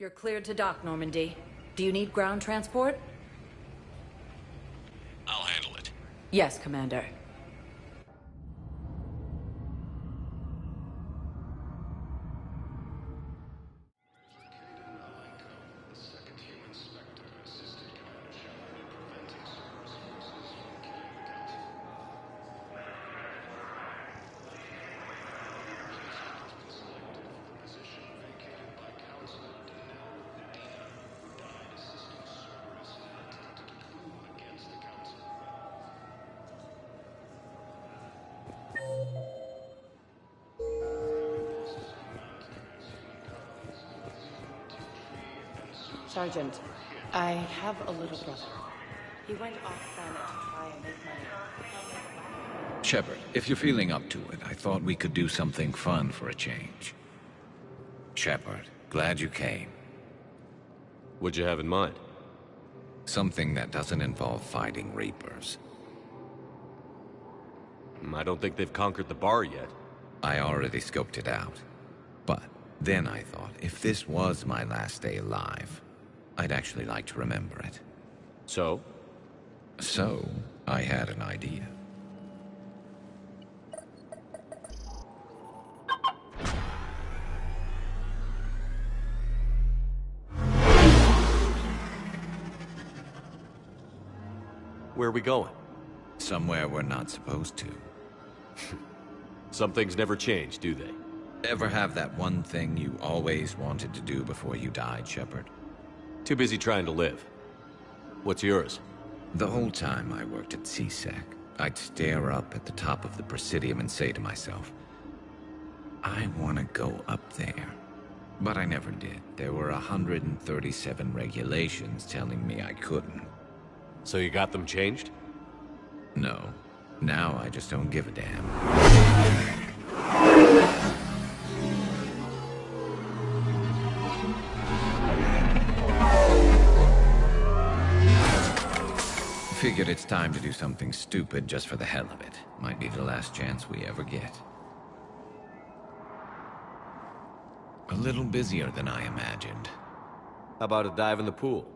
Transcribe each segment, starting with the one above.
You're cleared to dock, Normandy. Do you need ground transport? I'll handle it. Yes, Commander. Sergeant, I have a little brother. He went off-planet to try and make money. Shepard, if you're feeling up to it, I thought we could do something fun for a change. Shepard, glad you came. What'd you have in mind? Something that doesn't involve fighting Reapers. I don't think they've conquered the bar yet. I already scoped it out. But then I thought, if this was my last day alive, I'd actually like to remember it. So? So, I had an idea. Where are we going? Somewhere we're not supposed to. Some things never change, do they? Ever have that one thing you always wanted to do before you died, Shepard? Too busy trying to live. What's yours? The whole time I worked at CSEC, I'd stare up at the top of the Presidium and say to myself, I want to go up there. But I never did. There were 137 regulations telling me I couldn't. So you got them changed? No. Now I just don't give a damn. Figured it's time to do something stupid just for the hell of it. Might be the last chance we ever get. A little busier than I imagined. How about a dive in the pool?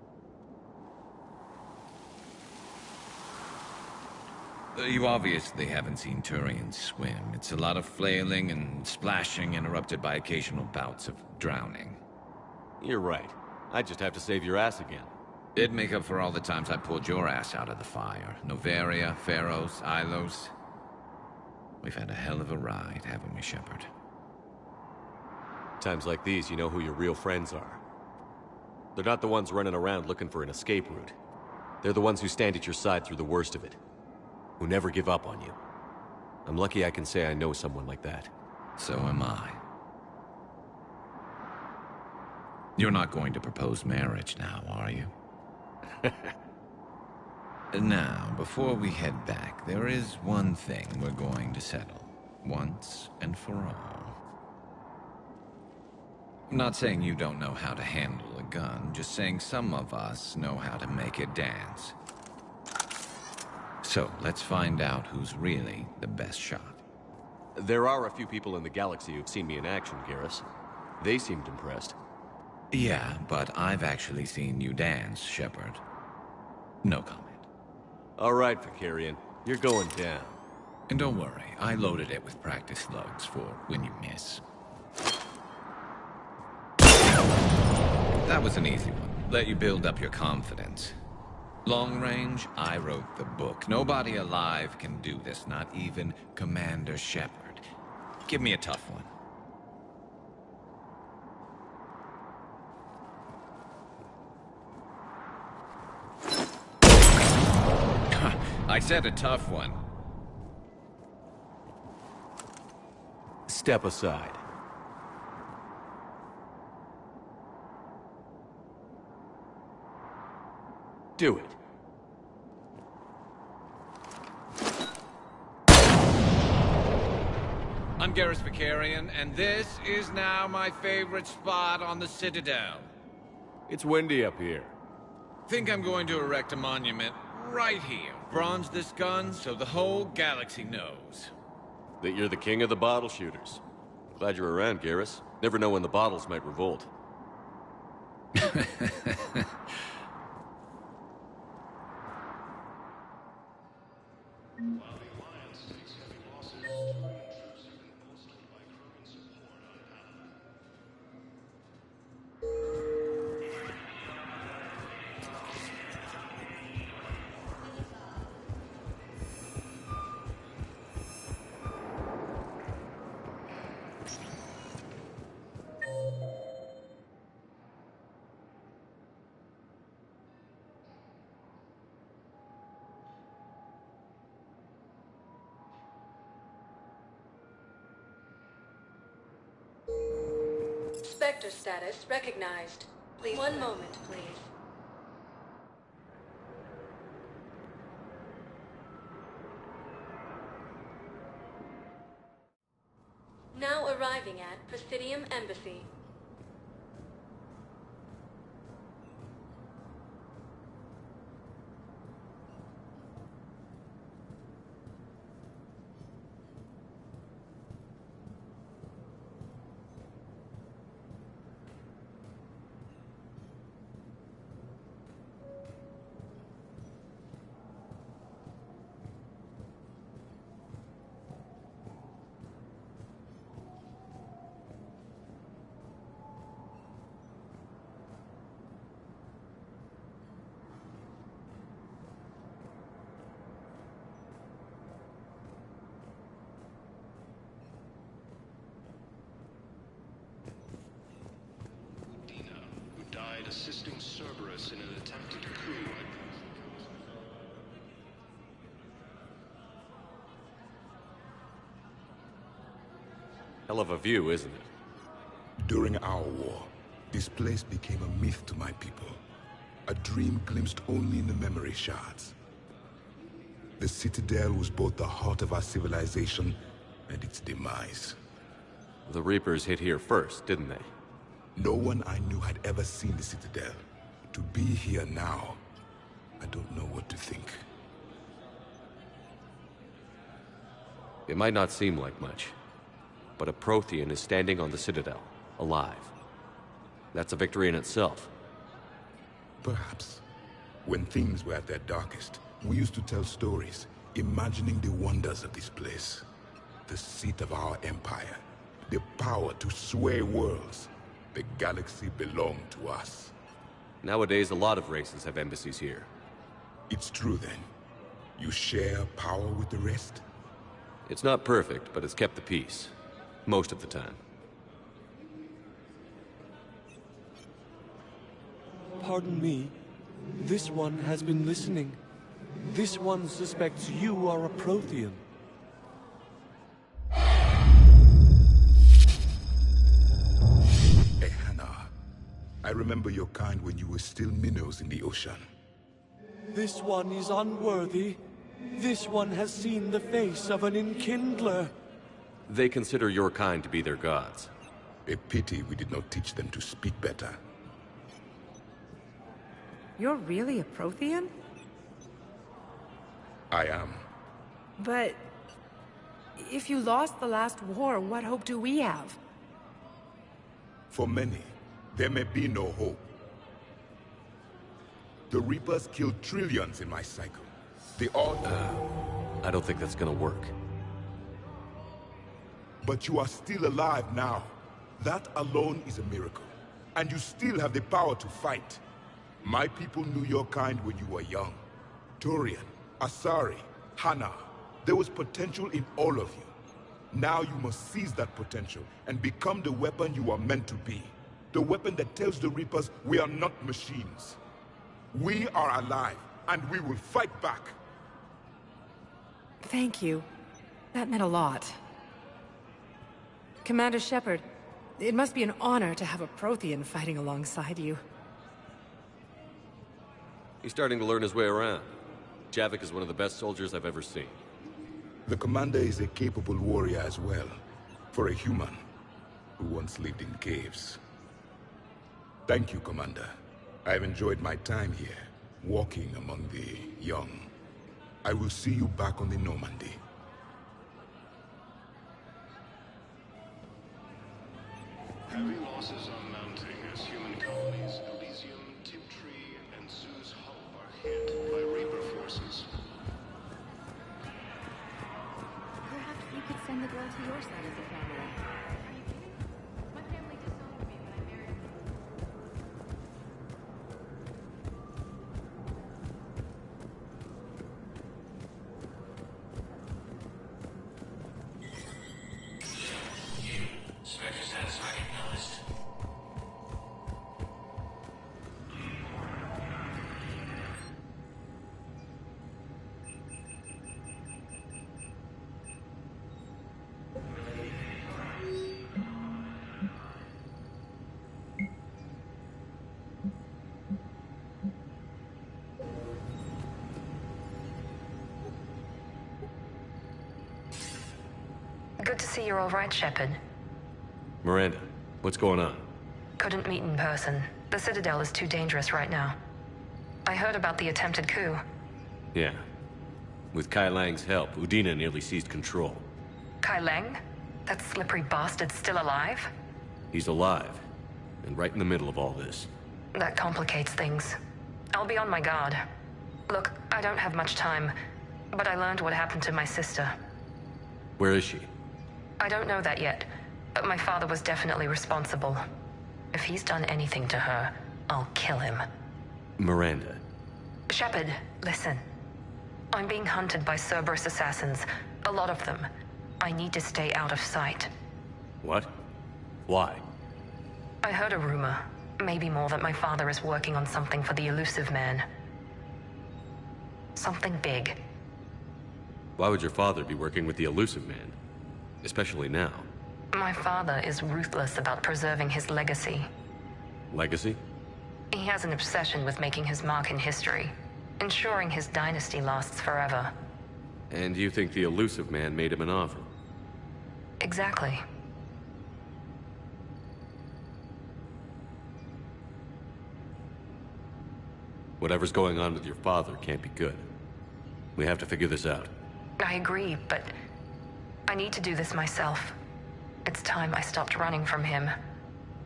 You obviously haven't seen Turians swim. It's a lot of flailing and splashing, interrupted by occasional bouts of drowning. You're right. I just have to save your ass again. It'd make up for all the times I pulled your ass out of the fire. Noveria, Pharos, Ilos. We've had a hell of a ride, haven't we, Shepard? Times like these, you know who your real friends are. They're not the ones running around looking for an escape route. They're the ones who stand at your side through the worst of it. Who never give up on you. I'm lucky I can say I know someone like that. So am I. You're not going to propose marriage now, are you? Now, before we head back, there is one thing we're going to settle. Once and for all. I'm not saying you don't know how to handle a gun, just saying some of us know how to make it dance. So, let's find out who's really the best shot. There are a few people in the galaxy who've seen me in action, Garrus. They seemed impressed. Yeah, but I've actually seen you dance, Shepard. No comment. All right, Vakarian. You're going down. And don't worry, I loaded it with practice slugs for when you miss. That was an easy one. Let you build up your confidence. Long range, I wrote the book. Nobody alive can do this, not even Commander Shepard. Give me a tough one. I said a tough one. Step aside. Do it. I'm Garrus Vakarian, and this is now my favorite spot on the Citadel. It's windy up here. Think I'm going to erect a monument right here. Bronze this gun so the whole galaxy knows. That you're the king of the bottle shooters. Glad you're around, Garrus. Never know when the bottles might revolt. Spectre status recognized. Please, one moment, please. Now arriving at Presidium Embassy. Died assisting Cerberus in an attempted coup. Hell of a view, isn't it? During our war, this place became a myth to my people. A dream glimpsed only in the memory shards. The Citadel was both the heart of our civilization and its demise. The Reapers hit here first, didn't they? No one I knew had ever seen the Citadel. To be here now, I don't know what to think. It might not seem like much, but a Prothean is standing on the Citadel, alive. That's a victory in itself. Perhaps. When things were at their darkest, we used to tell stories, imagining the wonders of this place. The seat of our empire, the power to sway worlds. The galaxy belonged to us. Nowadays, a lot of races have embassies here. It's true then. You share power with the rest? It's not perfect, but it's kept the peace. Most of the time. Pardon me. This one has been listening. This one suspects you are a Prothean. I remember your kind when you were still minnows in the ocean. This one is unworthy. This one has seen the face of an enkindler. They consider your kind to be their gods. A pity we did not teach them to speak better. You're really a Prothean? I am. But if you lost the last war, what hope do we have? For many, there may be no hope. The Reapers killed trillions in my cycle. They all... I don't think that's gonna work. But you are still alive now. That alone is a miracle. And you still have the power to fight. My people knew your kind when you were young. Turian, Asari, Hana. There was potential in all of you. Now you must seize that potential and become the weapon you are meant to be. The weapon that tells the Reapers we are not machines. We are alive, and we will fight back. Thank you. That meant a lot. Commander Shepard, it must be an honor to have a Prothean fighting alongside you. He's starting to learn his way around. Javik is one of the best soldiers I've ever seen. The commander is a capable warrior as well, for a human who once lived in caves. Thank you, Commander. I've enjoyed my time here, walking among the young. I will see you back on the Normandy. Heavy losses are mounting as human colonies What's your side of the family? Are you kidding? My family disowned me when I married. Spectre status recognized. Good to see you're all right, Shepard. Miranda, what's going on? Couldn't meet in person. The Citadel is too dangerous right now. I heard about the attempted coup. Yeah. With Kai Lang's help, Udina nearly seized control. Kai Lang? That slippery bastard's still alive? He's alive, and right in the middle of all this. That complicates things. I'll be on my guard. Look, I don't have much time, but I learned what happened to my sister. Where is she? I don't know that yet, but my father was definitely responsible. If he's done anything to her, I'll kill him. Miranda. Shepard, listen. I'm being hunted by Cerberus assassins. A lot of them. I need to stay out of sight. What? Why? I heard a rumor, maybe more, that my father is working on something for the Elusive Man. Something big. Why would your father be working with the Elusive Man? Especially now. My father is ruthless about preserving his legacy. Legacy? He has an obsession with making his mark in history, ensuring his dynasty lasts forever. And you think the Elusive Man made him an offer? Exactly. Whatever's going on with your father can't be good. We have to figure this out. I agree, but I need to do this myself. It's time I stopped running from him.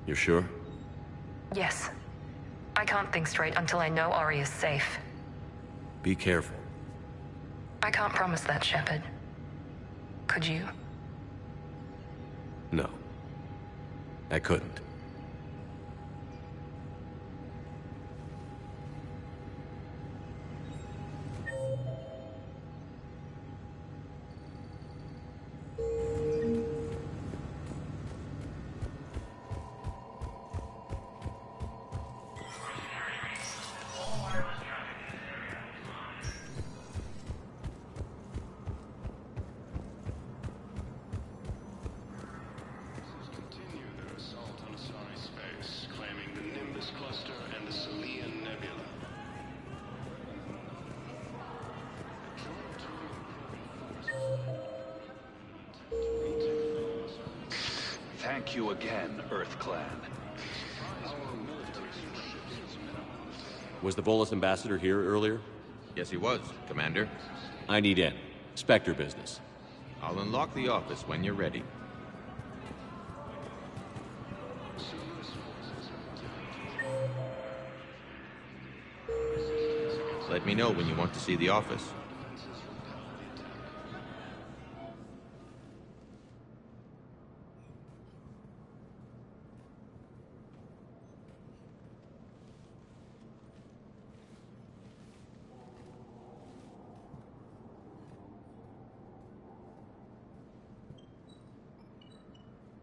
You're sure? Yes. I can't think straight until I know Ori is safe. Be careful. I can't promise that, Shepard. Could you? No. I couldn't. Continue their assault on Asari space, claiming the Nimbus cluster and the Selian Nebula. Thank you again, Earth Clan. Was the Volus ambassador here earlier? Yes, he was, Commander. I need in. Spectre business. I'll unlock the office when you're ready. Let me know when you want to see the office.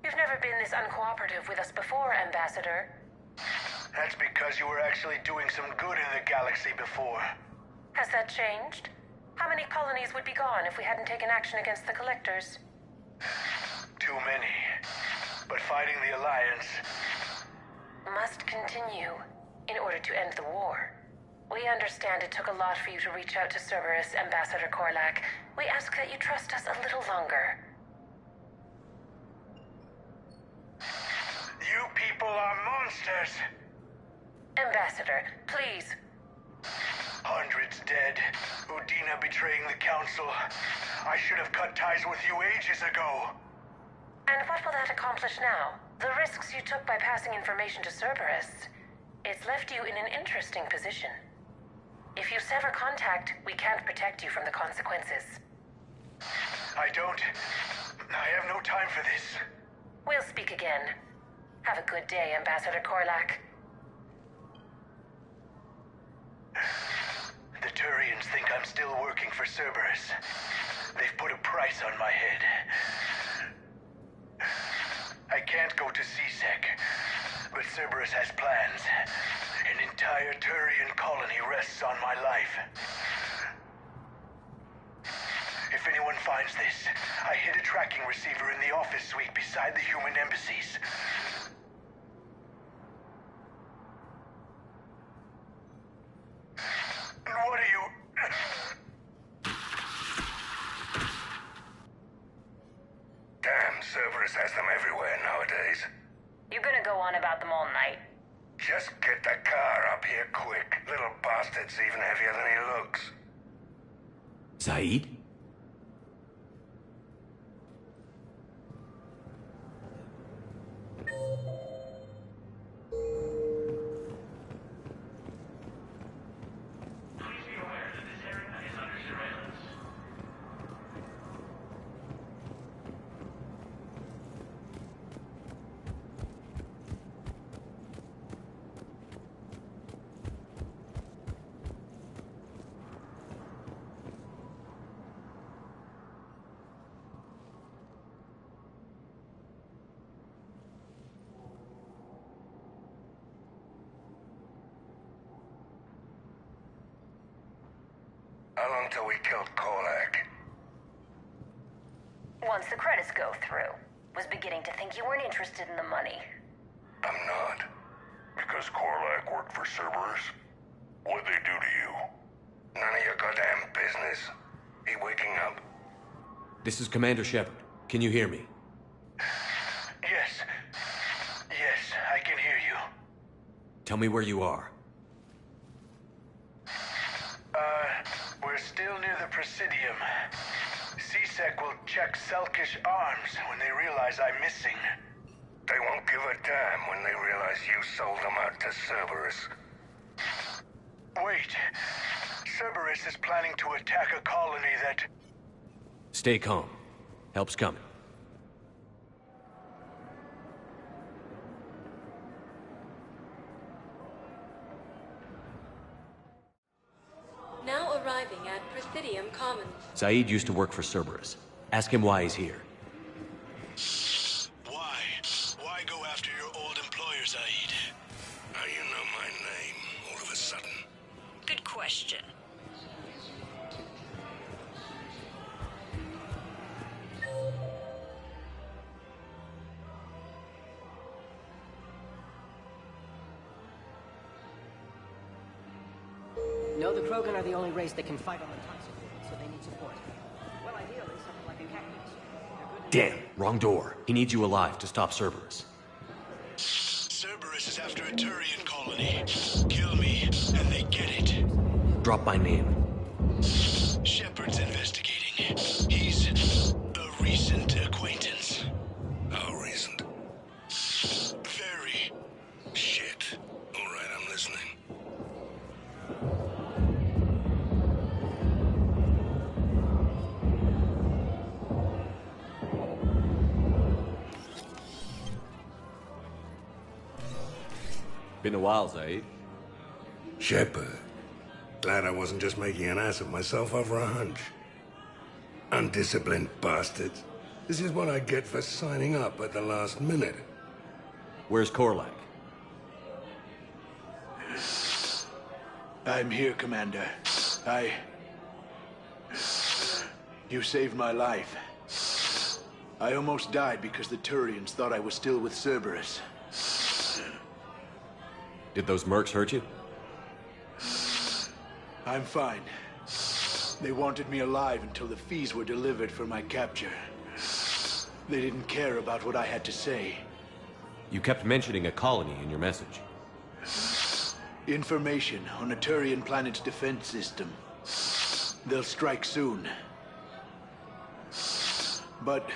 You've never been this uncooperative with us before, Ambassador. That's because you were actually doing some good in the galaxy before. Has that changed? How many colonies would be gone if we hadn't taken action against the Collectors? Too many. But fighting the Alliance must continue in order to end the war. We understand it took a lot for you to reach out to Cerberus, Ambassador Korlak. We ask that you trust us a little longer. You people are monsters! Ambassador, please. Hundreds dead. Udina betraying the Council. I should have cut ties with you ages ago. And what will that accomplish now? The risks you took by passing information to Cerberus. It's left you in an interesting position. If you sever contact, we can't protect you from the consequences. I don't I have no time for this. We'll speak again. Have a good day, Ambassador Korlak. The Turians think I'm still working for Cerberus. They've put a price on my head. I can't go to C-Sec, but Cerberus has plans. An entire Turian colony rests on my life. If anyone finds this, I hid a tracking receiver in the office suite beside the human embassies. And what are you... Damn, Cerberus has them everywhere nowadays. You gonna go on about them all night? Just get the car up here quick. Little bastard's even heavier than he looks. Saeed? How long till we killed Korlak? Once the credits go through. Was beginning to think you weren't interested in the money. I'm not. Because Korlak worked for Cerberus? What'd they do to you? None of your goddamn business. He waking up? This is Commander Shepard. Can you hear me? Yes. Yes, I can hear you. Tell me where you are. We're still near the Presidium. C-Sec will check Selkish arms when they realize I'm missing. They won't give a damn when they realize you sold them out to Cerberus. Wait. Cerberus is planning to attack a colony that... Stay calm. Help's coming. Now arriving at Presidium Commons. Saeed used to work for Cerberus. Ask him why he's here. Why? Why go after your old employer, Saeed? How you know my name all of a sudden? Good question. No, the Krogan are the only race that can fight on the toxic world, so they need support. Well, ideally, something like a cactus. Damn, wrong door. He needs you alive to stop Cerberus. Cerberus is after a Turian colony. Kill me, and they get it. Drop my name. Shepard's investigating. He's a recent acquaintance. How recent? Very. Shit. All right, I'm listening. Been a while, Saeed. Shepard. Glad I wasn't just making an ass of myself over a hunch. Undisciplined bastards. This is what I get for signing up at the last minute. Where's Korlak? I'm here, Commander. You saved my life. I almost died because the Turians thought I was still with Cerberus. Did those mercs hurt you? I'm fine. They wanted me alive until the fees were delivered for my capture. They didn't care about what I had to say. You kept mentioning a colony in your message. Information on a Turian planet's defense system. They'll strike soon. But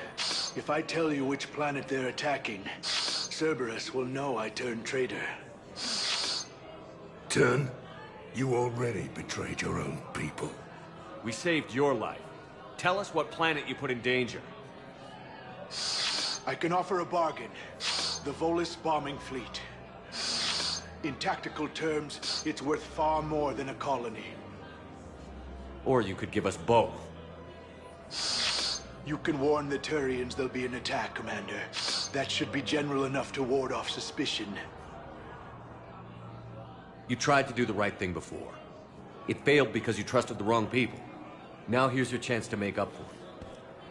if I tell you which planet they're attacking, Cerberus will know I turned traitor. Turn? You already betrayed your own people. We saved your life. Tell us what planet you put in danger. I can offer a bargain. The Volus bombing fleet. In tactical terms, it's worth far more than a colony. Or you could give us both. You can warn the Turians there'll be an attack, Commander. That should be general enough to ward off suspicion. You tried to do the right thing before. It failed because you trusted the wrong people. Now here's your chance to make up for it.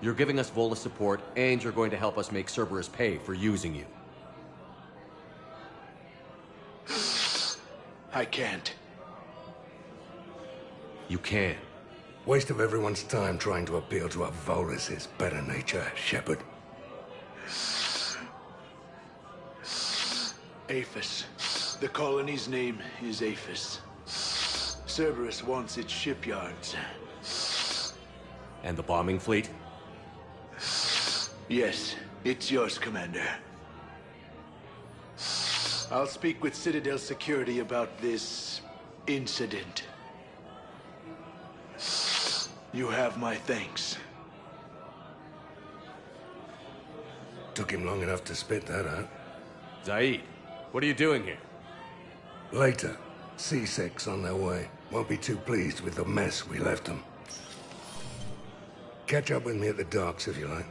You're giving us Volus support, and you're going to help us make Cerberus pay for using you. I can't. You can. Waste of everyone's time trying to appeal to a Volus' better nature, Shepard. Aphis. The colony's name is Aphis. Cerberus wants its shipyards. And the bombing fleet? Yes, it's yours, Commander. I'll speak with Citadel Security about this incident. You have my thanks. Took him long enough to spit that out. Zaid, what are you doing here? Later, C-Sec's on their way. Won't be too pleased with the mess we left them. Catch up with me at the docks if you like.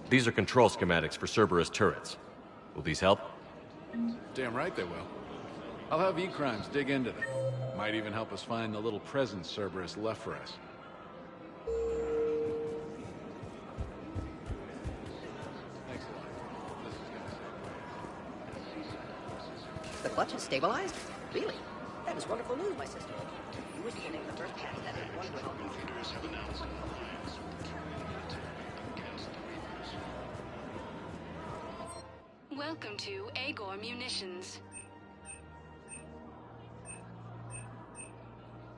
These are control schematics for Cerberus turrets. Will these help? Damn right they will. I'll have E-Crimes dig into them. Might even help us find the little presents Cerberus left for us. Thanks a lot. The clutch is stabilized? Really? That is wonderful news, my sister. You wish to name the first patch that anyone will help you. Leaders have announced an alliance with carrying an attack against the Reapers. Welcome to Agor Munitions.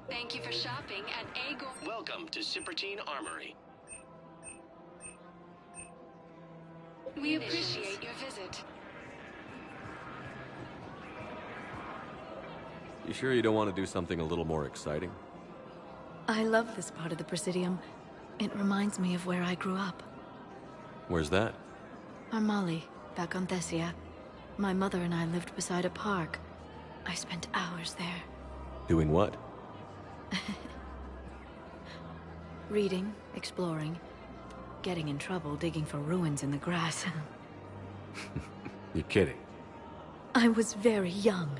Thank you for shopping at Agor. Welcome to Cipertine Armory. We appreciate your visit. You sure you don't want to do something a little more exciting? I love this part of the Presidium. It reminds me of where I grew up. Where's that? Armali, back on Thessia. My mother and I lived beside a park. I spent hours there. Doing what? Reading, exploring, getting in trouble digging for ruins in the grass. You're kidding. I was very young.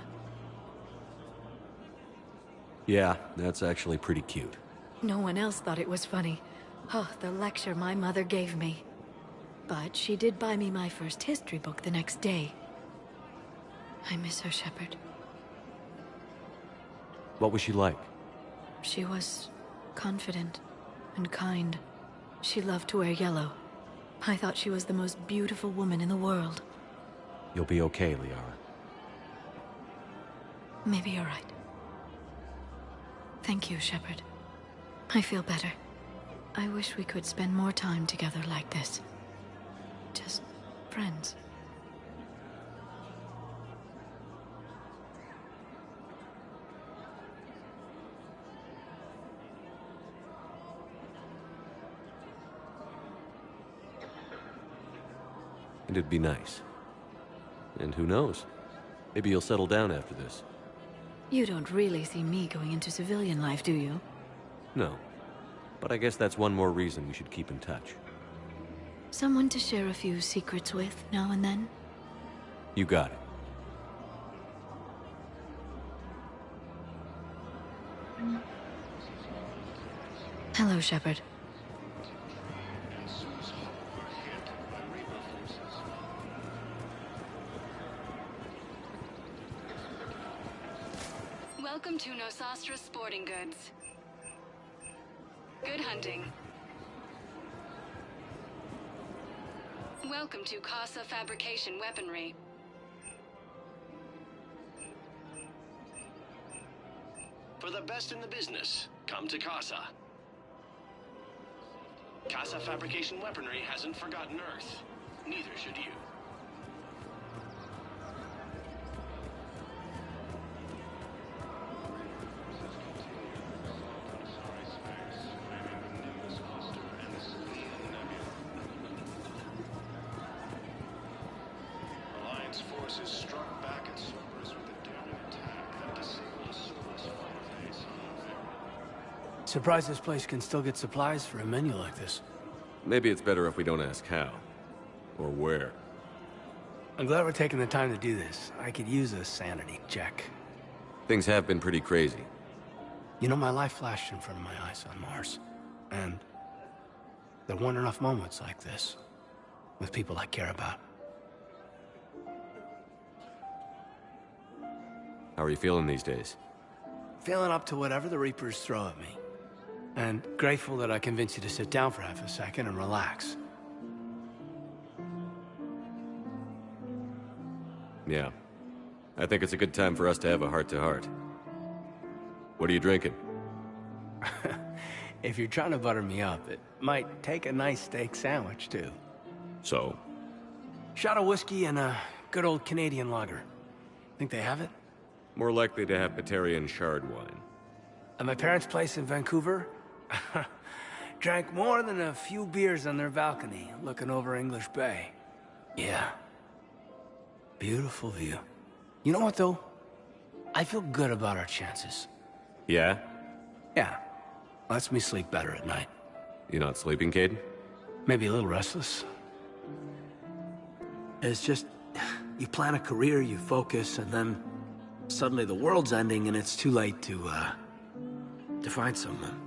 Yeah, that's actually pretty cute. No one else thought it was funny. Oh, the lecture my mother gave me. But she did buy me my first history book the next day. I miss her, Shepard. What was she like? She was confident and kind. She loved to wear yellow. I thought she was the most beautiful woman in the world. You'll be okay, Liara. Maybe you're right. Thank you, Shepard. I feel better. I wish we could spend more time together like this. Just friends. And it'd be nice. And who knows? Maybe you'll settle down after this. You don't really see me going into civilian life, do you? No. But I guess that's one more reason we should keep in touch. Someone to share a few secrets with now and then? You got it. Hello, Shepard. Welcome to Nosastra Sporting Goods. Good hunting. Welcome to Casa Fabrication Weaponry. For the best in the business, come to Casa. Casa Fabrication Weaponry hasn't forgotten Earth. Neither should you. Alliance forces struck back at Cerberus with a daring attack that disabled a Cerberus fire base on Earth. Surprised this place can still get supplies for a menu like this. Maybe it's better if we don't ask how. Or where. I'm glad we're taking the time to do this. I could use a sanity check. Things have been pretty crazy. You know, my life flashed in front of my eyes on Mars. And there weren't enough moments like this with people I care about. How are you feeling these days? Feeling up to whatever the Reapers throw at me. And grateful that I convinced you to sit down for half a second and relax. Yeah. I think it's a good time for us to have a heart-to-heart. What are you drinking? If you're trying to butter me up, it might take a nice steak sandwich, too. So? Shot of whiskey and a good old Canadian lager. Think they have it? More likely to have Batarian shard wine. At my parents' place in Vancouver, drank more than a few beers on their balcony, looking over English Bay. Yeah. Beautiful view. You know what, though? I feel good about our chances. Yeah? Yeah. Lets me sleep better at night. You not sleeping, Caden? Maybe a little restless. It's just, you plan a career, you focus, and then suddenly the world's ending and it's too late to find someone.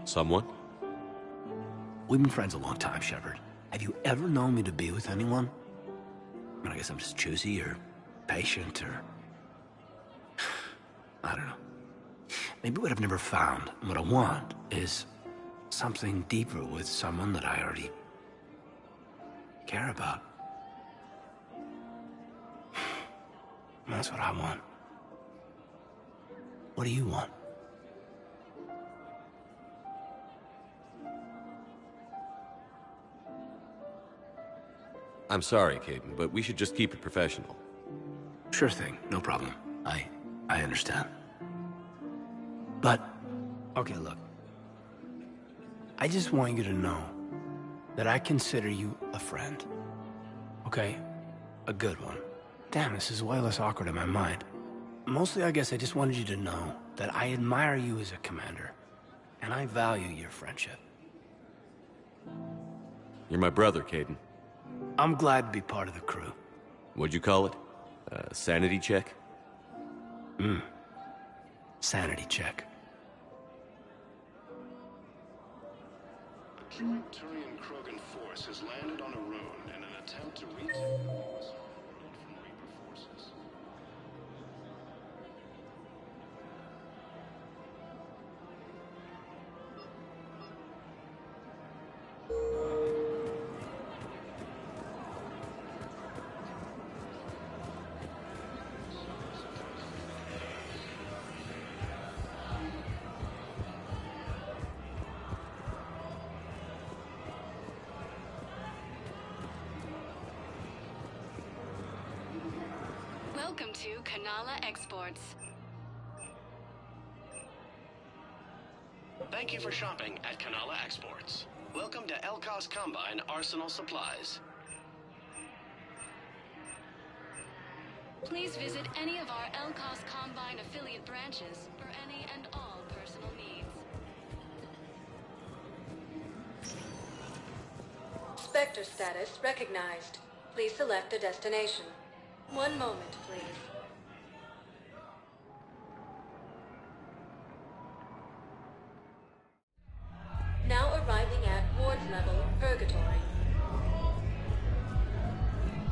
Someone? We've been friends a long time, Shepard. Have you ever known me to be with anyone? I mean, I guess I'm just choosy or patient or... I don't know. Maybe what I've never found, and what I want, is something deeper with someone that I already care about. That's what I want. What do you want? I'm sorry, Caden, but we should just keep it professional. Sure thing, no problem. I understand. But, okay, look. I just want you to know that I consider you a friend. Okay? A good one. Damn, this is way less awkward in my mind. Mostly, I guess I just wanted you to know that I admire you as a commander, and I value your friendship. You're my brother, Caden. I'm glad to be part of the crew. What'd you call it? Sanity check? Sanity check. A joint Turian-Krogan force has landed on a rune in an attempt to retake the ruins surrounded from Reaper forces. Welcome to Kanala Exports. Thank you for shopping at Kanala Exports. Welcome to Elkos Combine Arsenal Supplies. Please visit any of our Elkos Combine affiliate branches for any and all personal needs. Spectre status recognized. Please select a destination. One moment, please. Now arriving at Ward's level, Purgatory.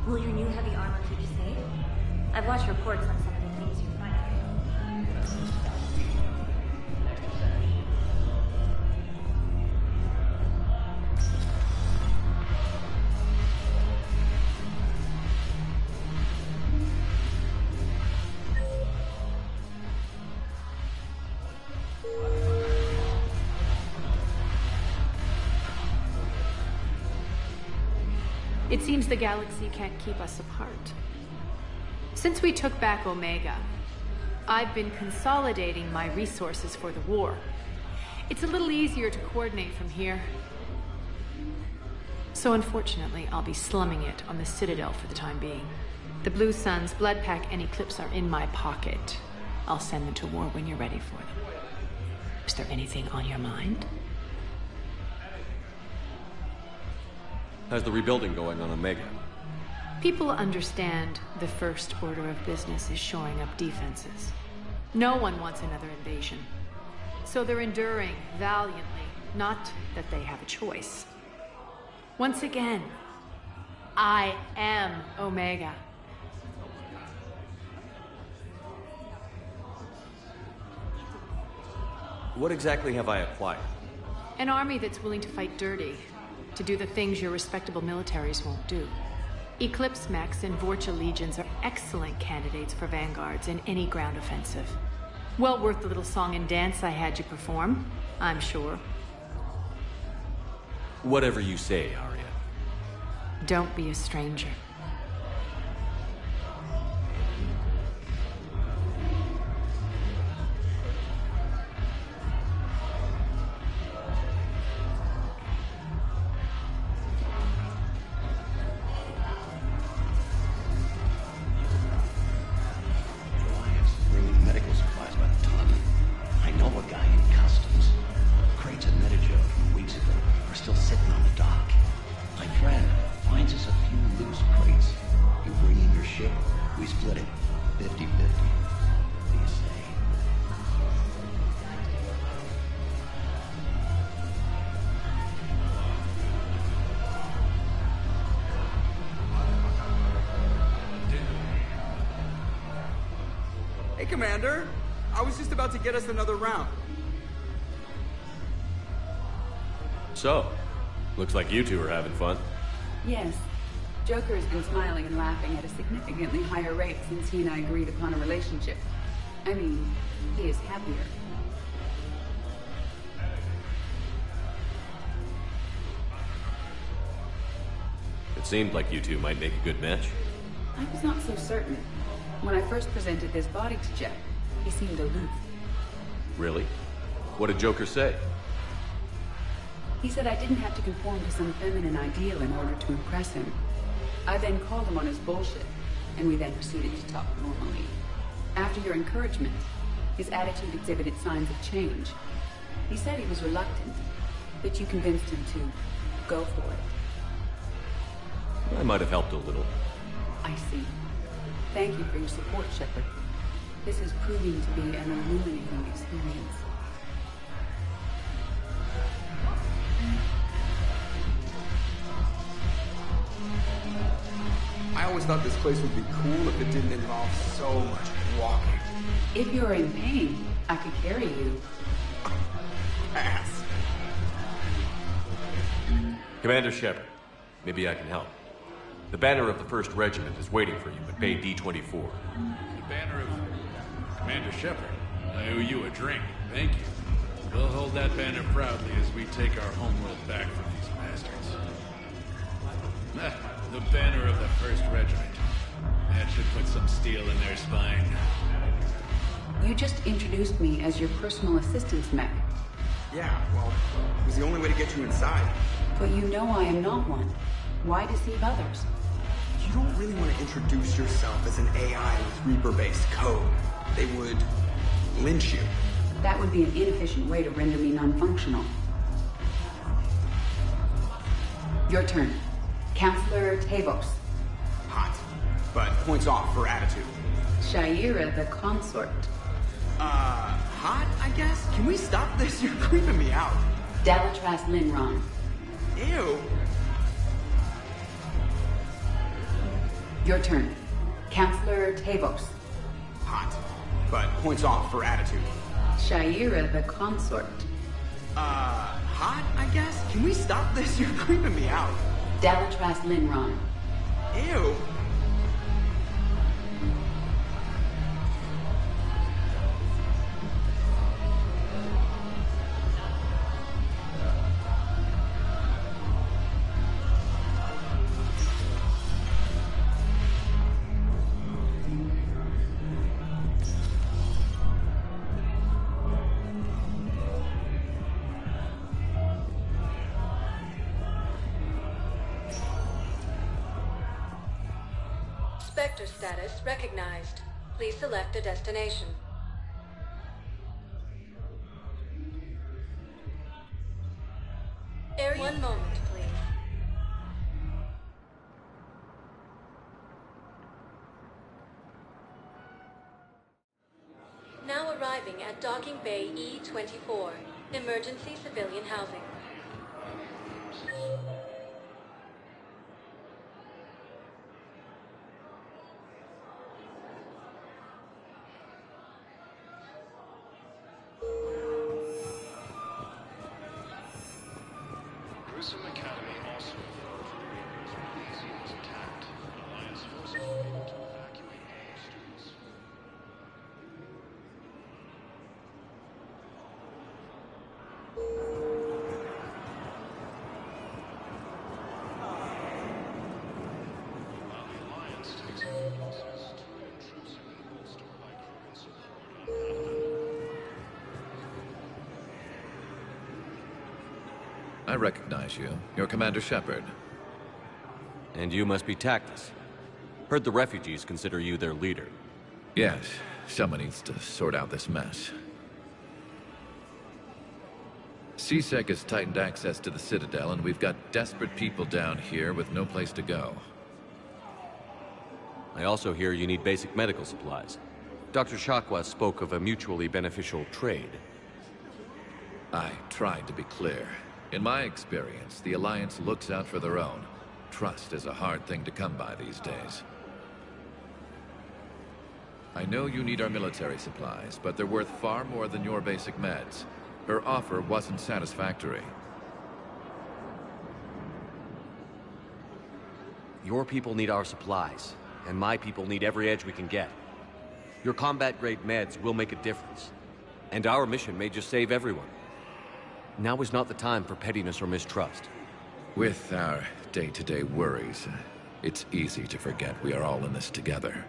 Will your new heavy armor keep you safe? I've watched reports on some of the things you fight. It seems the galaxy can't keep us apart. Since we took back Omega, I've been consolidating my resources for the war. It's a little easier to coordinate from here. So unfortunately, I'll be slumming it on the Citadel for the time being. The Blue Suns, Blood Pack, and Eclipse are in my pocket. I'll send them to war when you're ready for them. Is there anything on your mind? How's the rebuilding going on Omega? People understand the first order of business is shoring up defenses. No one wants another invasion. So they're enduring valiantly, not that they have a choice. Once again, I am Omega. What exactly have I acquired? An army that's willing to fight dirty, to do the things your respectable militaries won't do. Eclipse Mechs and Vorcha Legions are excellent candidates for vanguards in any ground offensive. Well worth the little song and dance I had you perform, I'm sure. Whatever you say, Arya. Don't be a stranger. Medical supplies by the ton. I know a guy in customs. Crates of Metajoe from weeks ago are still sitting on the dock. My friend finds us a few loose crates. You bring in your ship, we split it 50-50. What do you say? Hey, Commander. I was just about to get us another round. So, looks like you two are having fun. Yes. Joker has been smiling and laughing at a significantly higher rate since he and I agreed upon a relationship. I mean, he is happier. It seemed like you two might make a good match. I was not so certain. When I first presented this body to Jeff, he seemed aloof. Really? What did Joker say? He said I didn't have to conform to some feminine ideal in order to impress him. I then called him on his bullshit, and we then proceeded to talk normally. After your encouragement, his attitude exhibited signs of change. He said he was reluctant, but you convinced him to go for it. I might have helped a little. I see. Thank you for your support, Shepard. This is proving to be an illuminating experience. I always thought this place would be cool if it didn't involve so much walking. If you're in pain, I could carry you. Pass. Commander Shepard, maybe I can help. The banner of the 1st Regiment is waiting for you at Bay D-24. The banner of Commander Shepard. I owe you a drink. Thank you. We'll hold that banner proudly as we take our homeworld back from these bastards. The banner of the 1st Regiment. That should put some steel in their spine. You just introduced me as your personal assistance mech. Yeah, well, it was the only way to get you inside. But you know I am not one. Why deceive others? You don't really want to introduce yourself as an AI with Reaper-based code. They would lynch you. That would be an inefficient way to render me non-functional. Your turn. Counselor Tavos. Hot, but points off for attitude. Shaira the consort. Hot, I guess? Can we stop this? You're creeping me out. Dalatras Linron. Ew. Your turn. Counselor Tavos. Hot, but points off for attitude. Shaira the consort. Hot, I guess? Can we stop this? You're creeping me out. Dalatras Linron. Ew. Spectre status recognized. Please select a destination. Area. One moment, please. Now arriving at Docking Bay E-24, emergency civilian housing. Grissom Academy also informed the readers when Elysium was attacked. Alliance forces were able to evacuate all students. While the Alliance takes out losses, Turian troops have been bolstered by Krogan support on Paladin. I recognize you. You're Commander Shepard. And you must be Tactus. Heard the refugees consider you their leader. Yes, someone needs to sort out this mess. CSEC has tightened access to the Citadel, and we've got desperate people down here with no place to go. I also hear you need basic medical supplies. Dr. Chakwas spoke of a mutually beneficial trade. I tried to be clear. In my experience, the Alliance looks out for their own. Trust is a hard thing to come by these days. I know you need our military supplies, but they're worth far more than your basic meds. Her offer wasn't satisfactory. Your people need our supplies, and my people need every edge we can get. Your combat-grade meds will make a difference, and our mission may just save everyone. Now is not the time for pettiness or mistrust. With our day-to-day worries, it's easy to forget we are all in this together.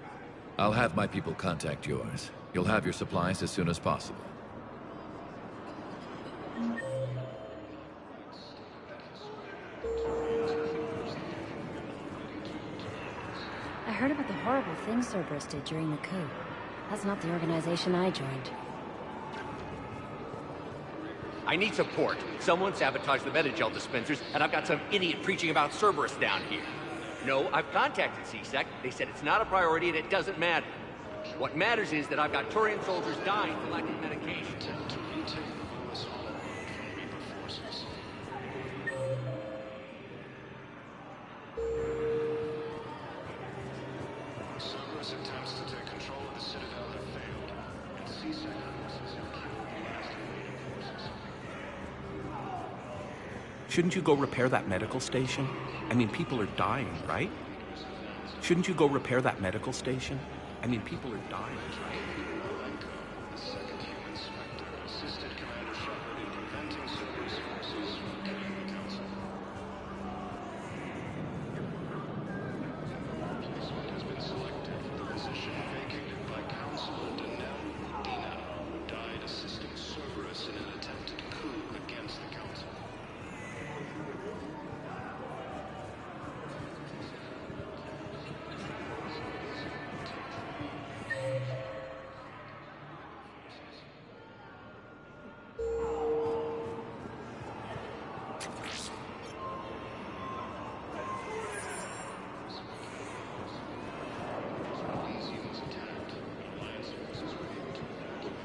I'll have my people contact yours. You'll have your supplies as soon as possible. I heard about the horrible things Cerberus did during the coup. That's not the organization I joined. I need support. Someone sabotaged the Metagel dispensers, and I've got some idiot preaching about Cerberus down here. No, I've contacted CSEC. They said it's not a priority and it doesn't matter. What matters is that I've got Turian soldiers dying for lack of medication. To retake the US Hollow from Reaper forces. Cerberus attempts to take control of the Citadel have failed, and CSEC forces have killed the last remaining forces. Shouldn't you go repair that medical station? I mean, people are dying, right? Shouldn't you go repair that medical station? I mean, people are dying, right? The second human Spectre assisted Commander Shepard in preventing Cerberus forces from killing the Council. Replacement has been selected for the position vacated by Councilor Danelle Udina, who died assisting Cerberus in an attempted coup against the Council.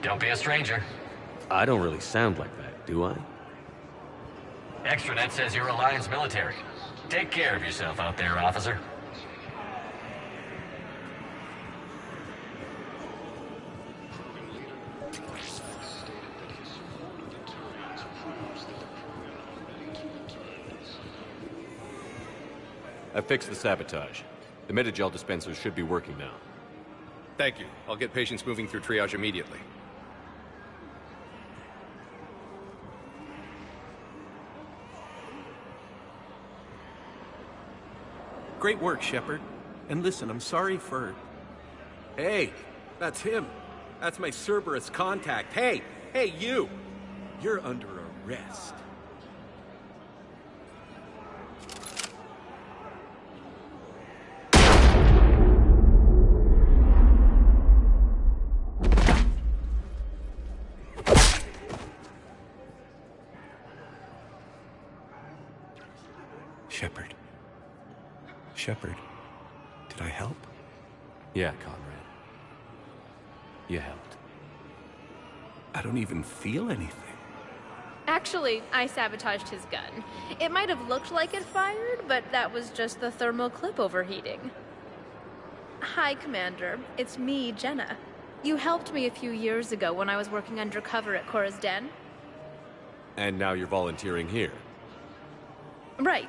Don't be a stranger. I don't really sound like that, do I? Extranet says you're Alliance military. Take care of yourself out there, officer. I fixed the sabotage. The Metagel dispensers should be working now. Thank you. I'll get patients moving through triage immediately. Great work, Shepard. And listen, I'm sorry for... Hey, that's him. That's my Cerberus contact. Hey, you! You're under arrest. Shepard, did I help? Yeah, Conrad. You helped. I don't even feel anything. Actually, I sabotaged his gun. It might have looked like it fired, but that was just the thermal clip overheating. Hi, Commander. It's me, Jenna. You helped me a few years ago when I was working undercover at Cora's Den. And now you're volunteering here. Right.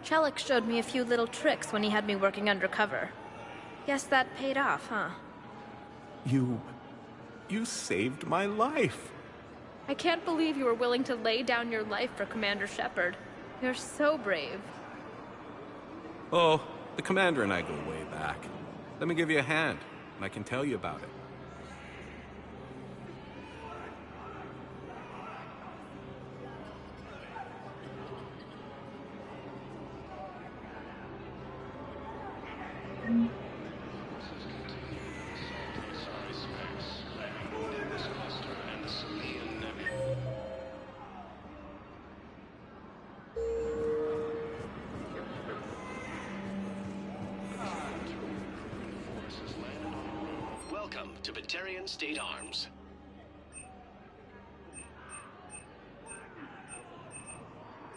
Chelik showed me a few little tricks when he had me working undercover. Guess that paid off, huh? You saved my life. I can't believe you were willing to lay down your life for Commander Shepard. You're so brave. Oh, the Commander and I go way back. Let me give you a hand, and I can tell you about it. Welcome to Batarian State Arms.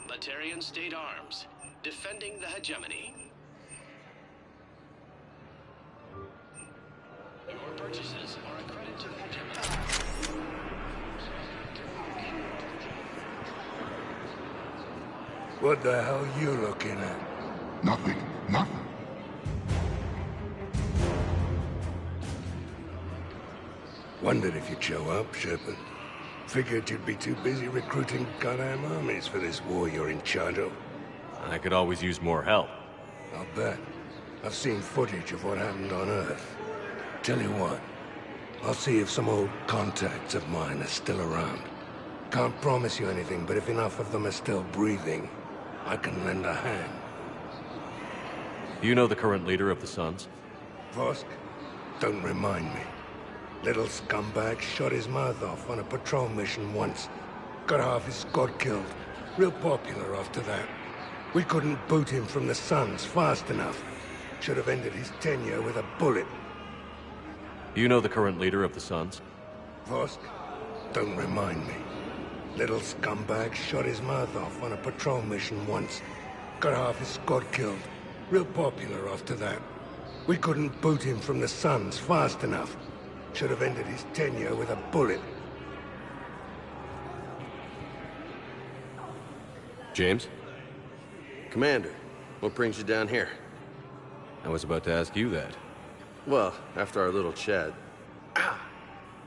Batarian State Arms, defending the hegemony. Your purchases are a credit to the hegemony. What the hell are you looking at? Nothing. Nothing. Wondered if you'd show up, Shepard. Figured you'd be too busy recruiting goddamn armies for this war you're in charge of. I could always use more help. I'll bet. I've seen footage of what happened on Earth. Tell you what, I'll see if some old contacts of mine are still around. Can't promise you anything, but if enough of them are still breathing, I can lend a hand. You know the current leader of the Suns? Vosk? Don't remind me. Little scumbag shot his mouth off on a patrol mission once. Got half his squad killed. Real popular after that. We couldn't boot him from the Suns fast enough. Should have ended his tenure with a bullet. You know the current leader of the Suns? Vosk? Don't remind me. Little scumbag shot his mouth off on a patrol mission once. Got half his squad killed. Real popular after that. We couldn't boot him from the Suns fast enough. Should have ended his tenure with a bullet. James? Commander, what brings you down here? I was about to ask you that. Well, after our little chat,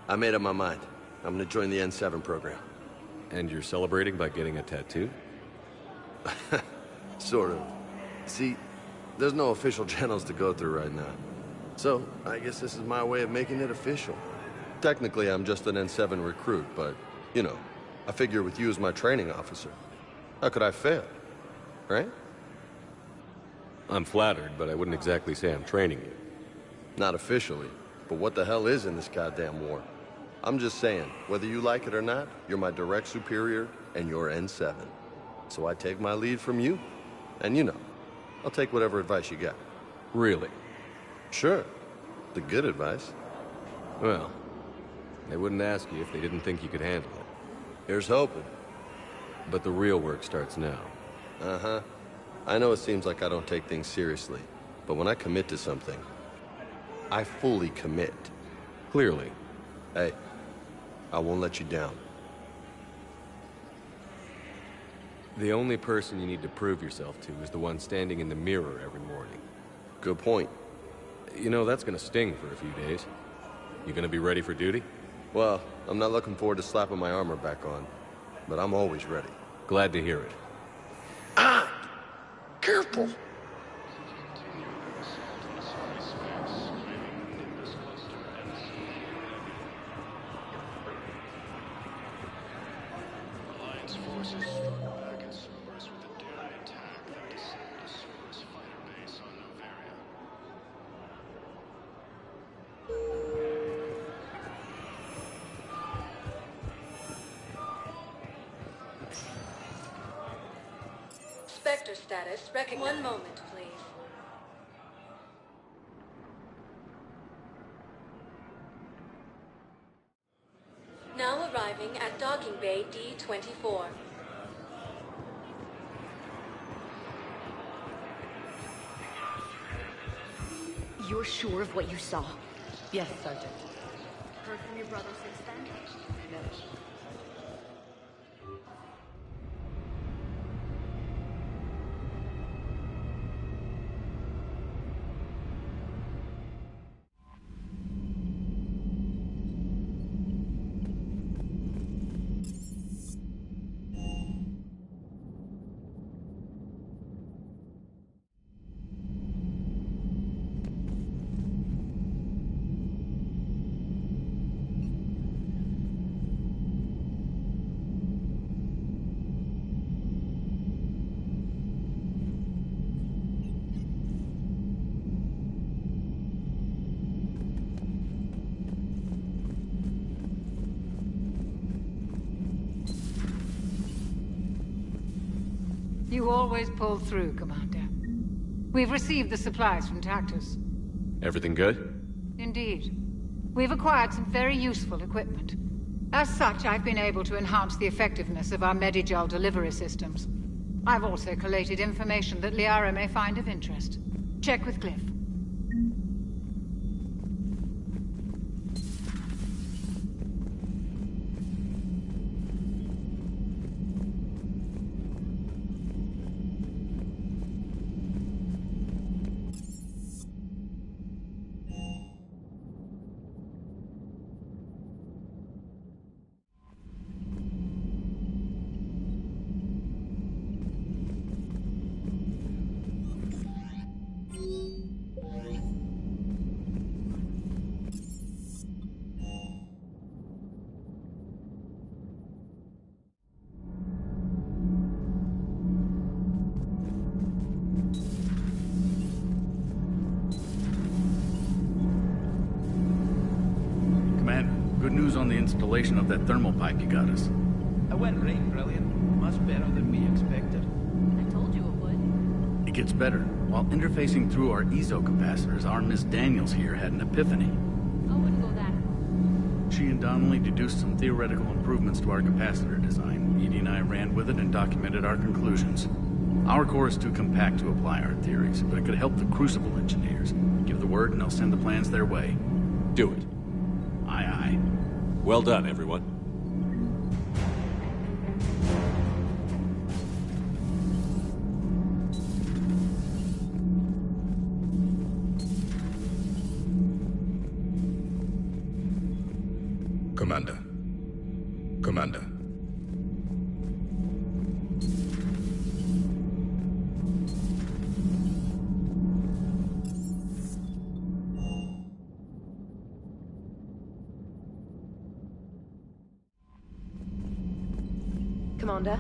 I made up my mind. I'm gonna join the N7 program. And you're celebrating by getting a tattoo? Sort of. See, there's no official channels to go through right now. So, I guess this is my way of making it official. Technically, I'm just an N7 recruit, but, you know, I figure with you as my training officer, how could I fail? Right? I'm flattered, but I wouldn't exactly say I'm training you. Not officially, but what the hell is in this goddamn war? I'm just saying, whether you like it or not, you're my direct superior, and you're N7. So I take my lead from you, and you know, I'll take whatever advice you got. Really? Sure. The good advice. Well, they wouldn't ask you if they didn't think you could handle it. Here's hoping. But the real work starts now. Uh-huh. I know it seems like I don't take things seriously, but when I commit to something, I fully commit. Clearly. Hey, I won't let you down. The only person you need to prove yourself to is the one standing in the mirror every morning. Good point. You know, that's gonna sting for a few days. You gonna be ready for duty? Well, I'm not looking forward to slapping my armor back on, but I'm always ready. Glad to hear it. Ah! Careful! Alliance forces struck back at Cerberus with a daring attack that descended a Cerberus fighter base on Noveria. Spectre status. One moment, please. Now arriving at Docking Bay D-24. You're sure of what you saw? Yes, Sergeant. Heard from your brother since then? No. You always pull through, Commander. We've received the supplies from Tactus. Everything good? Indeed. We've acquired some very useful equipment. As such, I've been able to enhance the effectiveness of our Medigel delivery systems. I've also collated information that Liara may find of interest. Check with Cliff. Good news on the installation of that thermal pipe you got us. It went right brilliant. Much better than we expected. I told you it would. It gets better. While interfacing through our ESO capacitors, our Miss Daniels here had an epiphany. I wouldn't go that. She and Donnelly deduced some theoretical improvements to our capacitor design. Edie and I ran with it and documented our conclusions. Our core is too compact to apply our theories, but it could help the Crucible engineers. Give the word and I'll send the plans their way. Do it. Aye, aye. Well done, everyone. Commander. Commander. Commander?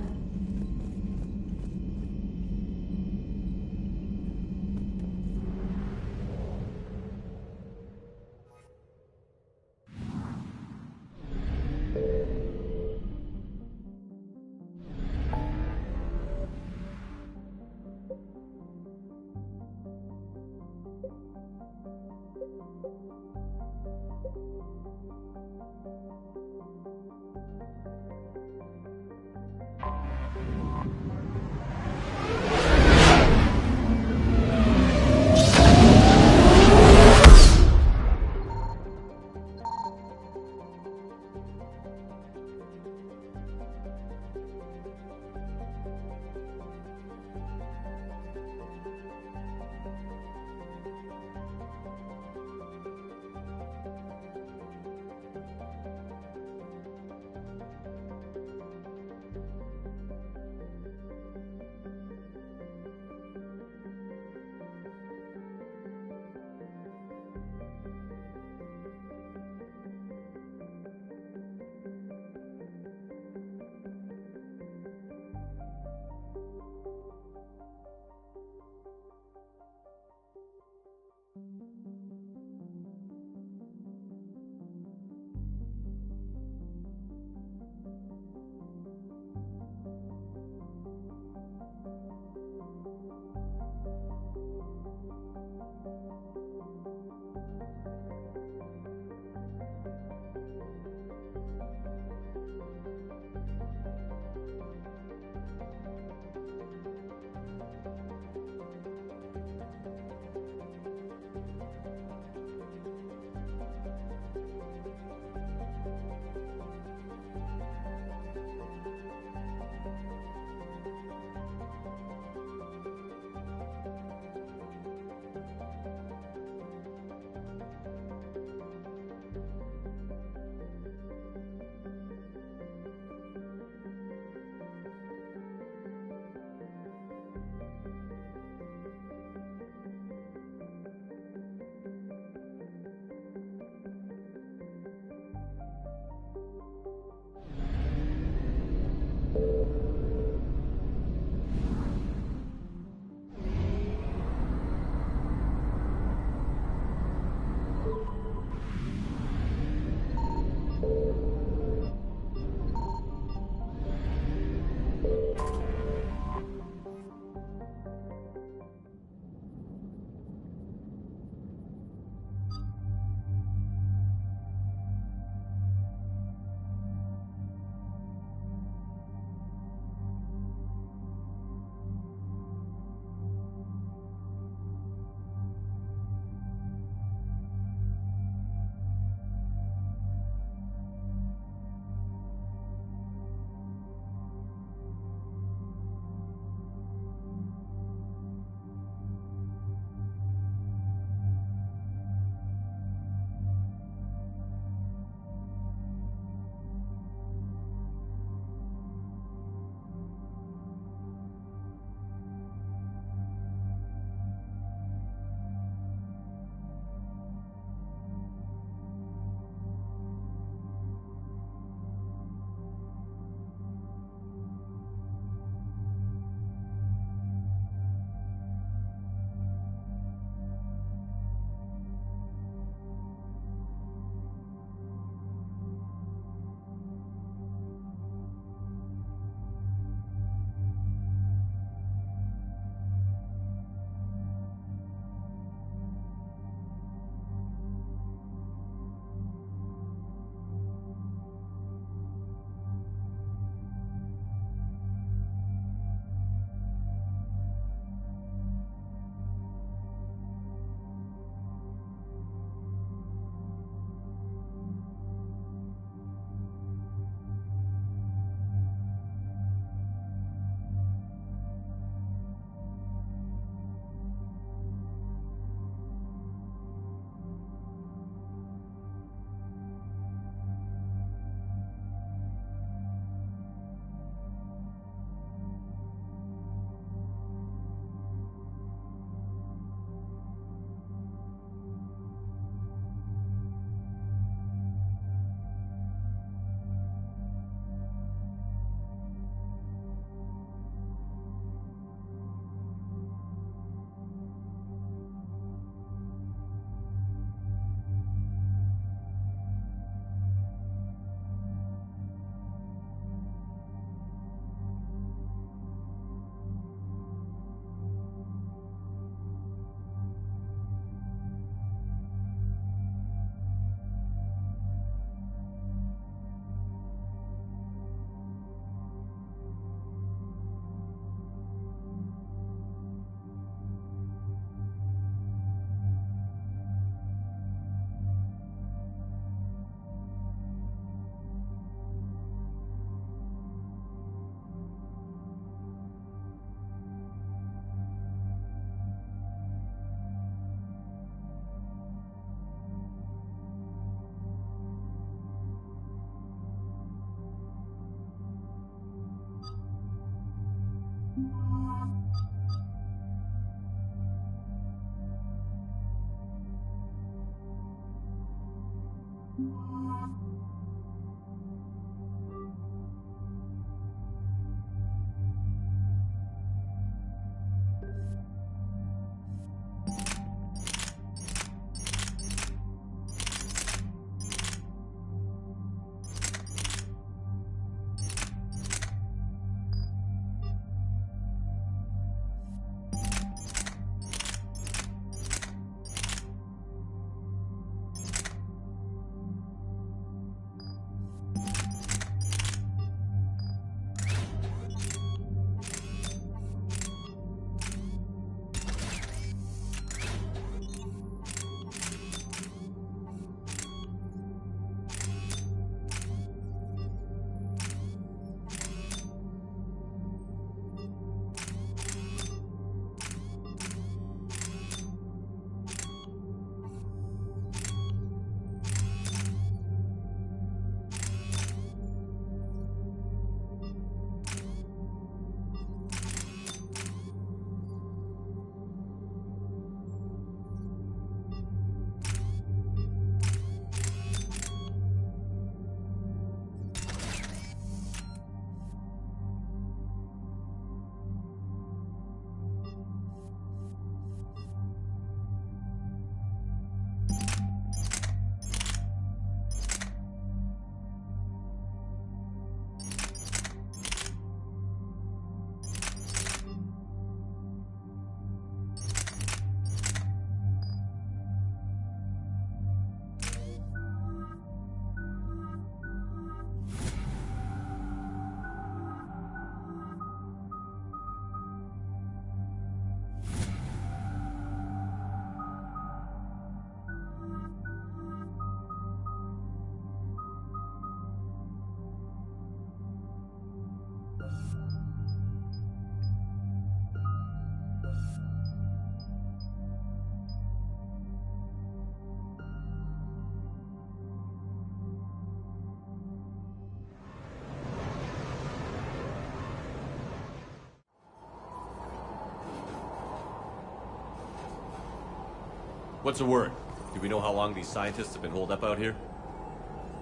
What's the word? Do we know how long these scientists have been holed up out here?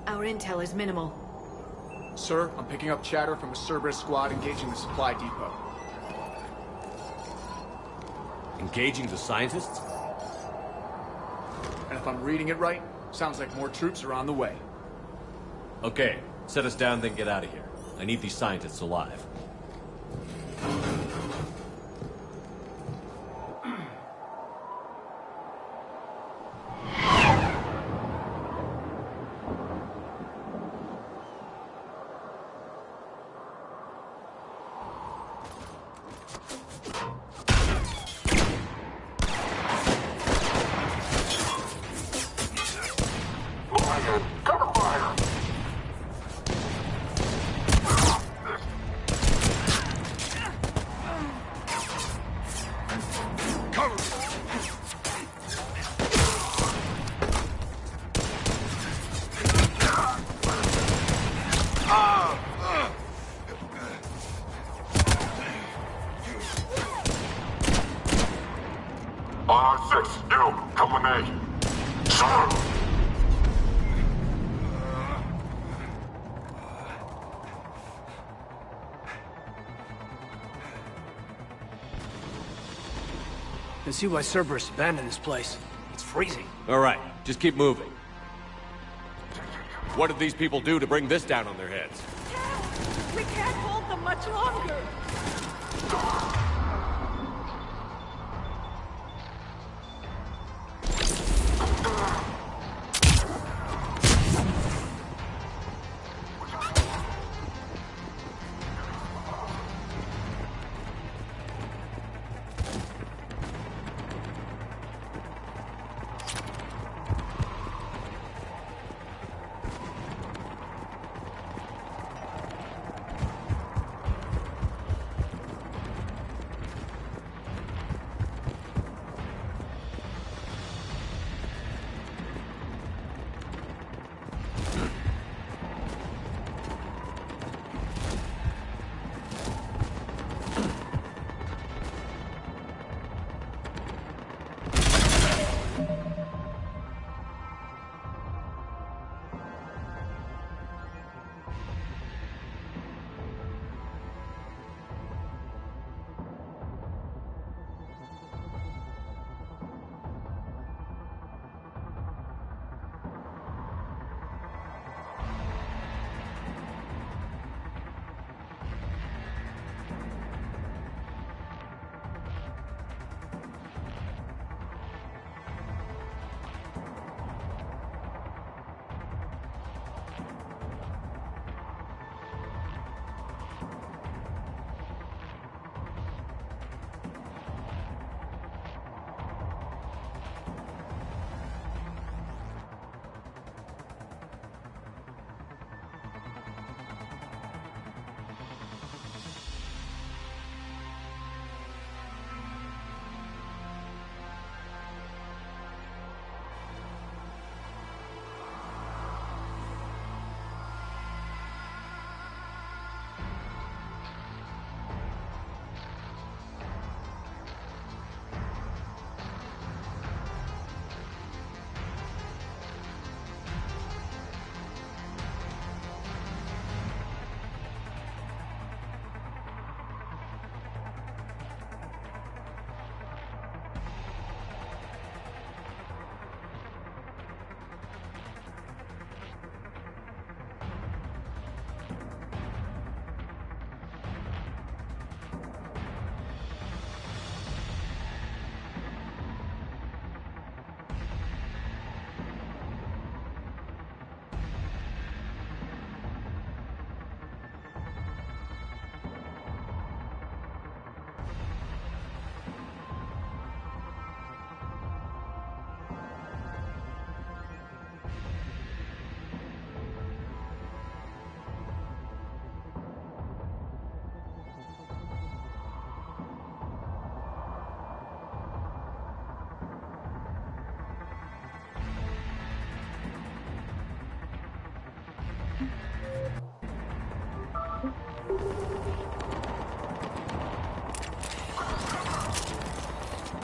Our intel is minimal. Sir, I'm picking up chatter from a Cerberus squad engaging the supply depot. Engaging the scientists? And if I'm reading it right, sounds like more troops are on the way. Okay, set us down, then get out of here. I need these scientists alive. I see why Cerberus abandoned this place. It's freezing. All right, just keep moving. What did these people do to bring this down on their heads? We can't hold them much longer.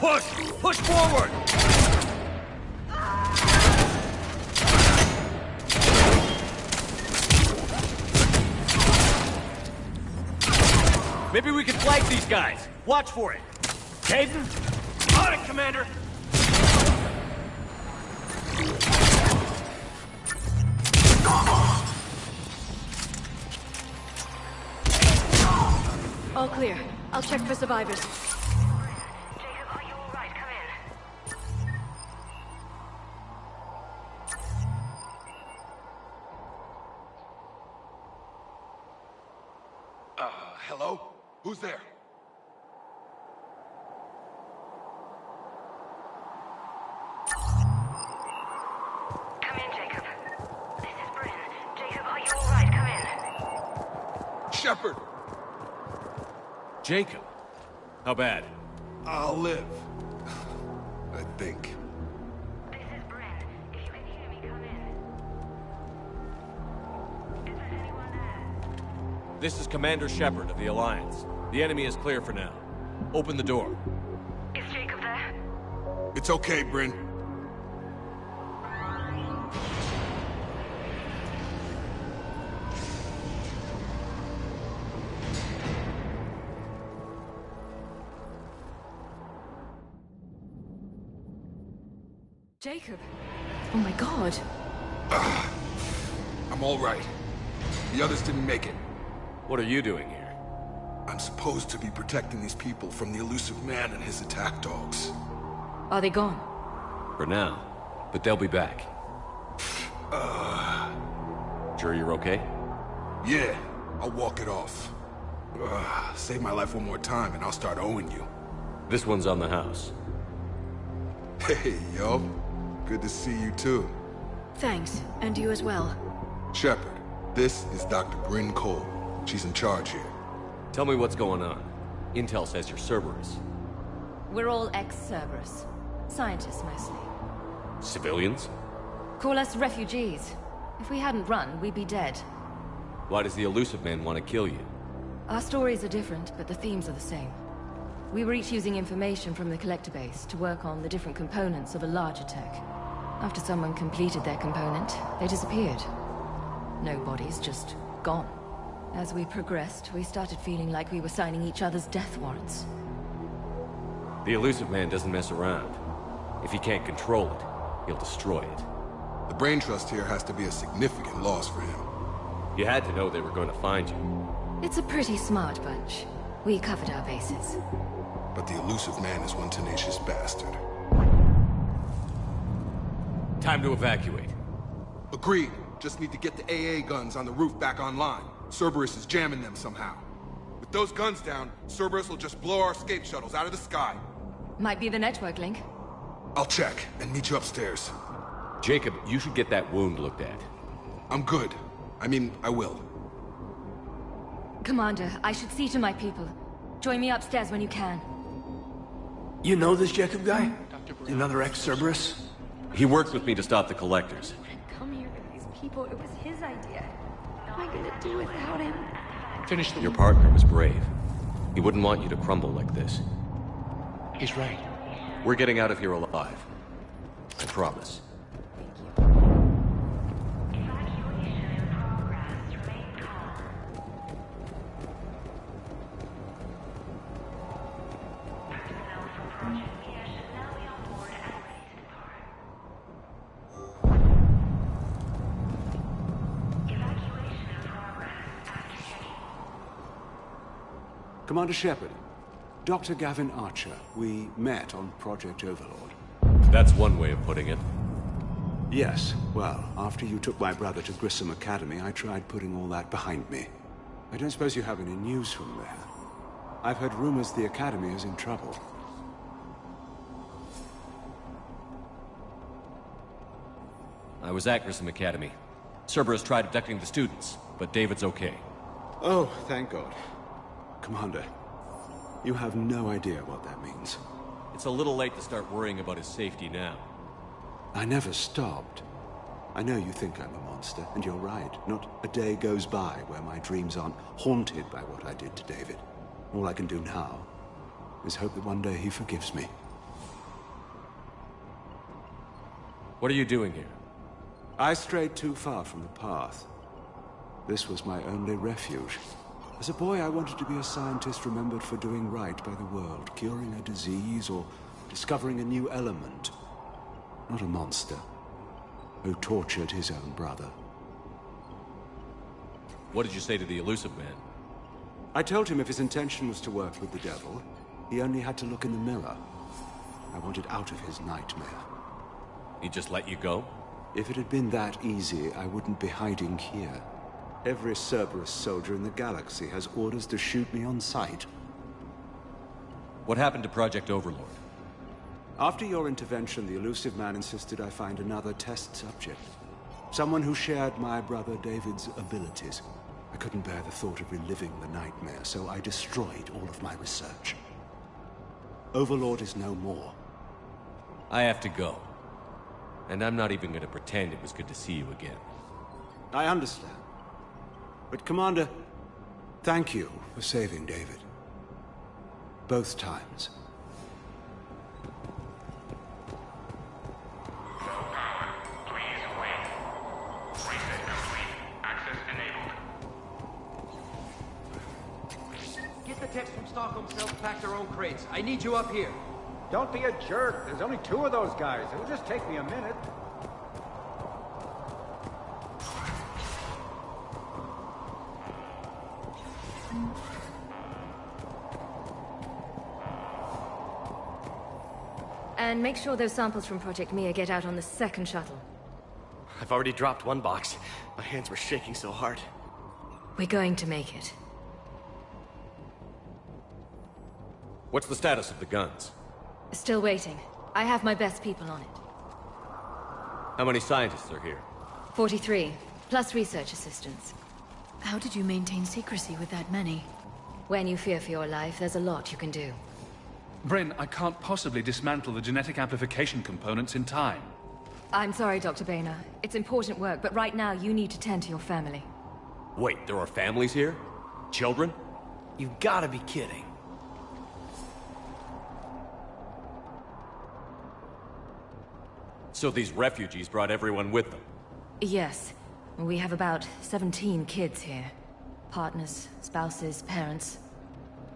Push! Push forward! Maybe we can flank these guys. Watch for it. Caden? On it, Commander! All clear. I'll check for survivors. Hello? Who's there? Come in, Jacob. This is Bryn. Jacob, are you alright? Come in. Shepard! Jacob? How bad? I'll live. I think. This is Bryn. If you can hear me, come in. Is there anyone there? This is Commander Shepard of the Alliance. The enemy is clear for now. Open the door. Is Jacob there? It's okay, Bryn. Jacob! Oh my god. I'm all right. The others didn't make it. What are you doing here? I'm supposed to be protecting these people from the elusive man and his attack dogs. Are they gone? For now. But they'll be back. Sure you're okay? Yeah, I'll walk it off. Save my life one more time and I'll start owing you. This one's on the house. Hey, yo. Good to see you too. Thanks, and you as well. Shepard, this is Dr. Bryn Cole. She's in charge here. Tell me what's going on. Intel says you're Cerberus. We're all ex-Cerberus. Scientists, mostly. Civilians? Call us refugees. If we hadn't run, we'd be dead. Why does the elusive man want to kill you? Our stories are different, but the themes are the same. We were each using information from the Collector base to work on the different components of a larger tech. After someone completed their component, they disappeared. No bodies, just gone. As we progressed, we started feeling like we were signing each other's death warrants. The elusive man doesn't mess around. If he can't control it, he'll destroy it. The brain trust here has to be a significant loss for him. You had to know they were going to find you. It's a pretty smart bunch. We covered our bases. But the elusive man is one tenacious bastard. Time to evacuate. Agreed. Just need to get the AA guns on the roof back online. Cerberus is jamming them somehow. With those guns down, Cerberus will just blow our escape shuttles out of the sky. Might be the network link. I'll check and meet you upstairs. Jacob, you should get that wound looked at. I'm good. I mean, I will. Commander, I should see to my people. Join me upstairs when you can. You know this Jacob guy? Another ex-Cerberus? He worked with me to stop the Collectors. Come here with these people. It was his idea. What am I gonna do without him? Finish Your partner was brave. He wouldn't want you to crumble like this. He's right. We're getting out of here alive. I promise. Commander Shepard, Dr. Gavin Archer, we met on Project Overlord. That's one way of putting it. Yes, well, after you took my brother to Grissom Academy, I tried putting all that behind me. I don't suppose you have any news from there. I've heard rumors the Academy is in trouble. I was at Grissom Academy. Cerberus tried abducting the students, but David's okay. Oh, thank God. Commander, you have no idea what that means. It's a little late to start worrying about his safety now. I never stopped. I know you think I'm a monster, and you're right. Not a day goes by where my dreams aren't haunted by what I did to David. All I can do now is hope that one day he forgives me. What are you doing here? I strayed too far from the path. This was my only refuge. As a boy, I wanted to be a scientist remembered for doing right by the world, curing a disease or discovering a new element. Not a monster who tortured his own brother. What did you say to the Illusive Man? I told him if his intention was to work with the devil, he only had to look in the mirror. I wanted out of his nightmare. He just let you go? If it had been that easy, I wouldn't be hiding here. Every Cerberus soldier in the galaxy has orders to shoot me on sight. What happened to Project Overlord? After your intervention, the Illusive Man insisted I find another test subject. Someone who shared my brother David's abilities. I couldn't bear the thought of reliving the nightmare, so I destroyed all of my research. Overlord is no more. I have to go. And I'm not even going to pretend it was good to see you again. I understand. But Commander, thank you for saving David. Both times. Get the techs from Stockholm Cell to pack their own crates. I need you up here. Don't be a jerk. There's only 2 of those guys. It'll just take me a minute. And make sure those samples from Project Mia get out on the second shuttle. I've already dropped one box. My hands were shaking so hard. We're going to make it. What's the status of the guns? Still waiting. I have my best people on it. How many scientists are here? 43, plus research assistants. How did you maintain secrecy with that many? When you fear for your life, there's a lot you can do. Bryn, I can't possibly dismantle the genetic amplification components in time. I'm sorry, Dr. Boehner. It's important work, but right now you need to tend to your family. Wait, there are families here? Children? You've gotta be kidding. So these refugees brought everyone with them? Yes. We have about 17 kids here. Partners, spouses, parents.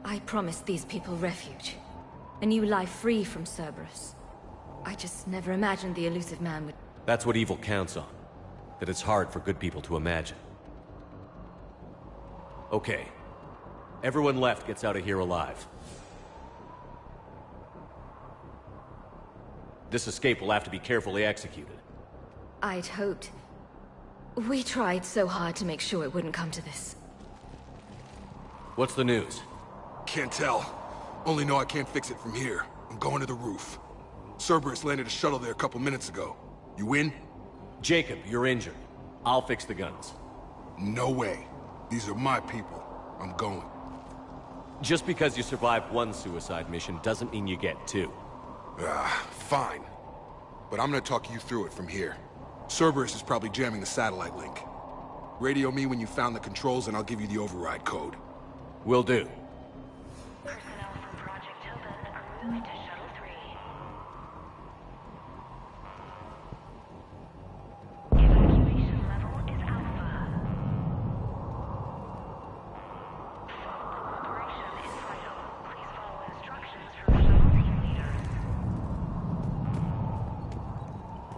I promised these people refuge. A new life free from Cerberus. I just never imagined the Illusive Man would... That's what evil counts on. That it's hard for good people to imagine. Okay. Everyone left gets out of here alive. This escape will have to be carefully executed. I'd hoped. We tried so hard to make sure it wouldn't come to this. What's the news? Can't tell. Only know I can't fix it from here. I'm going to the roof. Cerberus landed a shuttle there a couple minutes ago. You in? Jacob, you're injured. I'll fix the guns. No way. These are my people. I'm going. Just because you survived one suicide mission doesn't mean you get 2. Fine. But I'm gonna talk you through it from here. Cerberus is probably jamming the satellite link. Radio me when you found the controls and I'll give you the override code. Will do. Personnel from Project Tobin are moved to Shuttle 3. Evacuation level is Alpha. Full cooperation is vital. Please follow instructions from Shuttle Team Leader.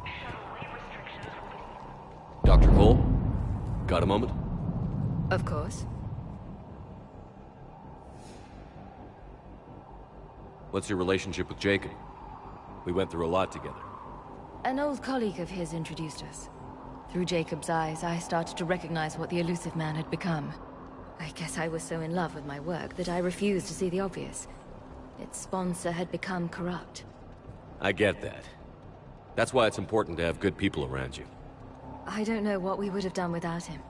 Shuttle weight restrictions will be... Dr. Cole? Got a moment? Of course. What's your relationship with Jacob? We went through a lot together. An old colleague of his introduced us. Through Jacob's eyes, I started to recognize what the Illusive Man had become. I guess I was so in love with my work that I refused to see the obvious. Its sponsor had become corrupt. I get that. That's why it's important to have good people around you. I don't know what we would have done without him.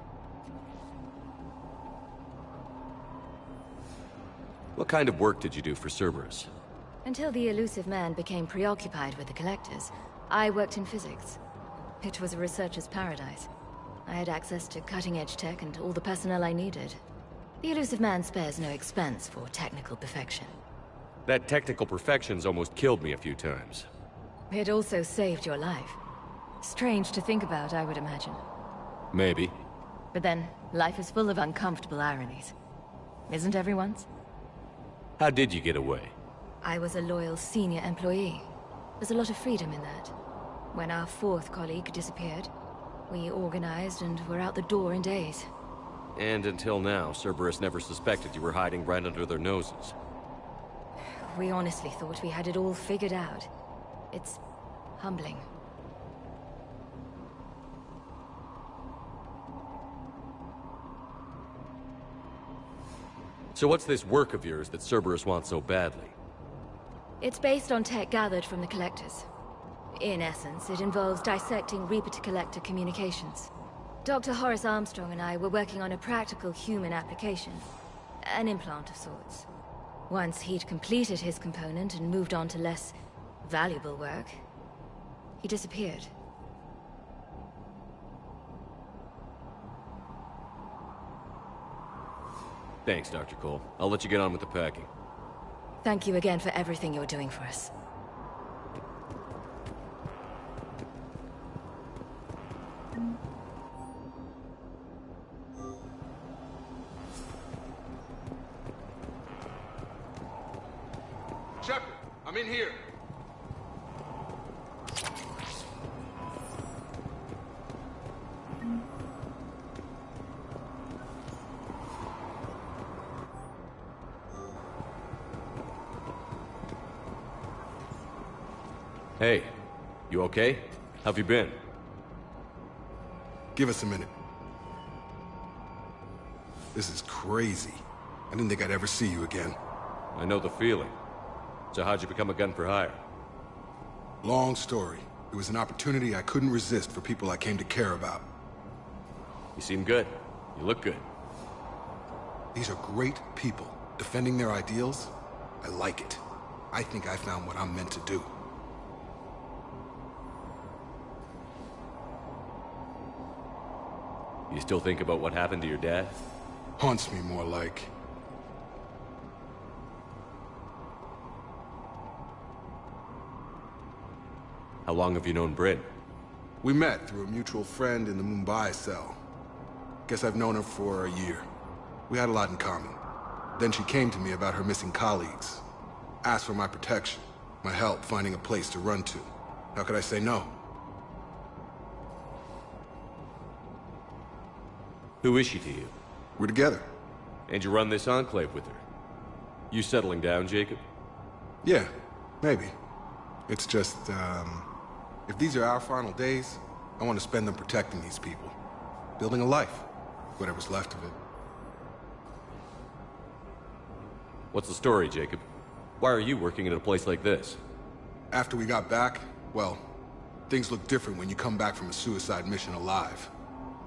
What kind of work did you do for Cerberus? Until the Illusive Man became preoccupied with the Collectors, I worked in physics. It was a researcher's paradise. I had access to cutting-edge tech and all the personnel I needed. The Illusive Man spares no expense for technical perfection. That technical perfection's almost killed me a few times. It also saved your life. Strange to think about, I would imagine. Maybe. But then, life is full of uncomfortable ironies. Isn't everyone's? How did you get away? I was a loyal senior employee. There's a lot of freedom in that. When our fourth colleague disappeared, we organized and were out the door in days. And until now, Cerberus never suspected you were hiding right under their noses. We honestly thought we had it all figured out. It's humbling. So what's this work of yours that Cerberus wants so badly? It's based on tech gathered from the Collectors. In essence, it involves dissecting Reaper-to-Collector communications. Dr. Horace Armstrong and I were working on a practical human application. An implant of sorts. Once he'd completed his component and moved on to less valuable work, he disappeared. Thanks, Dr. Cole. I'll let you get on with the packing. Thank you again for everything you're doing for us. Shepard, I'm in here. Hey, you okay? How've you been? Give us a minute. This is crazy. I didn't think I'd ever see you again. I know the feeling. So how'd you become a gun for hire? Long story. It was an opportunity I couldn't resist for people I came to care about. You seem good. You look good. These are great people, defending their ideals. I like it. I think I found what I'm meant to do. You still think about what happened to your dad? Haunts me more like. How long have you known Bryn? We met through a mutual friend in the Mumbai cell. Guess I've known her for a year. We had a lot in common. Then she came to me about her missing colleagues. Asked for my protection, my help finding a place to run to. How could I say no? Who is she to you? We're together. And you run this enclave with her? You settling down, Jacob? Yeah, maybe. It's just, if these are our final days, I want to spend them protecting these people. Building a life. Whatever's left of it. What's the story, Jacob? Why are you working in a place like this? After we got back, well, things look different when you come back from a suicide mission alive.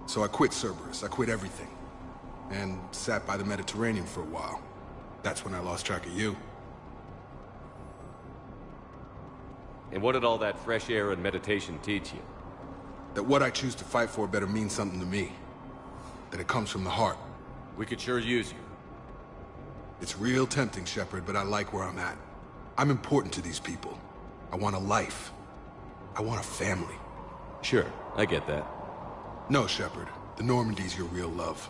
So I quit Cerberus, I quit everything. And sat by the Mediterranean for a while. That's when I lost track of you. And what did all that fresh air and meditation teach you? That what I choose to fight for better mean something to me. That it comes from the heart. We could sure use you. It's real tempting, Shepard, but I like where I'm at. I'm important to these people. I want a life. I want a family. Sure, I get that. No, Shepard. The Normandy's your real love.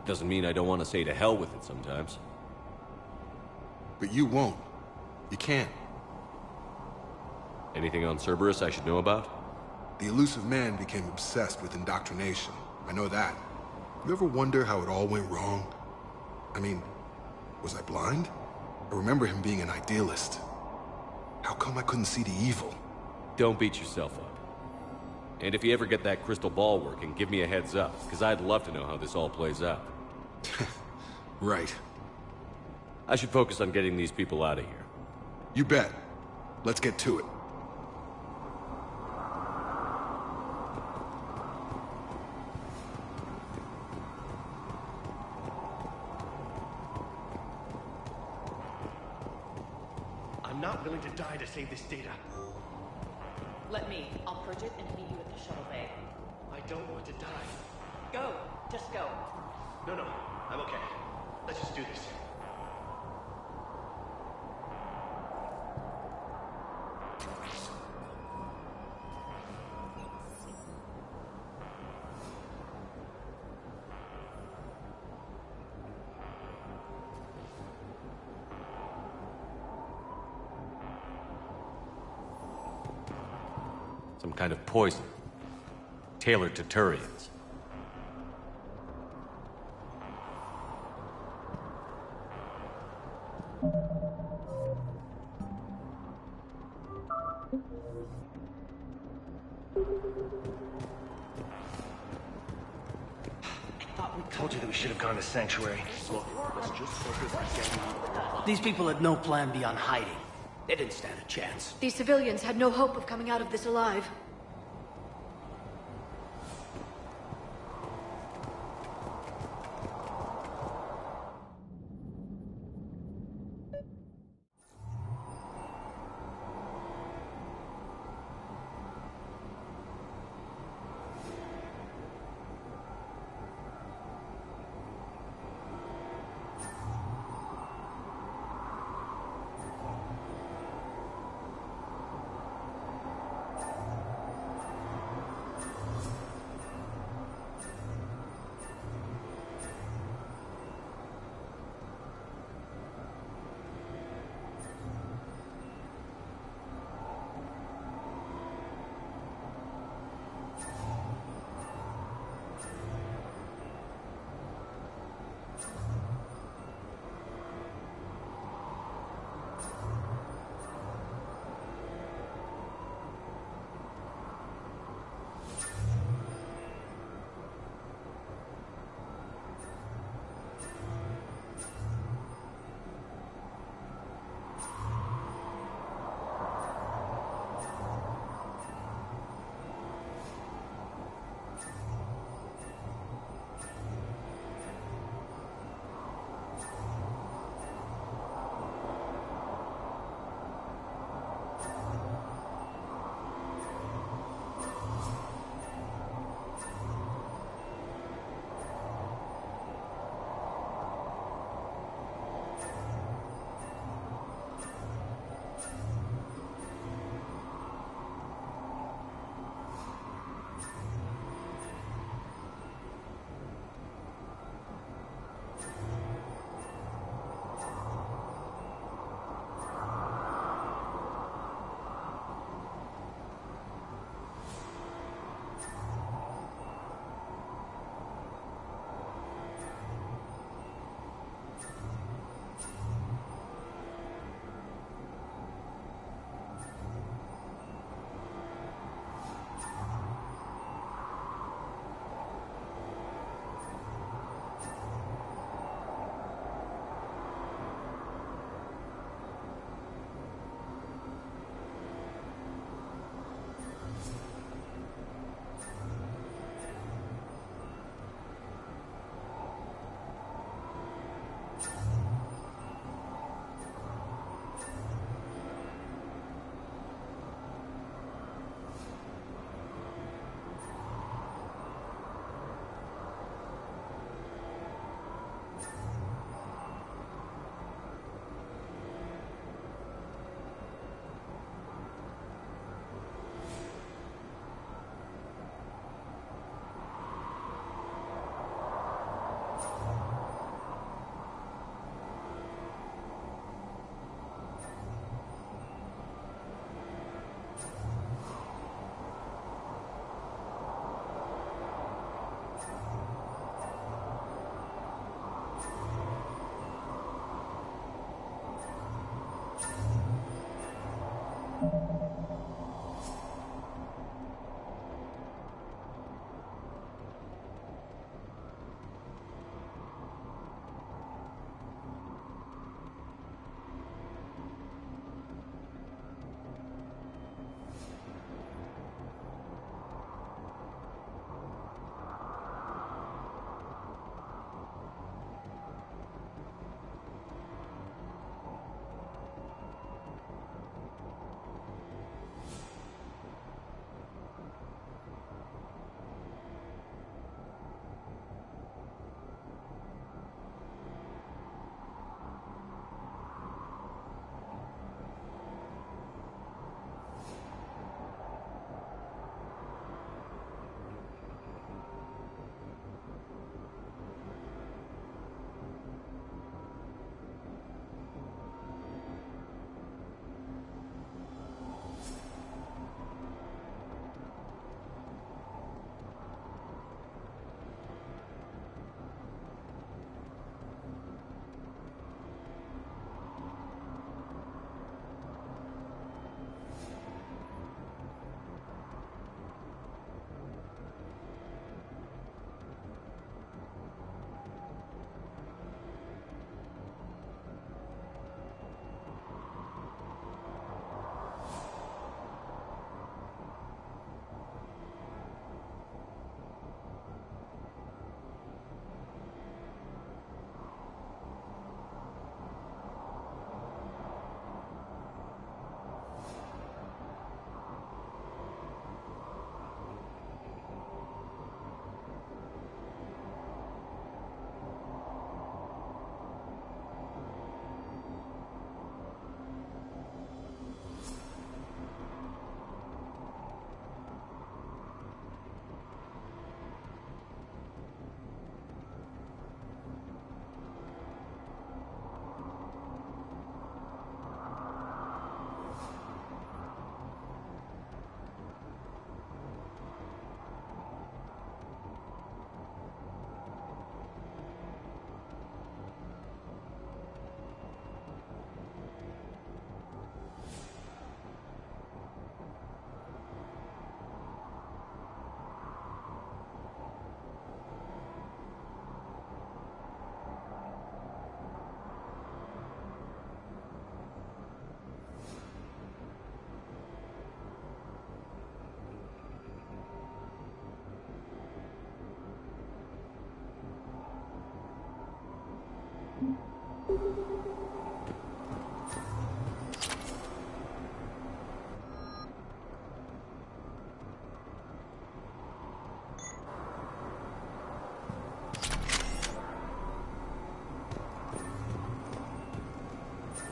Doesn't mean I don't want to say to hell with it sometimes. But you won't. You can't. Anything on Cerberus I should know about? The Illusive Man became obsessed with indoctrination. I know that. You ever wonder how it all went wrong? I mean, was I blind? I remember him being an idealist. How come I couldn't see the evil? Don't beat yourself up. And if you ever get that crystal ball working, give me a heads up, because I'd love to know how this all plays out. Right. I should focus on getting these people out of here. You bet. Let's get to it. I'm not willing to die to save this data. Let me. I'll purge it and meet you at the shuttle bay. I don't want to die. Go. Just go. No, I'm okay. Let's just do this. Some kind of poison. Tailored to Turians. Told you that we should have gone to Sanctuary. Look, let's just focus on getting... These people had no plan beyond hiding. They didn't stand a chance. These civilians had no hope of coming out of this alive.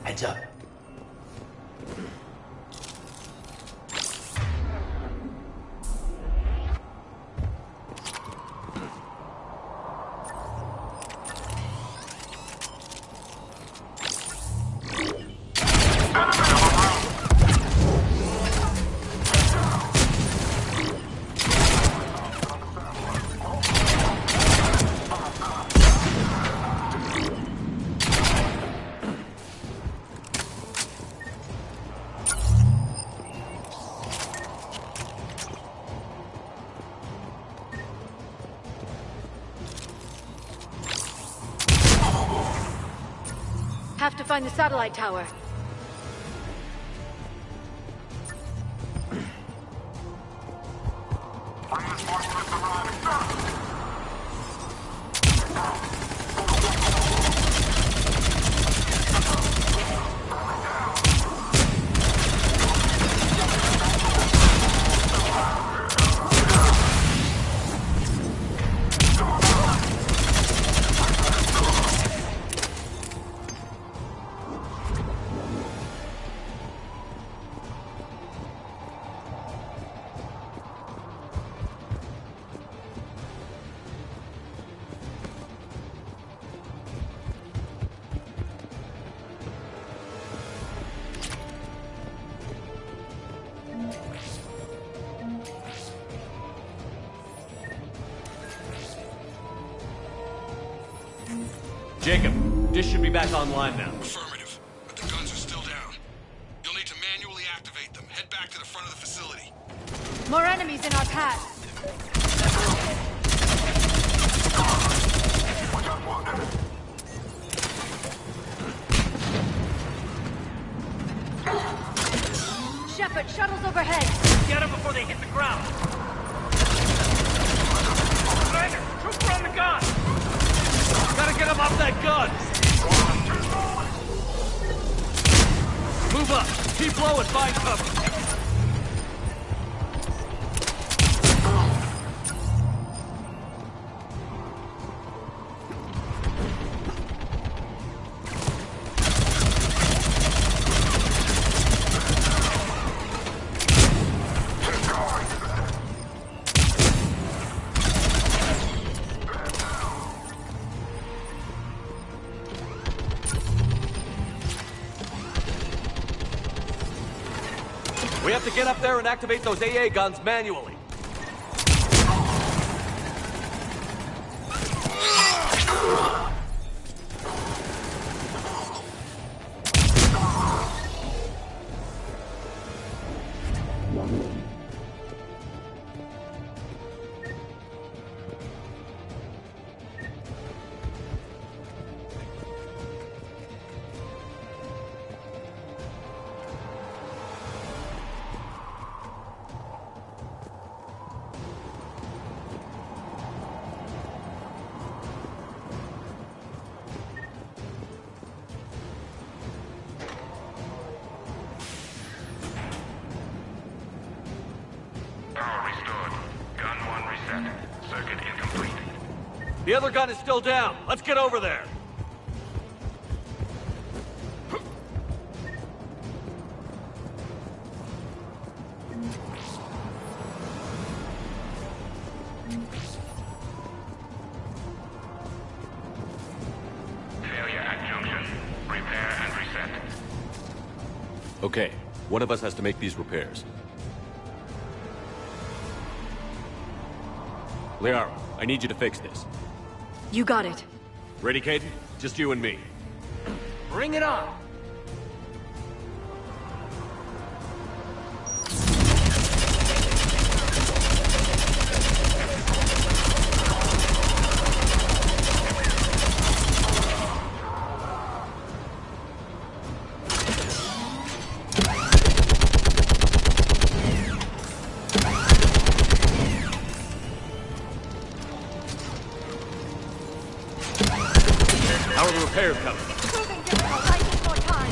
Heads up. Have to find the satellite tower. Jacob, dish should be back online now. Affirmative, but the guns are still down. You'll need to manually activate them. Head back to the front of the facility. More enemies in our path. Shepard, shuttles overhead. Get them before they hit the ground. Commander, trooper on the gun. Gotta get him off that gun! Move up! Keep low and find cover! We have to get up there and activate those AA guns manually. The other gun is still down. Let's get over there. Failure at junction. Repair and reset. Okay, one of us has to make these repairs. Liara, I need you to fix this. You got it. Ready, Caden? Just you and me. Bring it on! How are the repairs coming? Improving, give us a lightning more time.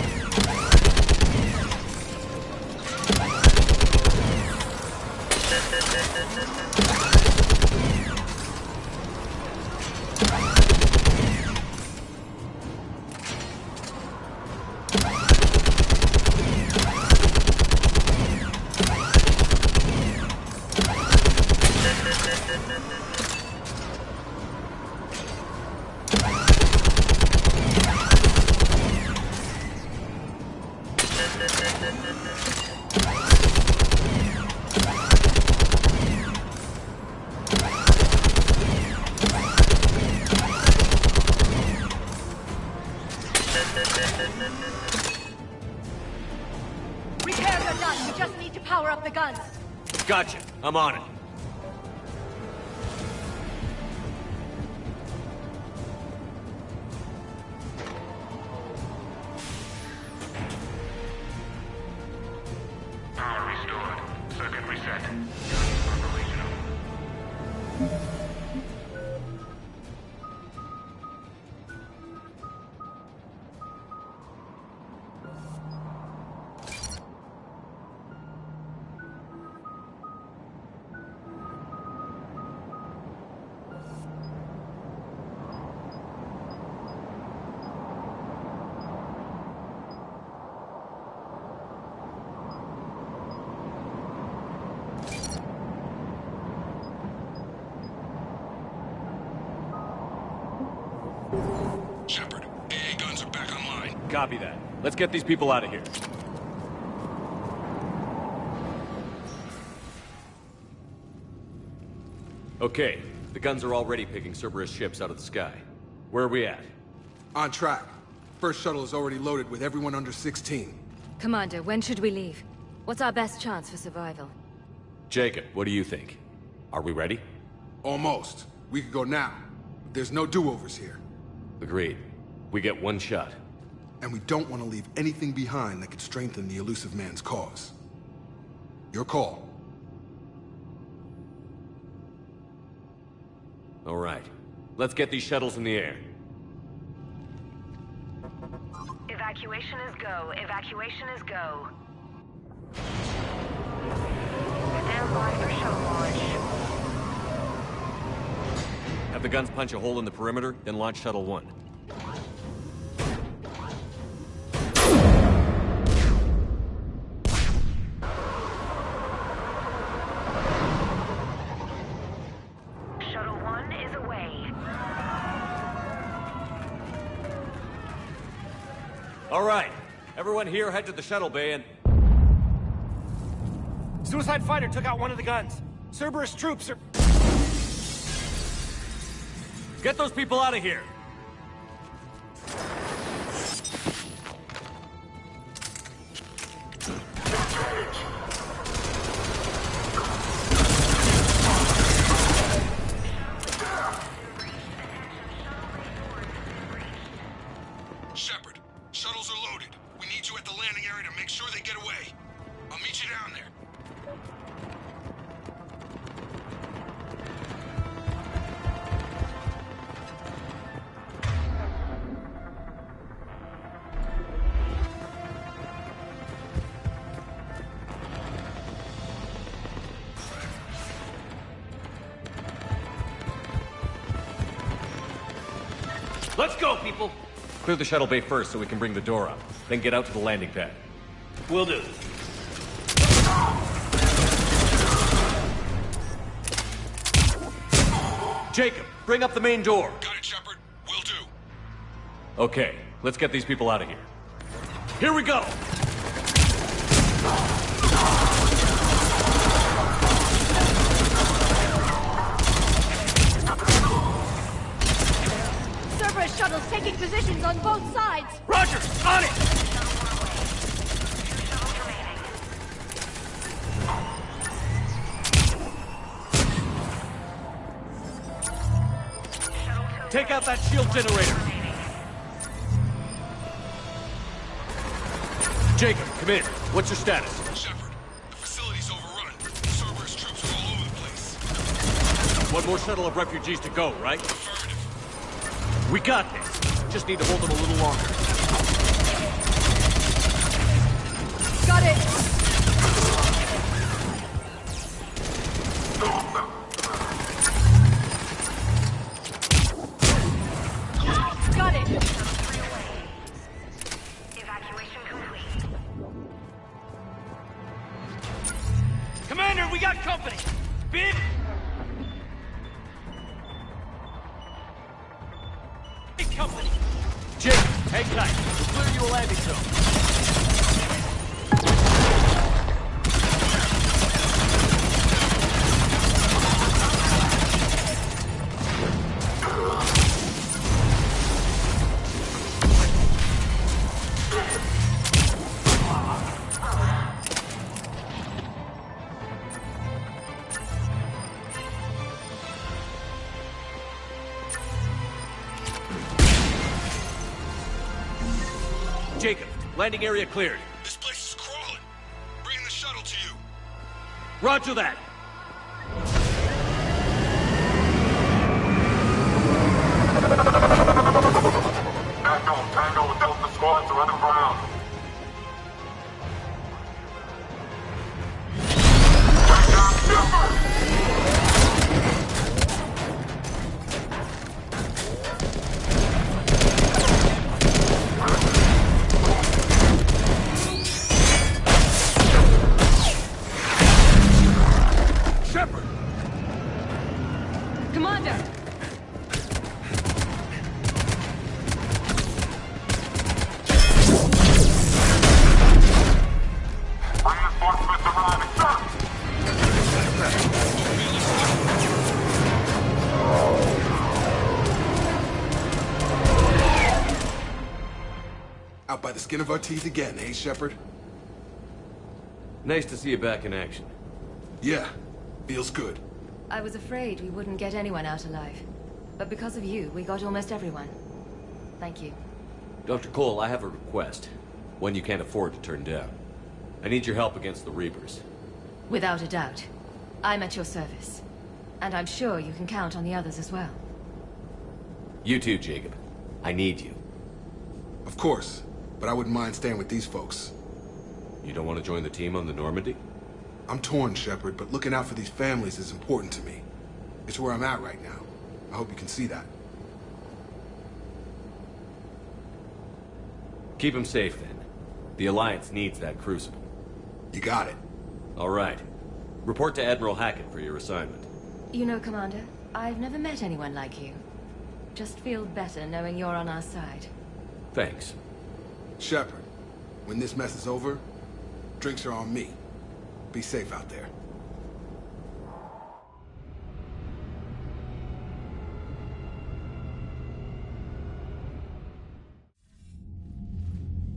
Repairs are done. We just need to power up the guns. Gotcha. I'm on it. Power restored. Circuit reset. Operational. Shepard, AA guns are back online. Copy that. Let's get these people out of here. Okay, the guns are already picking Cerberus ships out of the sky. Where are we at? On track. First shuttle is already loaded with everyone under 16. Commander, when should we leave? What's our best chance for survival? Jacob, what do you think? Are we ready? Almost. We could go now. There's no do-overs here. Agreed. We get one shot. And we don't want to leave anything behind that could strengthen the Illusive Man's cause. Your call. All right. Let's get these shuttles in the air. Evacuation is go. Evacuation is go. Stand by for shuttle launch. Have the guns punch a hole in the perimeter, then launch Shuttle 1. Shuttle 1 is away. All right. Everyone here head to the shuttle bay and... Suicide fighter took out one of the guns. Cerberus troops are... Get those people out of here! Shepard, shuttles are loaded. We need you at the landing area to make sure they get away. I'll meet you down there. Let's go, people! Clear the shuttle bay first so we can bring the door up. Then get out to the landing pad. Will do. Jacob, bring up the main door. Got it, Shepard. Will do. Okay, let's get these people out of here. Here we go! Cerberus shuttles taking positions on both sides. Roger! On it! Take out that shield generator! Jacob, come in. What's your status? Shepard, the facility's overrun. Cerberus troops are all over the place. One more shuttle of refugees to go, right? We got this. Just need to hold them a little longer. Got it! Got it! Evacuation complete. Commander, we got company! Big... Big company! Jake, hang tight. We'll clear you a landing zone. Jacob, landing area cleared. This place is crawling. Bringing the shuttle to you. Roger that. Tango with Delta squads are underground. Shepard! Commander! Reinforcements arriving. Out by the skin of our teeth again, eh, Shepard? Nice to see you back in action. Yeah, feels good. I was afraid we wouldn't get anyone out alive. But because of you, we got almost everyone. Thank you. Dr. Cole, I have a request. One you can't afford to turn down. I need your help against the Reapers. Without a doubt. I'm at your service. And I'm sure you can count on the others as well. You too, Jacob. I need you. Of course, but I wouldn't mind staying with these folks. You don't want to join the team on the Normandy? I'm torn, Shepard, but looking out for these families is important to me. It's where I'm at right now. I hope you can see that. Keep him safe, then. The Alliance needs that Crucible. You got it. All right. Report to Admiral Hackett for your assignment. You know, Commander, I've never met anyone like you. Just feel better knowing you're on our side. Thanks. Shepard, when this mess is over, drinks are on me. Be safe out there.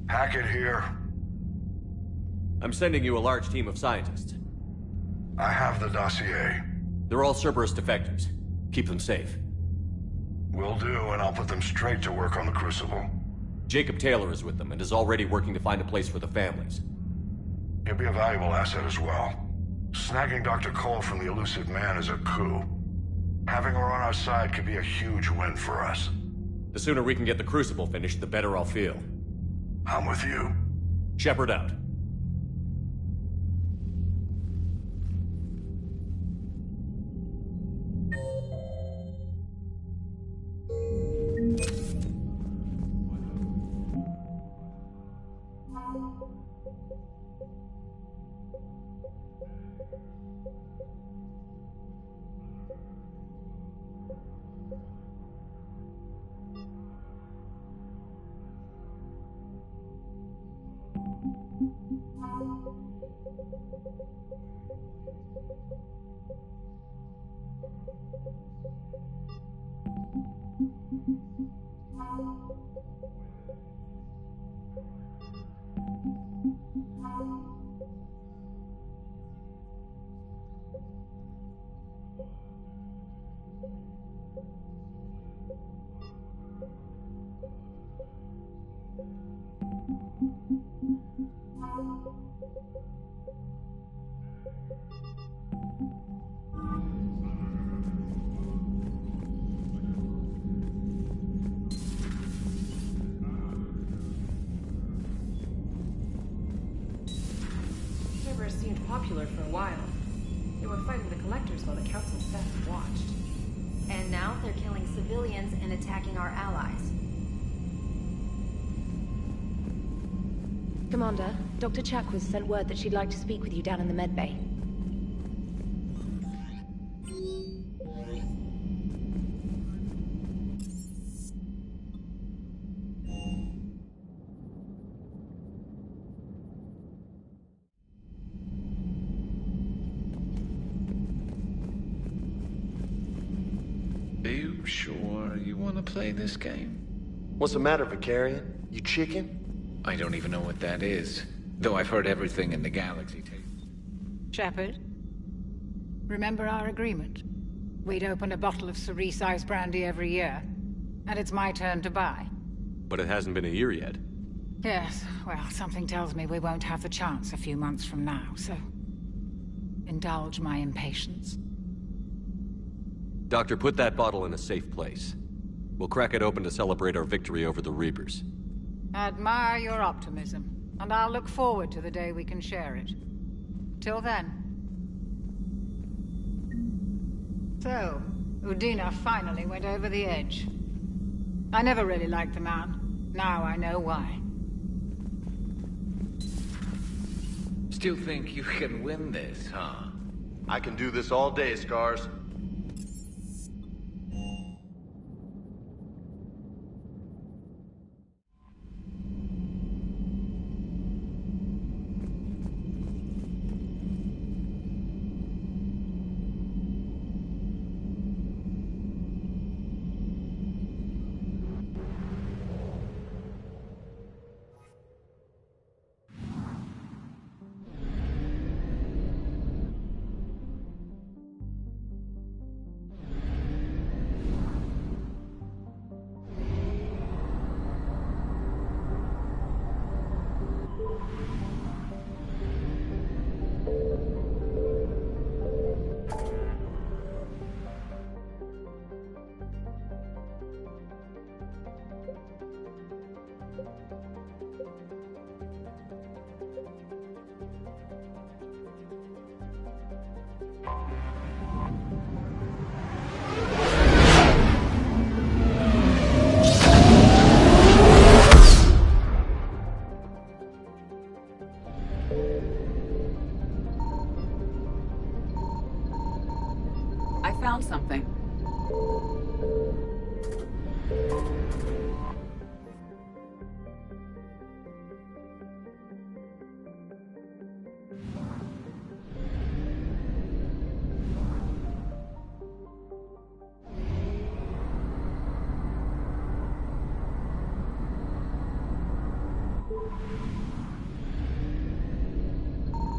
Hackett here. I'm sending you a large team of scientists. I have the dossier. They're all Cerberus defectors. Keep them safe. Will do, and I'll put them straight to work on the Crucible. Jacob Taylor is with them and is already working to find a place for the families. He'll be a valuable asset as well. Snagging Dr. Cole from the Elusive Man is a coup. Having her on our side could be a huge win for us. The sooner we can get the Crucible finished, the better I'll feel. I'm with you. Shepard out. popular for a while. They were fighting the Collectors while the Council staff watched. And now they're killing civilians and attacking our allies. Commander, Dr. Chakwas sent word that she'd like to speak with you down in the medbay. Are you sure you want to play this game? What's the matter, Vicarian? You chicken? I don't even know what that is, though I've heard everything in the galaxy. Shepard, remember our agreement? We'd open a bottle of cerise ice brandy every year, and it's my turn to buy. But it hasn't been a year yet. Yes, well, something tells me we won't have the chance a few months from now, so indulge my impatience. Doctor, put that bottle in a safe place. We'll crack it open to celebrate our victory over the Reapers. Admire your optimism, and I'll look forward to the day we can share it. Till then. So, Udina finally went over the edge. I never really liked the man. Now I know why. Still think you can win this, huh? I can do this all day, Scars. I found something.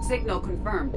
Signal confirmed.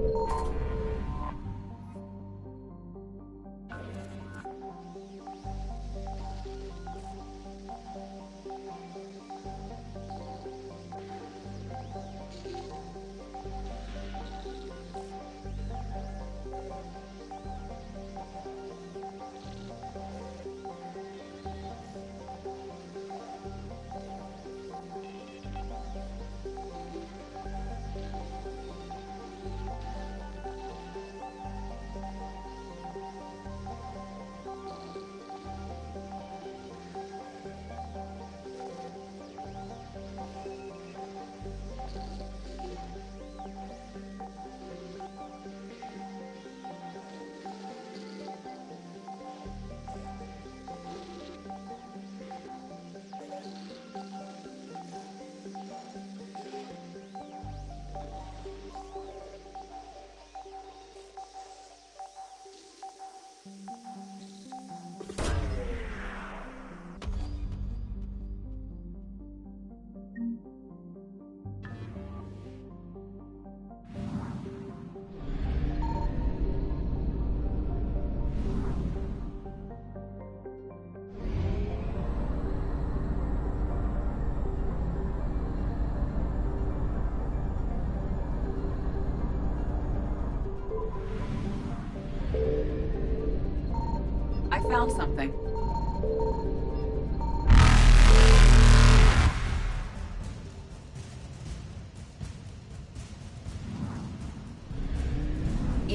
I found something.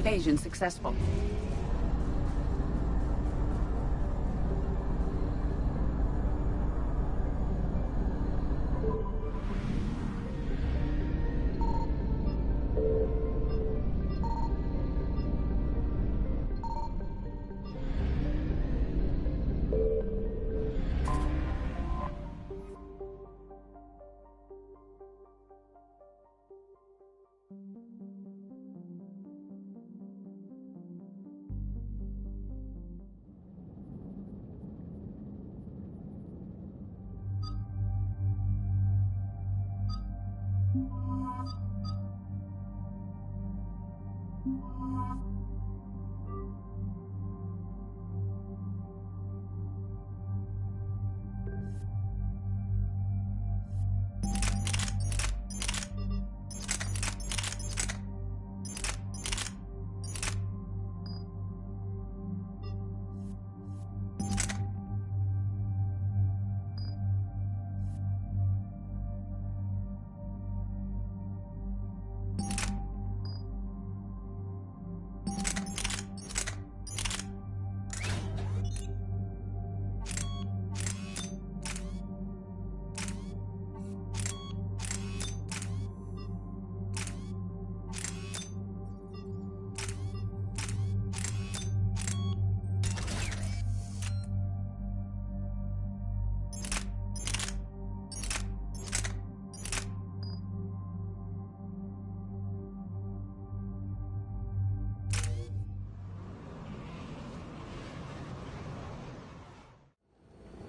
Evasion successful.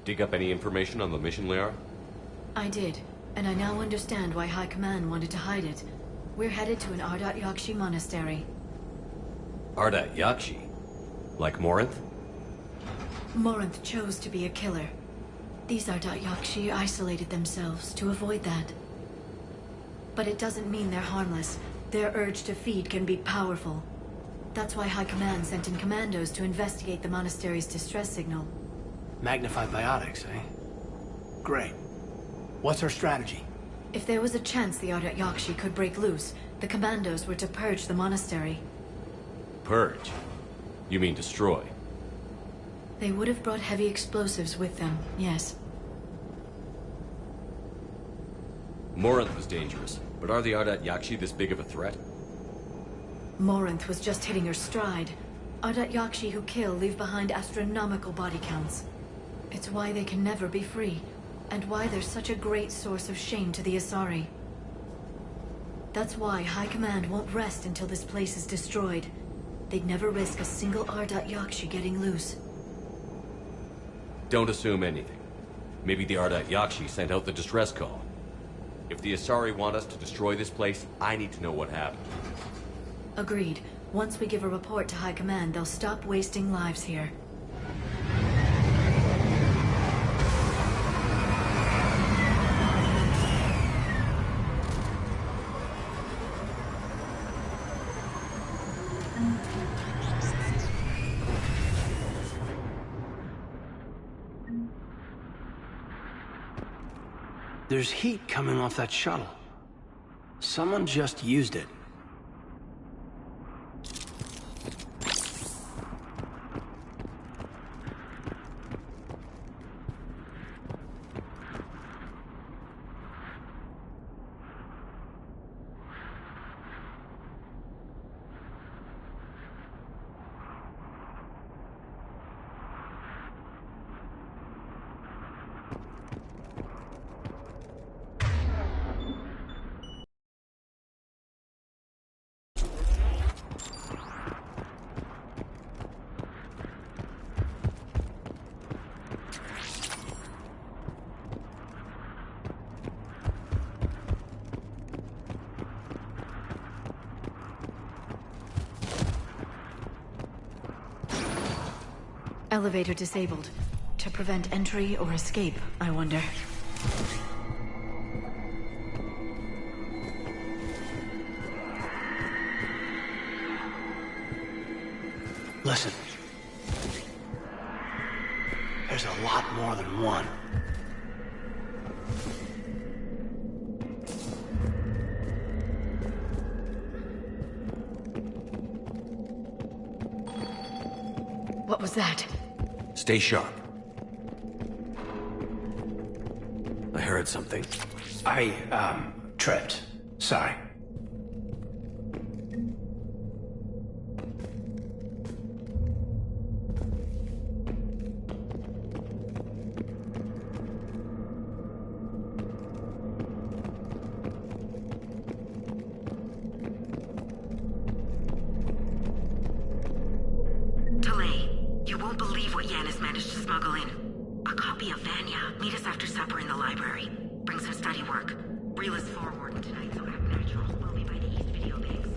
Dig up any information on the mission, Liara? I did, and I now understand why High Command wanted to hide it. We're headed to an Ardat Yakshi monastery. Ardat Yakshi? Like Morinth? Morinth chose to be a killer. These Ardat Yakshi isolated themselves to avoid that. But it doesn't mean they're harmless. Their urge to feed can be powerful. That's why High Command sent in commandos to investigate the monastery's distress signal. Magnified biotics, eh? Great. What's our strategy? If there was a chance the Ardat Yakshi could break loose, the commandos were to purge the monastery. Purge? You mean destroy? They would have brought heavy explosives with them, yes. Morinth was dangerous, but are the Ardat Yakshi this big of a threat? Morinth was just hitting her stride. Ardat Yakshi who kill leave behind astronomical body counts. It's why they can never be free, and why they're such a great source of shame to the Asari. That's why High Command won't rest until this place is destroyed. They'd never risk a single Ardat Yakshi getting loose. Don't assume anything. Maybe the Ardat Yakshi sent out the distress call. If the Asari want us to destroy this place, I need to know what happened. Agreed. Once we give a report to High Command, they'll stop wasting lives here. There's heat coming off that shuttle. Someone just used it. Elevator disabled. To prevent entry or escape, I wonder. Listen. There's a lot more than one. was that? Stay sharp. I heard something. I, tripped. Sorry. Delay. You won't believe what Yanis managed to smuggle in. A copy of Vanya. Meet us after supper in the library. Bring some study work. Reel us forward tonight, so act natural. We'll be by the East Video Banks.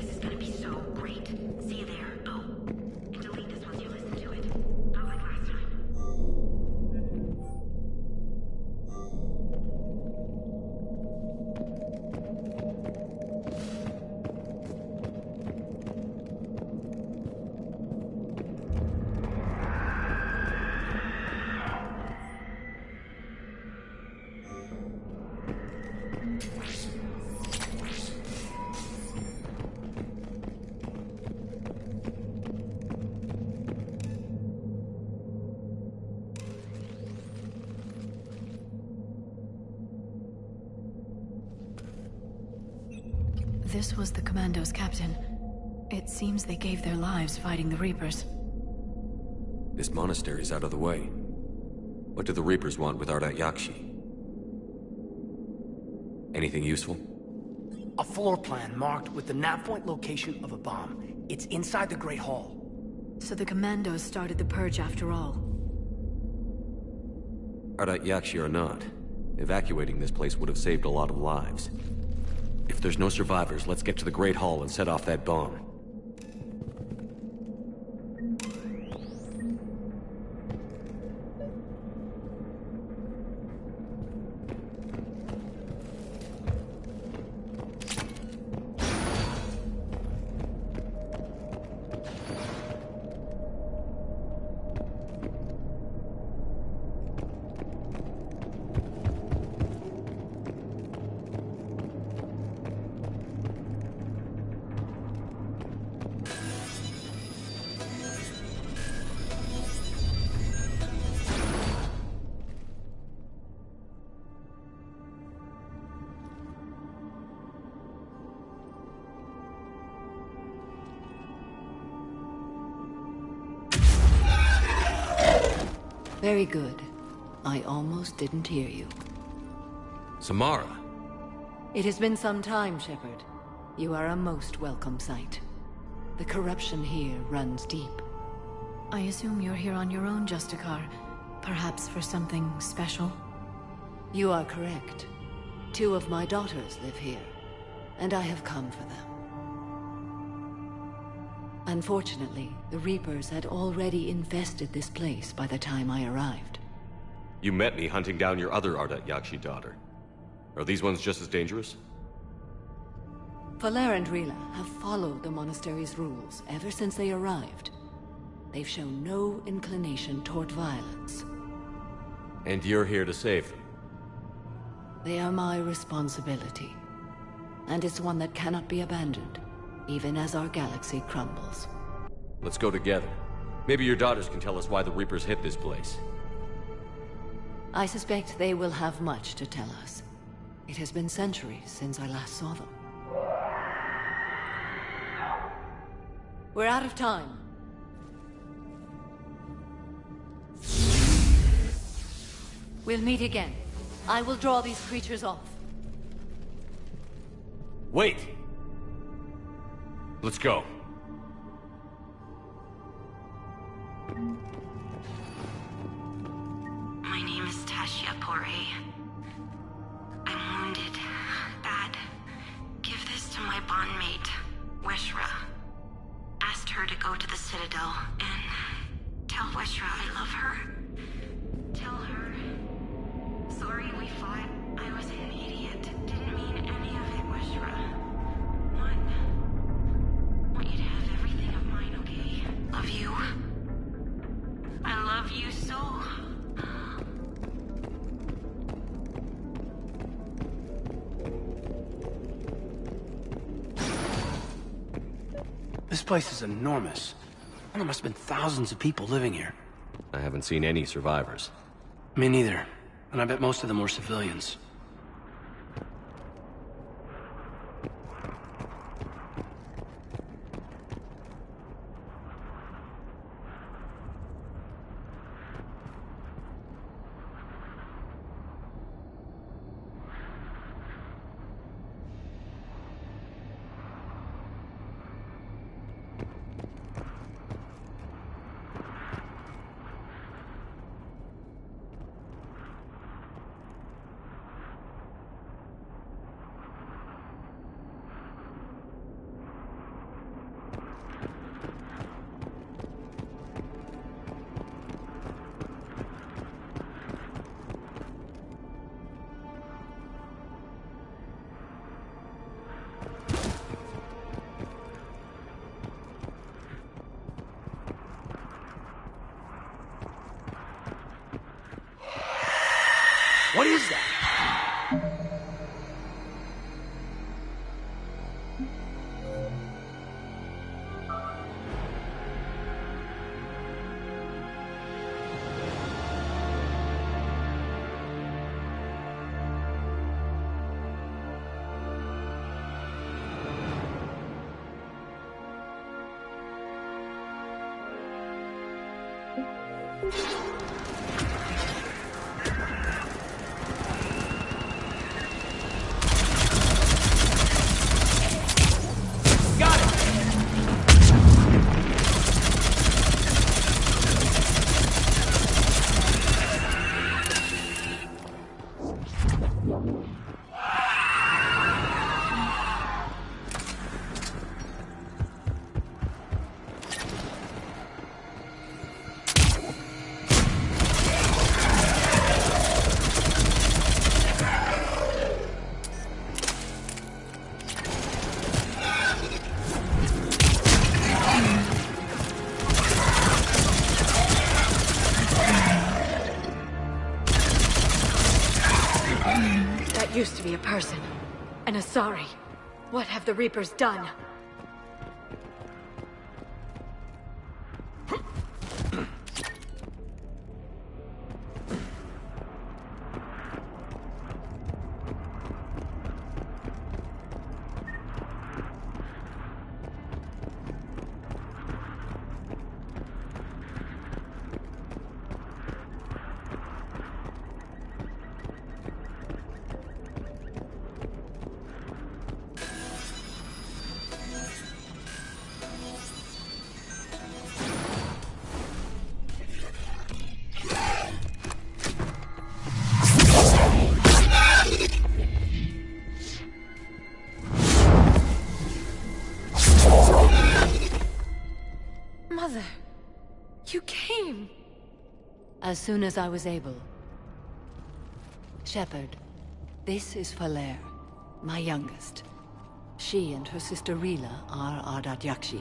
This is gonna be so great. See you there. Oh, and delete this once you listen to it. Not like last time. This was the Commandos, Captain. It seems they gave their lives fighting the Reapers. This monastery's out of the way. What do the Reapers want with Ardat Yakshi? Anything useful? A floor plan marked with the nav point location of a bomb. It's inside the Great Hall. So the Commandos started the purge after all. Ardat Yakshi or not, evacuating this place would have saved a lot of lives. If there's no survivors, let's get to the Great Hall and set off that bomb. Very good. I almost didn't hear you. Samara! It has been some time, Shepard. You are a most welcome sight. The corruption here runs deep. I assume you're here on your own, Justicar. Perhaps for something special? You are correct. 2 of my daughters live here, and I have come for them. Unfortunately, the Reapers had already infested this place by the time I arrived. You met me hunting down your other Ardat Yakshi daughter. Are these ones just as dangerous? Falere and Rila have followed the monastery's rules ever since they arrived. They've shown no inclination toward violence. And you're here to save them? They are my responsibility. And it's one that cannot be abandoned, even as our galaxy crumbles. Let's go together. Maybe your daughters can tell us why the Reapers hit this place. I suspect they will have much to tell us. It has been centuries since I last saw them. We're out of time. We'll meet again. I will draw these creatures off. Wait! Let's go. My name is Tasha Poré. I'm wounded. Bad. Give this to my bondmate, Weshra. Asked her to go to the Citadel and tell Weshra I love her. Tell her. Sorry we fought. I was an idiot. Didn't mean any of it, Weshra. Want you to have everything of mine, okay? Love you. I love you so. This place is enormous. There must have been thousands of people living here. I haven't seen any survivors. Me neither. And I bet most of them were civilians. What is that? Used to be a person. An Asari. What have the Reapers done? Mother, you came. As soon as I was able. Shepard, this is Falere, my youngest. She and her sister Rila are Ardat Yakshi.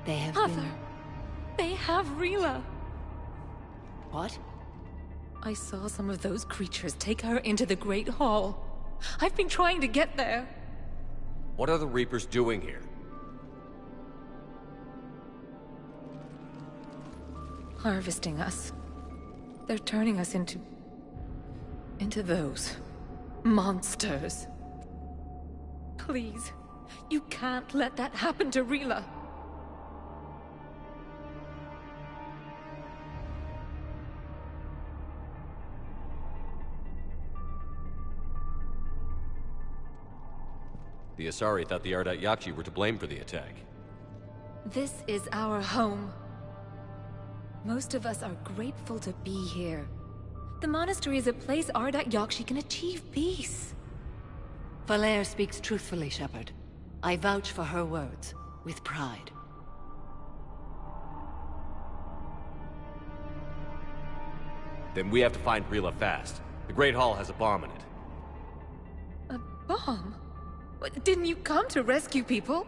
They have Mother, they have Rila. What? I saw some of those creatures take her into the Great Hall. I've been trying to get there. What are the Reapers doing here? Harvesting us. They're turning us into those monsters. Please, you can't let that happen to Rila. The Asari thought the Ardat Yakshi were to blame for the attack. This is our home. Most of us are grateful to be here. The monastery is a place Ardat Yakshi can achieve peace. Falere speaks truthfully, Shepard. I vouch for her words, with pride. Then we have to find Rila fast. The Great Hall has a bomb in it. A bomb? What, didn't you come to rescue people?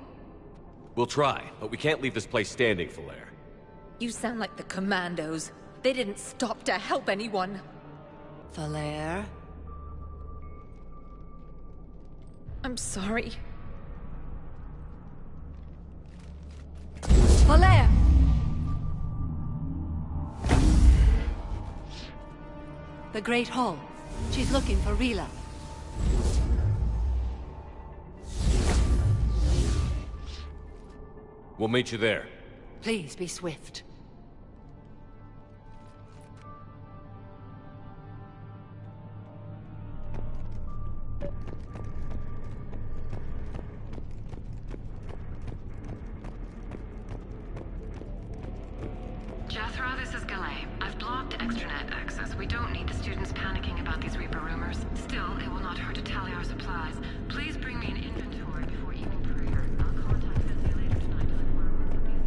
We'll try, but we can't leave this place standing, Falere. You sound like the Commandos. They didn't stop to help anyone. Falere? I'm sorry. Falere! The Great Hall. She's looking for Rila. We'll meet you there. Please be swift. Jethro, this is Galay. I've blocked extranet access. We don't need the students panicking about these Reaper rumors. Still, it will not hurt to tally our supplies. Please bring me an inventory before evening prayer. I'll contact Cynthia later tonight to inform us that these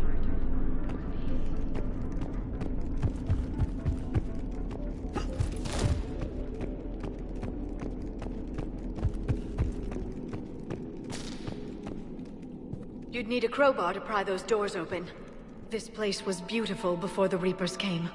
are You'd need a crowbar to pry those doors open. This place was beautiful before the Reapers came.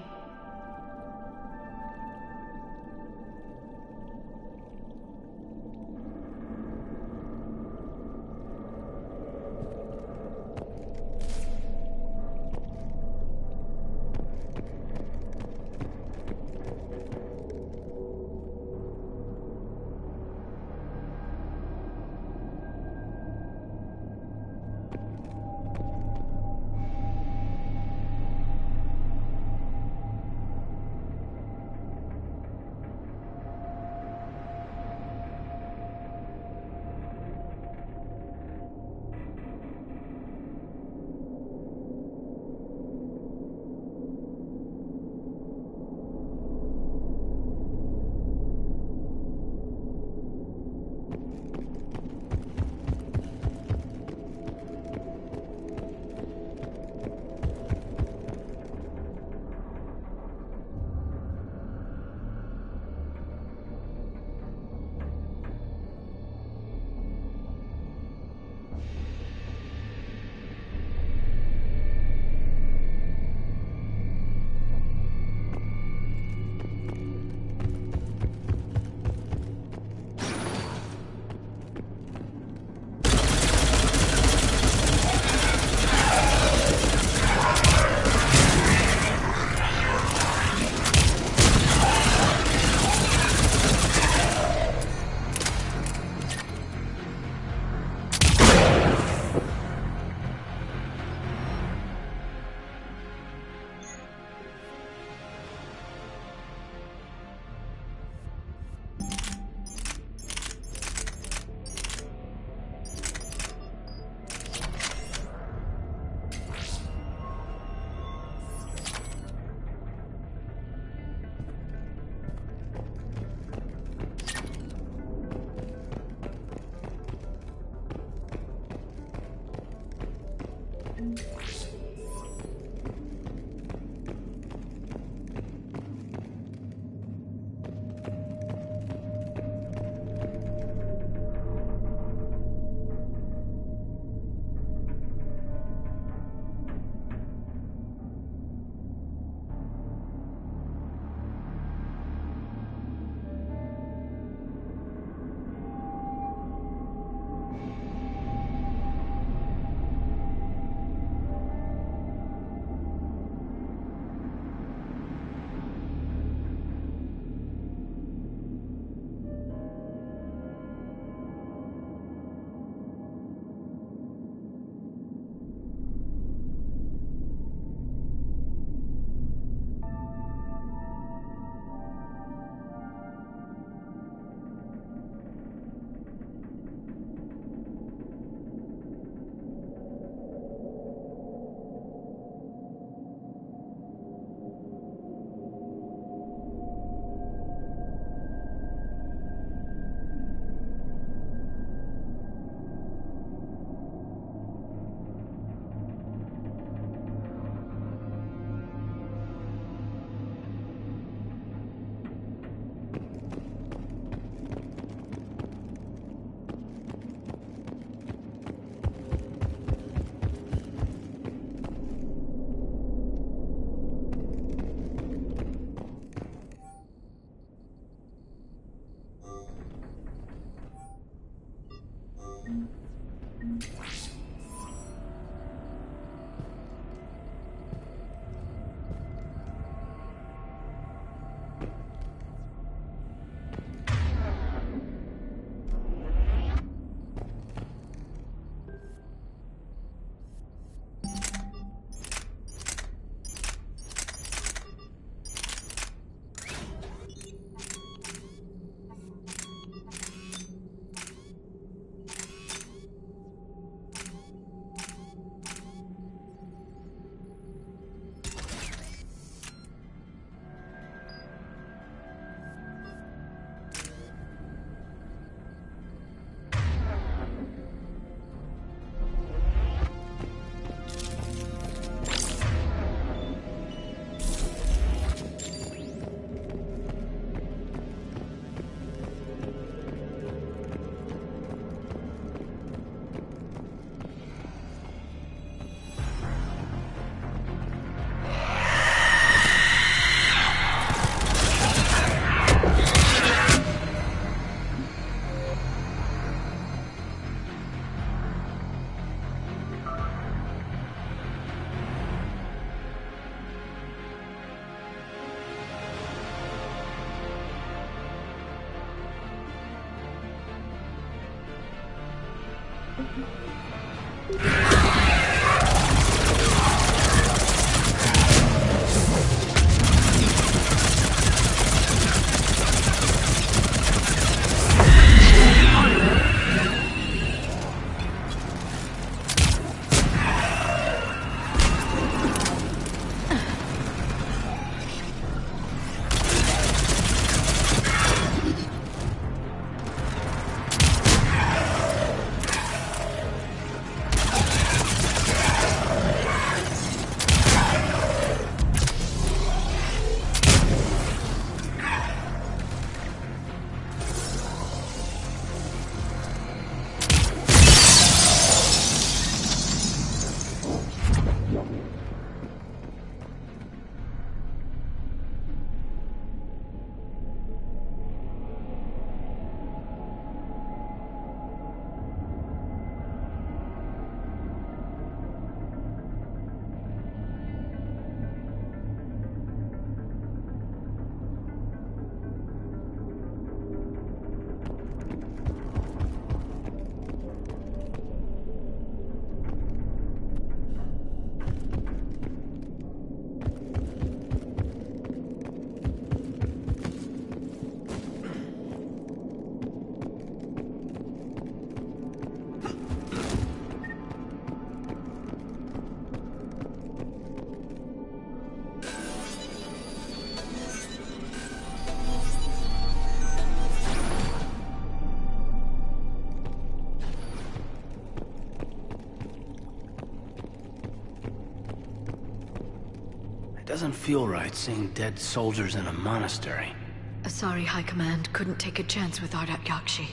It doesn't feel right seeing dead soldiers in a monastery. Asari High Command couldn't take a chance with Ardat Yakshi.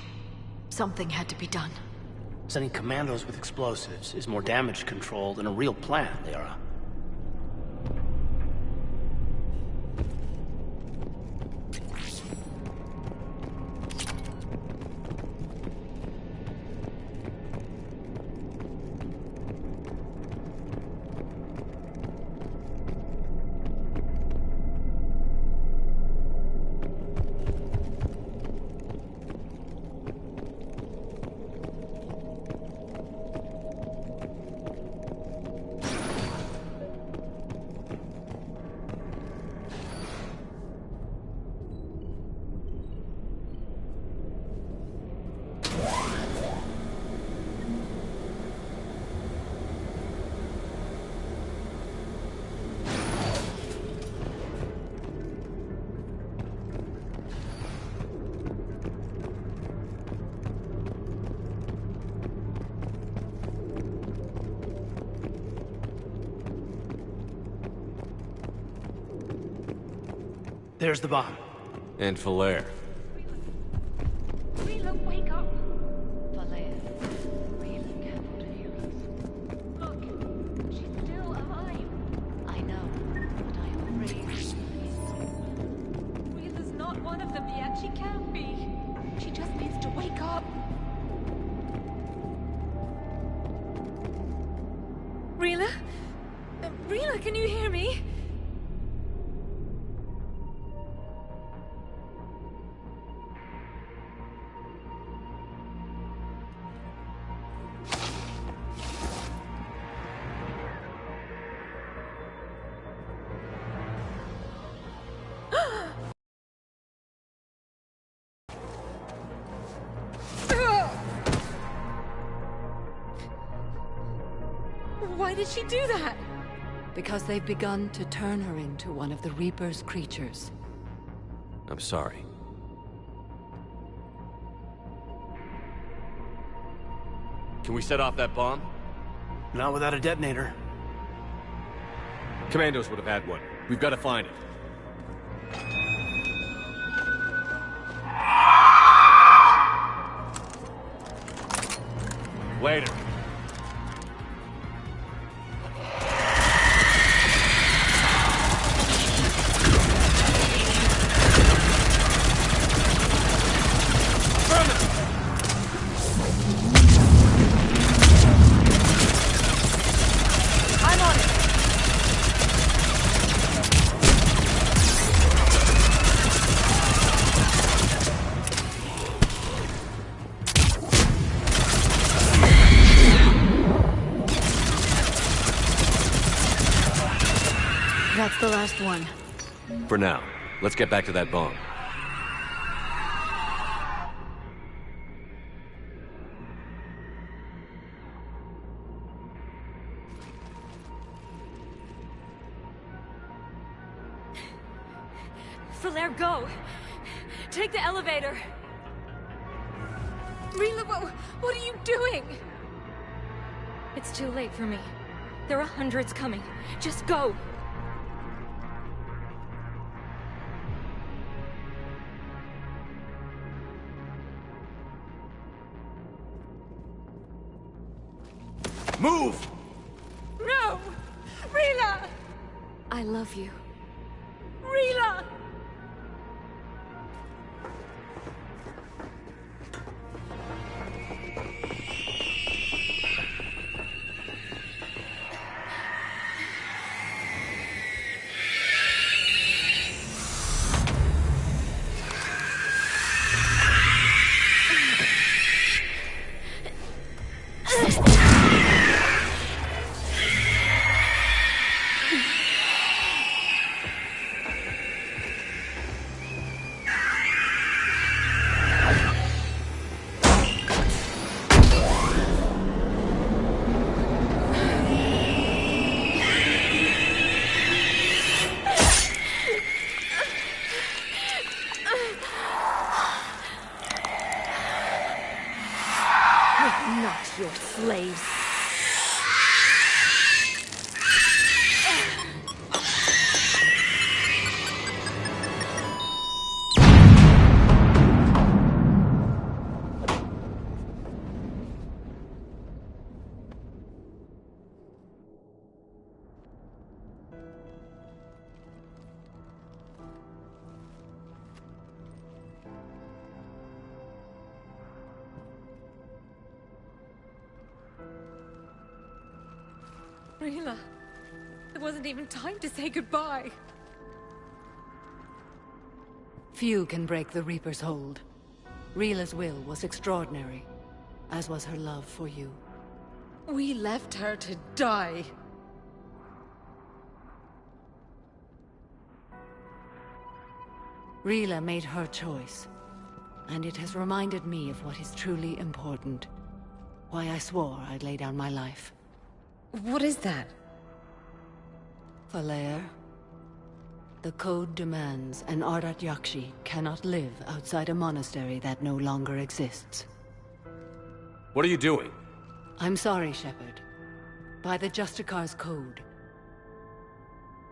Something had to be done. Sending commandos with explosives is more damage control than a real plan, Liara. There's the bomb. And Falere. Rila, wake up! Falere, Rila can't hear us. Look, she's still alive. I know, but I am afraid. Rila's not one of them yet. She can't be. She just needs to wake up. Rila? Rila, can you hear me? Why did she do that? Because they've begun to turn her into one of the Reaper's creatures. I'm sorry. Can we set off that bomb? Not without a detonator. Commandos would have had one. We've got to find it. Later. I'm on it. last one. For now. Let's get back to that bomb. Falere, go! Take the elevator! Rila, what are you doing? It's too late for me. There are hundreds coming. Just go! Move! No! Rila! I love you. Rila! Not your slaves. Rila, there wasn't even time to say goodbye. Few can break the Reaper's hold. Rila's will was extraordinary, as was her love for you. We left her to die. Rila made her choice, and it has reminded me of what is truly important. Why I swore I'd lay down my life. What is that? Falere. The code demands an Ardat Yakshi cannot live outside a monastery that no longer exists. What are you doing? I'm sorry, Shepard. By the Justicar's code,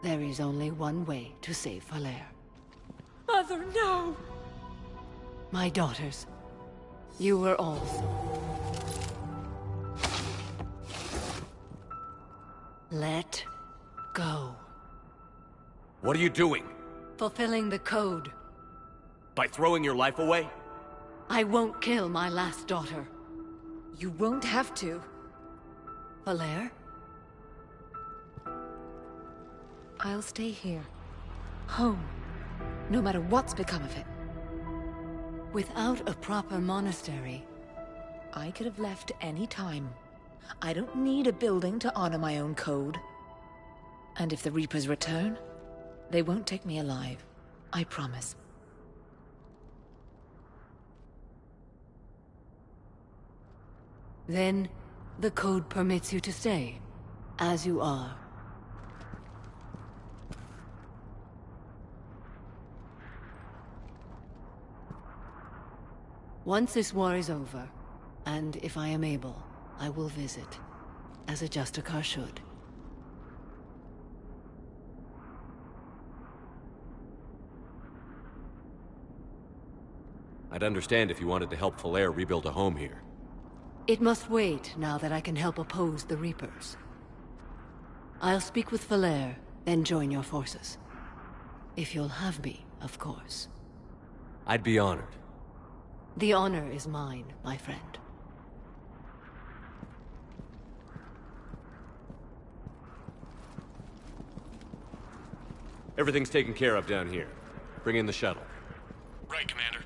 there is only one way to save Falere. Mother, no! My daughters, you were also. Let go. What are you doing? Fulfilling the code. By throwing your life away? I won't kill my last daughter. You won't have to. Falere? I'll stay here. Home. No matter what's become of it. Without a proper monastery... I could have left any time. I don't need a building to honor my own code. And if the Reapers return, they won't take me alive. I promise. Then, the code permits you to stay, as you are. Once this war is over, and if I am able, I will visit, as a Justicar should. I'd understand if you wanted to help Falere rebuild a home here. It must wait now that I can help oppose the Reapers. I'll speak with Falere, then join your forces. If you'll have me, of course. I'd be honored. The honor is mine, my friend. Everything's taken care of down here. Bring in the shuttle. Right, Commander.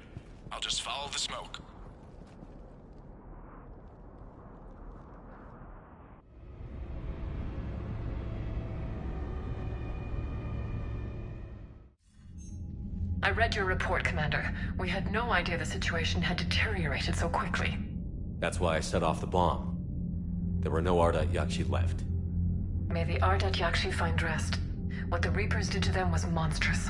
I'll just follow the smoke. I read your report, Commander. We had no idea the situation had deteriorated so quickly. That's why I set off the bomb. There were no Ardat Yakshi left. May the Ardat Yakshi find rest. What the Reapers did to them was monstrous.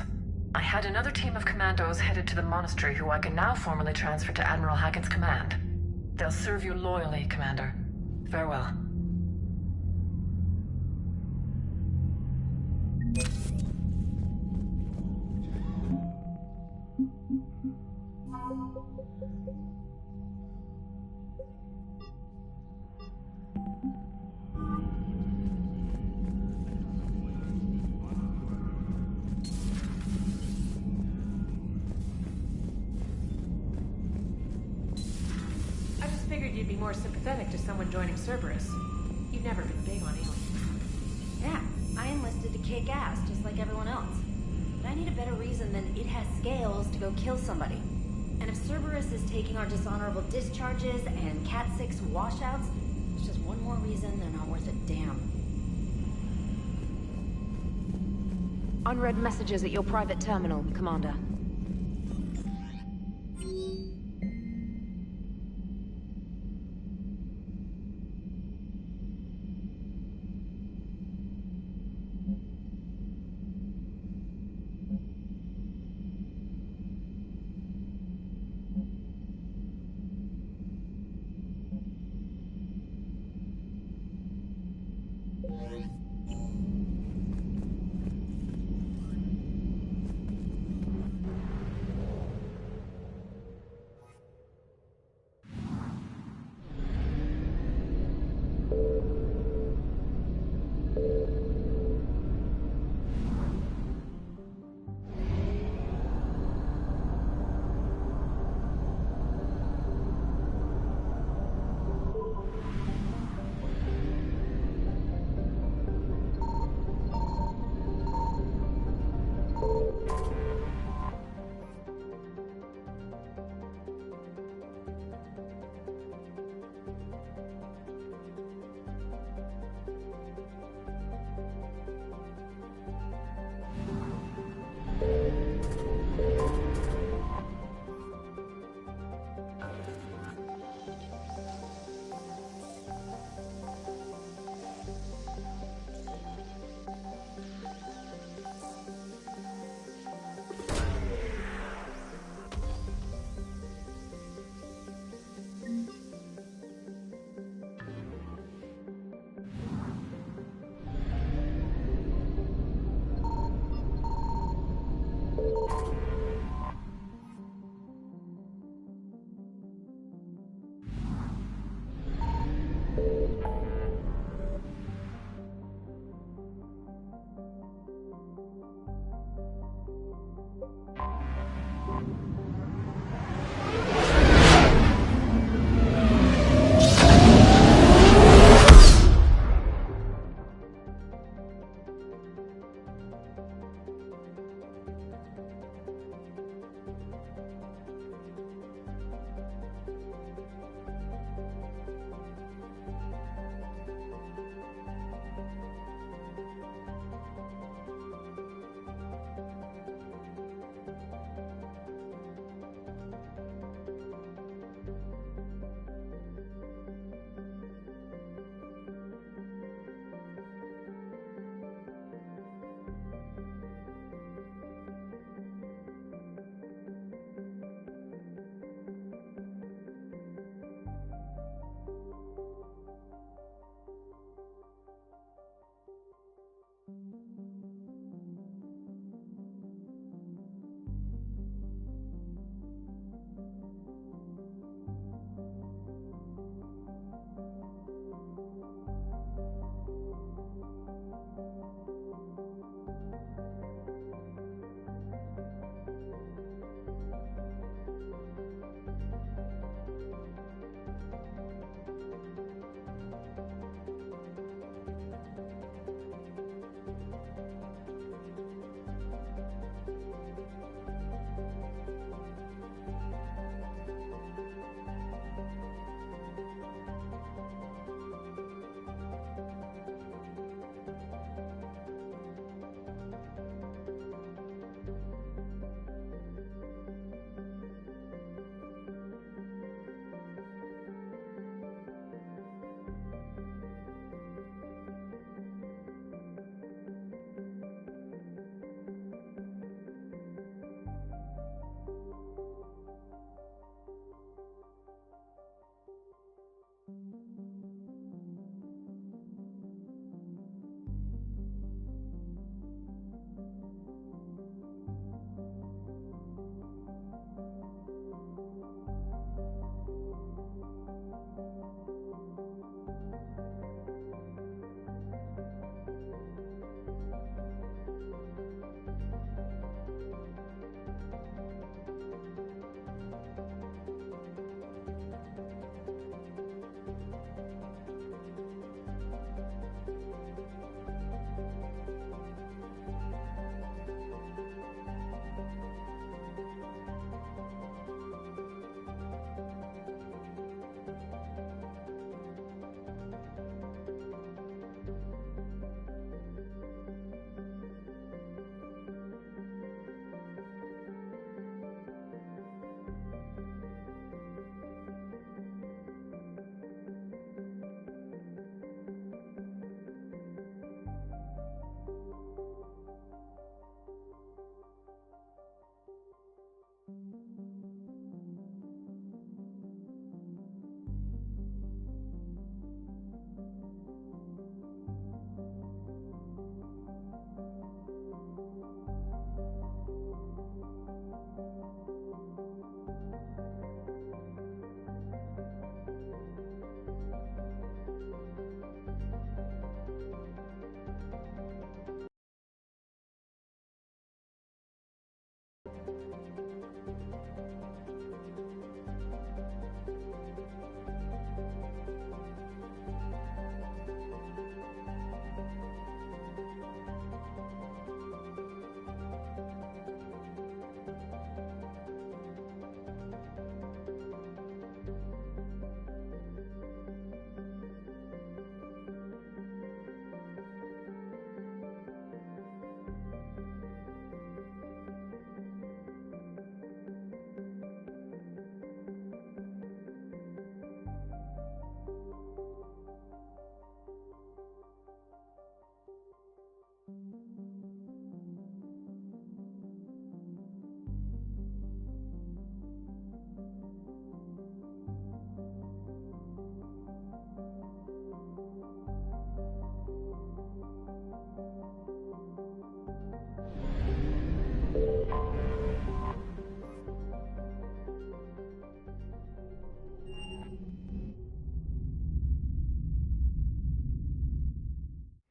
I had another team of commandos headed to the monastery who I can now formally transfer to Admiral Hackett's command. They'll serve you loyally, Commander. Farewell. I just figured you'd be more sympathetic to someone joining Cerberus. You've never been big on aliens. Yeah, I enlisted to kick ass just like everyone else. But I need a better reason than it has scales to go kill somebody. And if Cerberus is taking our dishonorable discharges and Cat 6 washouts, it's just one more reason they're not worth a damn. Unread messages at your private terminal, Commander.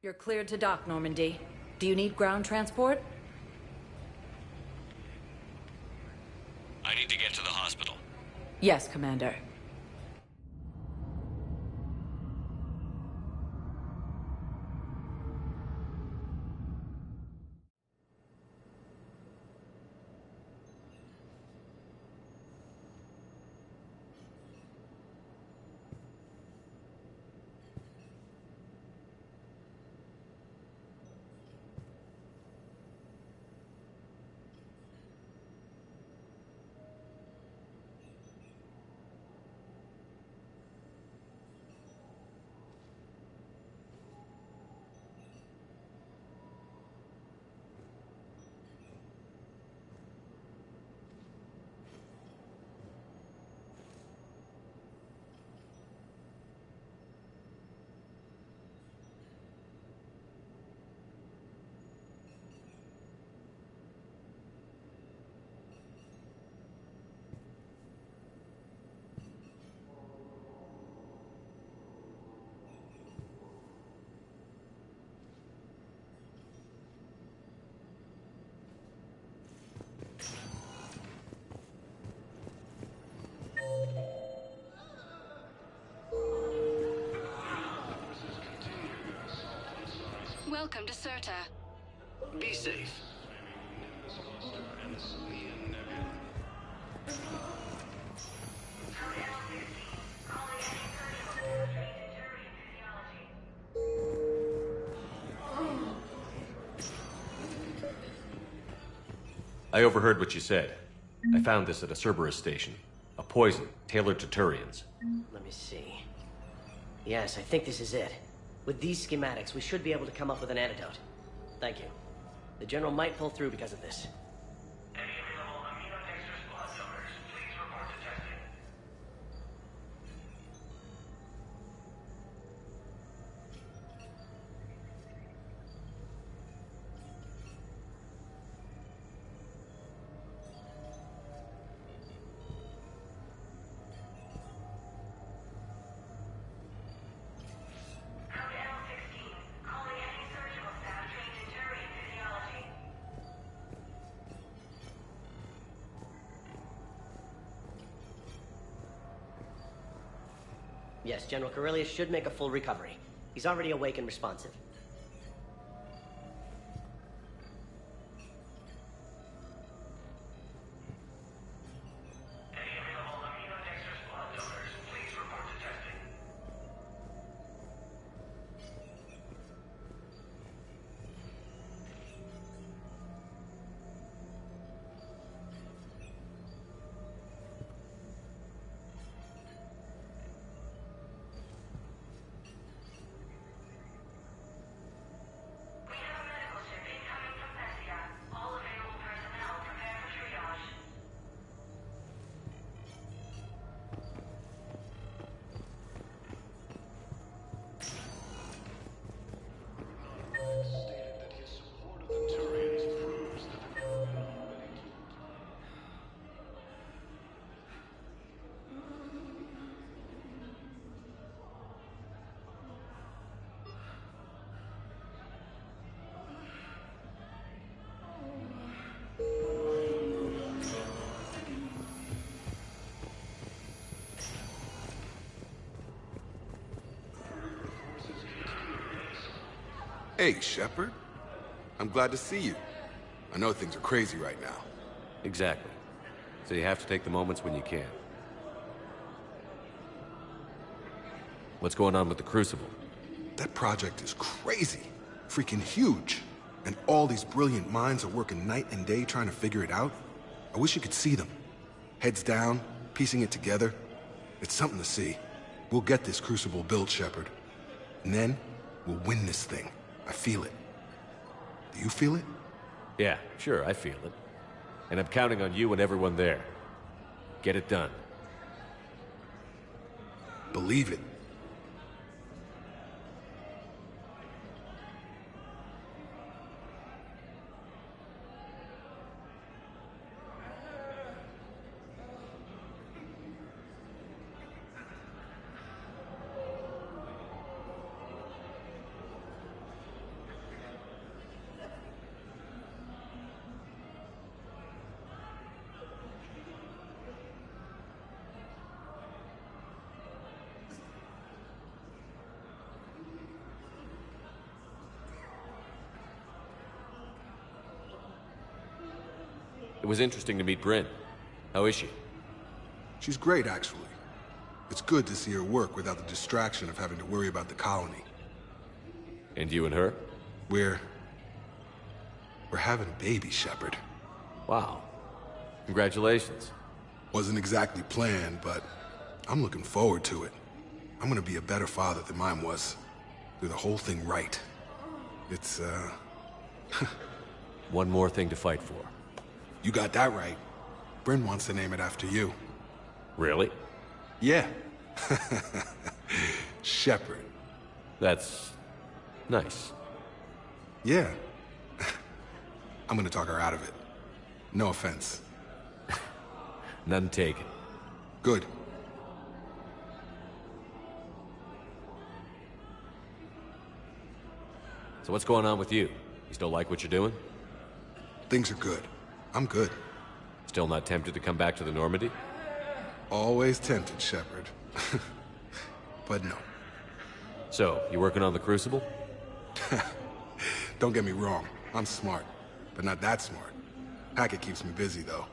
You're cleared to dock, Normandy. Do you need ground transport? I need to get to the hospital. Yes, Commander. Welcome to Serta. Be safe. I overheard what you said. I found this at a Cerberus station. A poison, tailored to Turians. Let me see. Yes, I think this is it. With these schematics, we should be able to come up with an antidote. Thank you. The General might pull through because of this. Yes, General Corellius should make a full recovery. He's already awake and responsive. Hey, Shepard. I'm glad to see you. I know things are crazy right now. Exactly. So you have to take the moments when you can. What's going on with the Crucible? That project is crazy. Freaking huge. And all these brilliant minds are working night and day trying to figure it out. I wish you could see them. Heads down, piecing it together. It's something to see. We'll get this Crucible built, Shepard. And then, we'll win this thing. I feel it. Do you feel it? Yeah, sure, I feel it. And I'm counting on you and everyone there. Get it done. Believe it. It was interesting to meet Bryn. How is she? She's great, actually. It's good to see her work without the distraction of having to worry about the colony. And you and her? We're having a baby, Shepard. Wow. Congratulations. Wasn't exactly planned, but I'm looking forward to it. I'm gonna be a better father than mine was. Do the whole thing right. It's, One more thing to fight for. You got that right. Bryn wants to name it after you. Really? Yeah. Shepard. That's... nice. Yeah. I'm gonna talk her out of it. No offense. None taken. Good. So what's going on with you? You still like what you're doing? Things are good. I'm good. Still not tempted to come back to the Normandy? Always tempted, Shepard. But no. So, you working on the Crucible? Don't get me wrong. I'm smart, but not that smart. Hackett keeps me busy, though.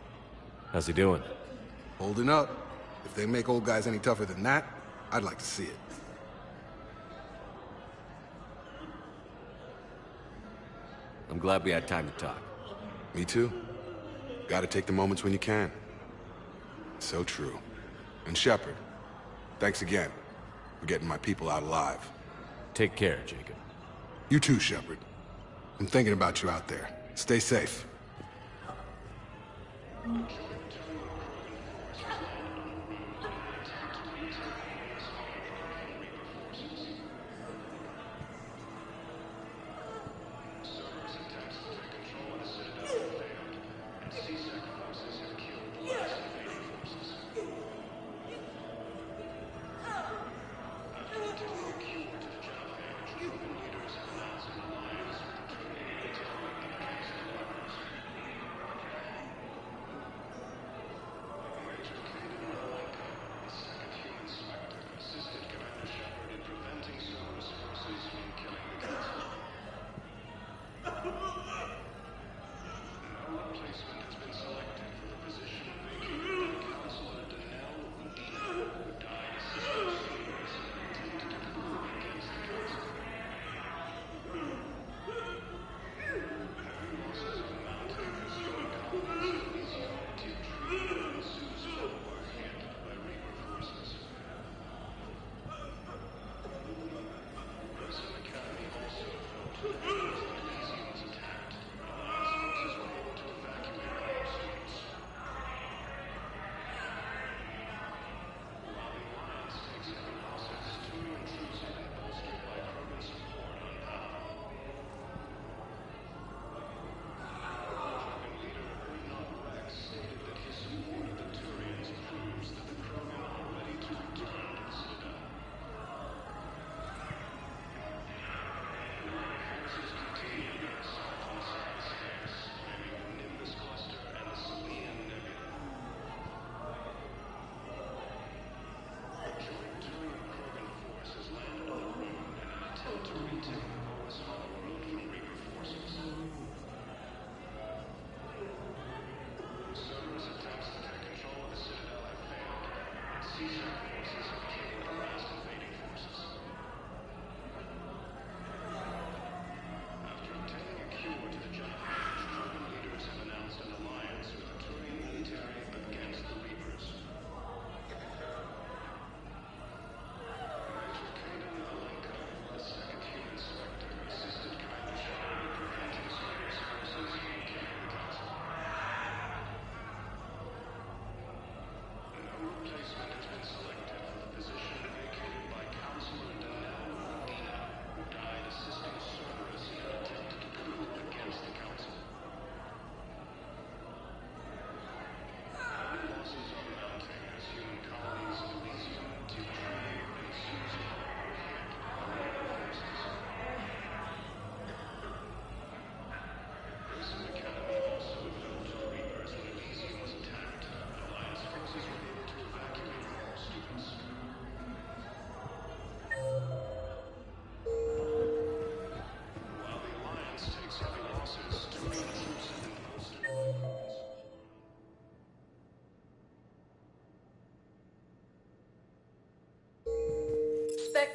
How's he doing? Holding up. If they make old guys any tougher than that, I'd like to see it. I'm glad we had time to talk. Me too. Gotta take the moments when you can. So true. And Shepard, thanks again for getting my people out alive. Take care, Jacob. You too, Shepard. I'm thinking about you out there. Stay safe. Replacement has been selected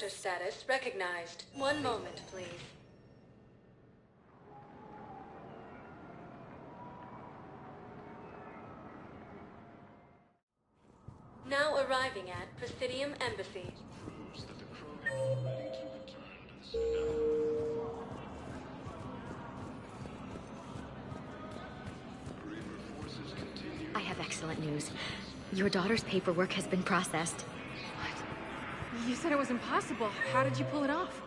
sector status recognized. One moment, please. Now arriving at Presidium Embassy. Proves that the Krogan are ready to return to the Citadel. Reaper forces continue. I have excellent news. Your daughter's paperwork has been processed. What? You said it was impossible. How did you pull it off?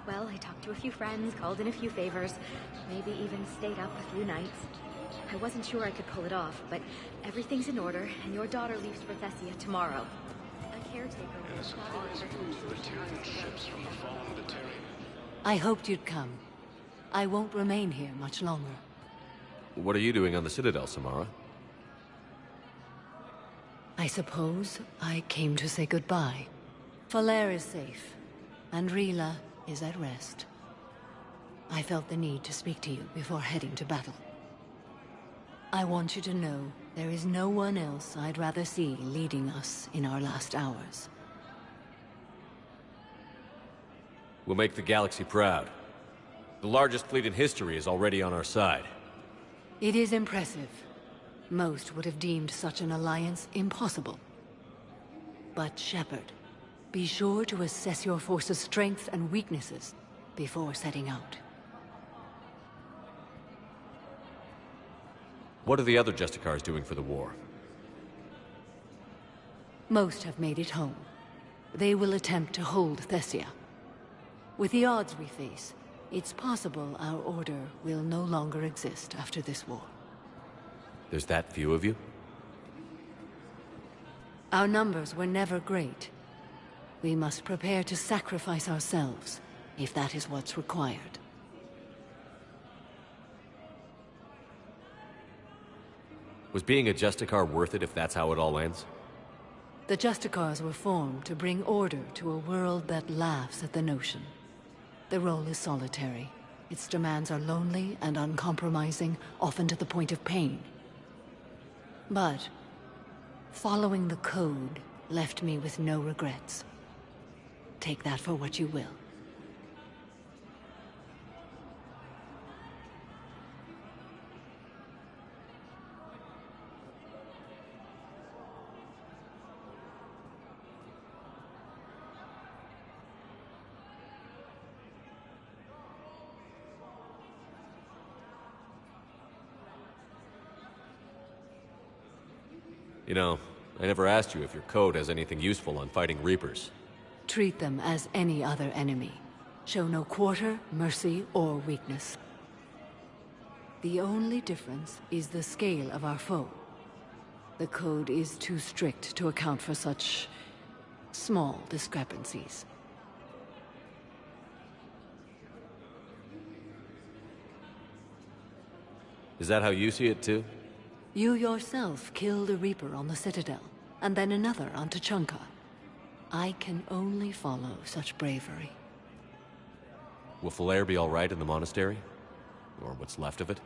Well, I talked to a few friends, called in a few favors, maybe even stayed up a few nights. I wasn't sure I could pull it off, but everything's in order, and your daughter leaves for Thessia tomorrow. A caretaker will Surprise move the Terran ships from the fallen Batarian. I hoped you'd come. I won't remain here much longer. What are you doing on the Citadel, Samara? I suppose I came to say goodbye. Falere is safe, and Rila is at rest. I felt the need to speak to you before heading to battle. I want you to know there is no one else I'd rather see leading us in our last hours. We'll make the galaxy proud. The largest fleet in history is already on our side. It is impressive. Most would have deemed such an alliance impossible. But Shepard, be sure to assess your force's strengths and weaknesses before setting out. What are the other Justicars doing for the war? Most have made it home. They will attempt to hold Thessia. With the odds we face, it's possible our order will no longer exist after this war. There's that few of you? Our numbers were never great. We must prepare to sacrifice ourselves, if that is what's required. Was being a Justicar worth it if that's how it all ends? The Justicars were formed to bring order to a world that laughs at the notion. The role is solitary. Its demands are lonely and uncompromising, often to the point of pain. But following the code left me with no regrets. Take that for what you will. You know, I never asked you if your code has anything useful on fighting Reapers. Treat them as any other enemy. Show no quarter, mercy, or weakness. The only difference is the scale of our foe. The code is too strict to account for such small discrepancies. Is that how you see it too? You yourself killed a Reaper on the Citadel, and then another on Tuchanka. I can only follow such bravery. Will Falere be all right in the monastery? Or what's left of it?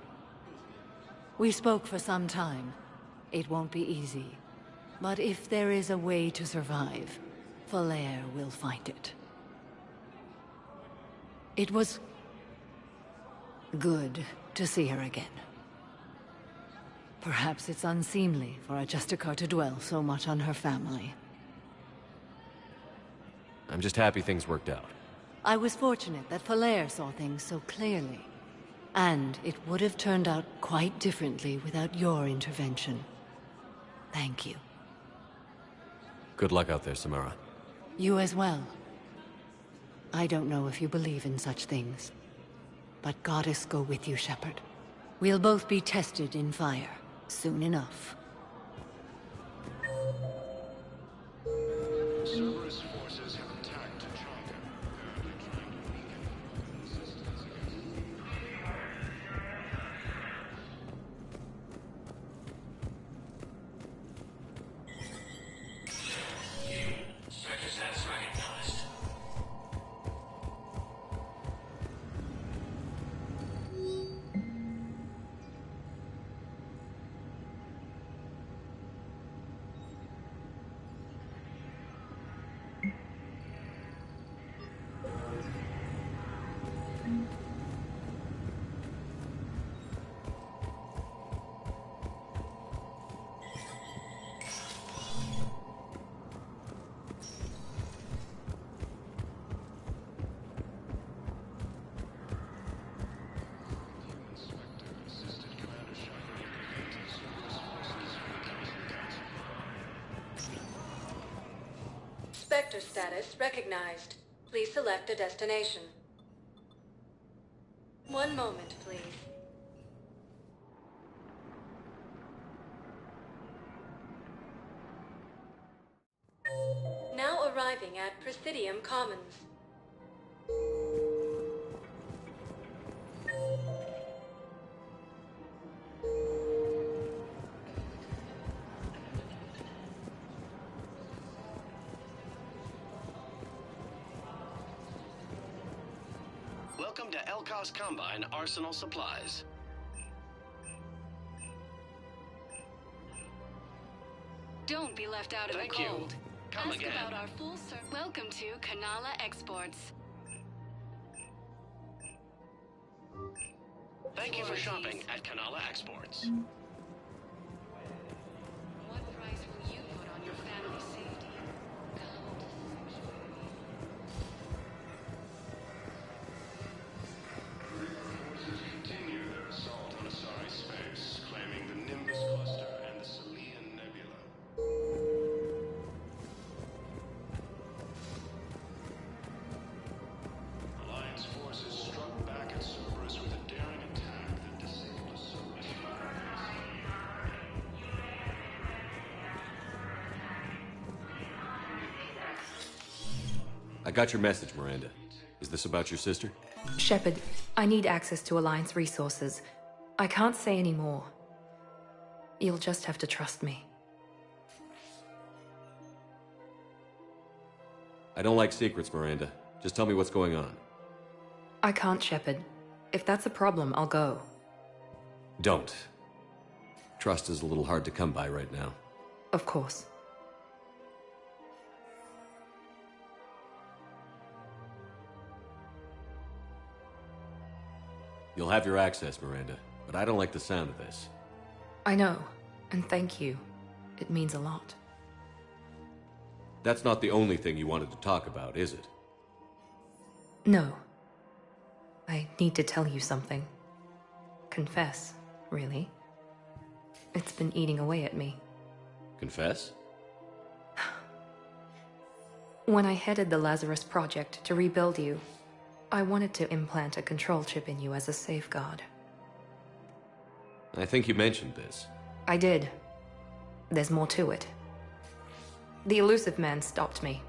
We spoke for some time. It won't be easy. But if there is a way to survive, Falere will find it. It was good to see her again. Perhaps it's unseemly for a Justicar to dwell so much on her family. I'm just happy things worked out. I was fortunate that Falere saw things so clearly. And it would have turned out quite differently without your intervention. Thank you. Good luck out there, Samara. You as well. I don't know if you believe in such things, but Goddess go with you, Shepard. We'll both be tested in fire, soon enough. Cerberus forces have attacked Tuchanka, apparently trying to weaken resistance against Sector status recognized. Spectre status recognized. Please select a destination. One moment, please. Now arriving at Presidium Commons. Welcome to Elkos Combine Arsenal Supplies. Don't be left out in the Thank you. cold. Come Ask again. about our full service. Welcome to Kanala Exports. Thank you for shopping at Kanala Exports. What price will you put on your family safety? Come to Sanctuary. Forces continue their assault on Asari space, claiming the Nimbus cluster and the Selian Nebula. Alliance forces struck back at Cerberus with a daring attack that disabled a Cerberus I got your message, Miranda. Is this about your sister? Shepard, I need access to Alliance resources. I can't say any more. You'll just have to trust me. I don't like secrets, Miranda. Just tell me what's going on. I can't, Shepard. If that's a problem, I'll go. Don't. Trust is a little hard to come by right now. Of course. You'll have your access, Miranda, but I don't like the sound of this. I know, and thank you. It means a lot. That's not the only thing you wanted to talk about, is it? No. I need to tell you something. Confess, really. It's been eating away at me. Confess? When I headed the Lazarus Project to rebuild you, I wanted to implant a control chip in you as a safeguard. I think you mentioned this. I did. There's more to it. The Elusive Man stopped me.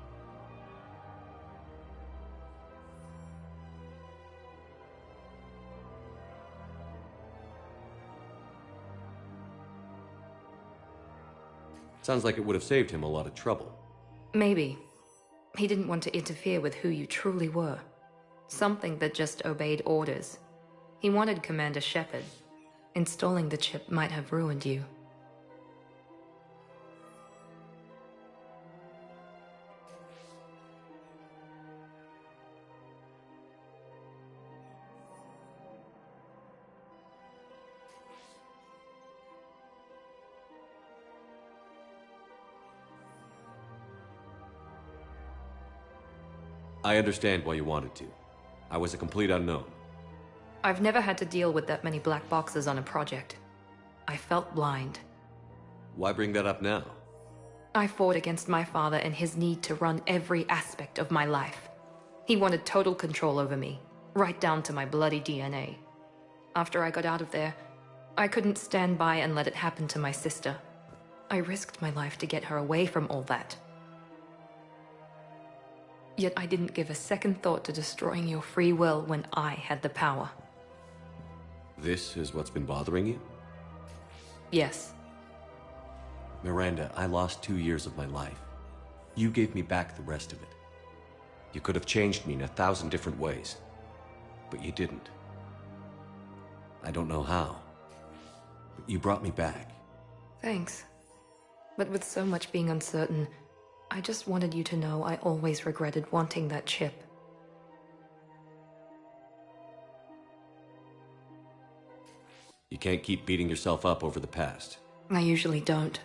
Sounds like it would have saved him a lot of trouble. Maybe. He didn't want to interfere with who you truly were. Something that just obeyed orders. He wanted Commander Shepard. Installing the chip might have ruined you. I understand why you wanted to. I was a complete unknown. I've never had to deal with that many black boxes on a project. I felt blind. Why bring that up now? I fought against my father and his need to run every aspect of my life. He wanted total control over me, right down to my bloody DNA. After I got out of there, I couldn't stand by and let it happen to my sister. I risked my life to get her away from all that. Yet I didn't give a second thought to destroying your free will when I had the power. This is what's been bothering you? Yes. Miranda, I lost 2 years of my life. You gave me back the rest of it. You could have changed me in 1,000 different ways, but you didn't. I don't know how, but you brought me back. Thanks. But with so much being uncertain, I just wanted you to know I always regretted wanting that chip. You can't keep beating yourself up over the past. I usually don't.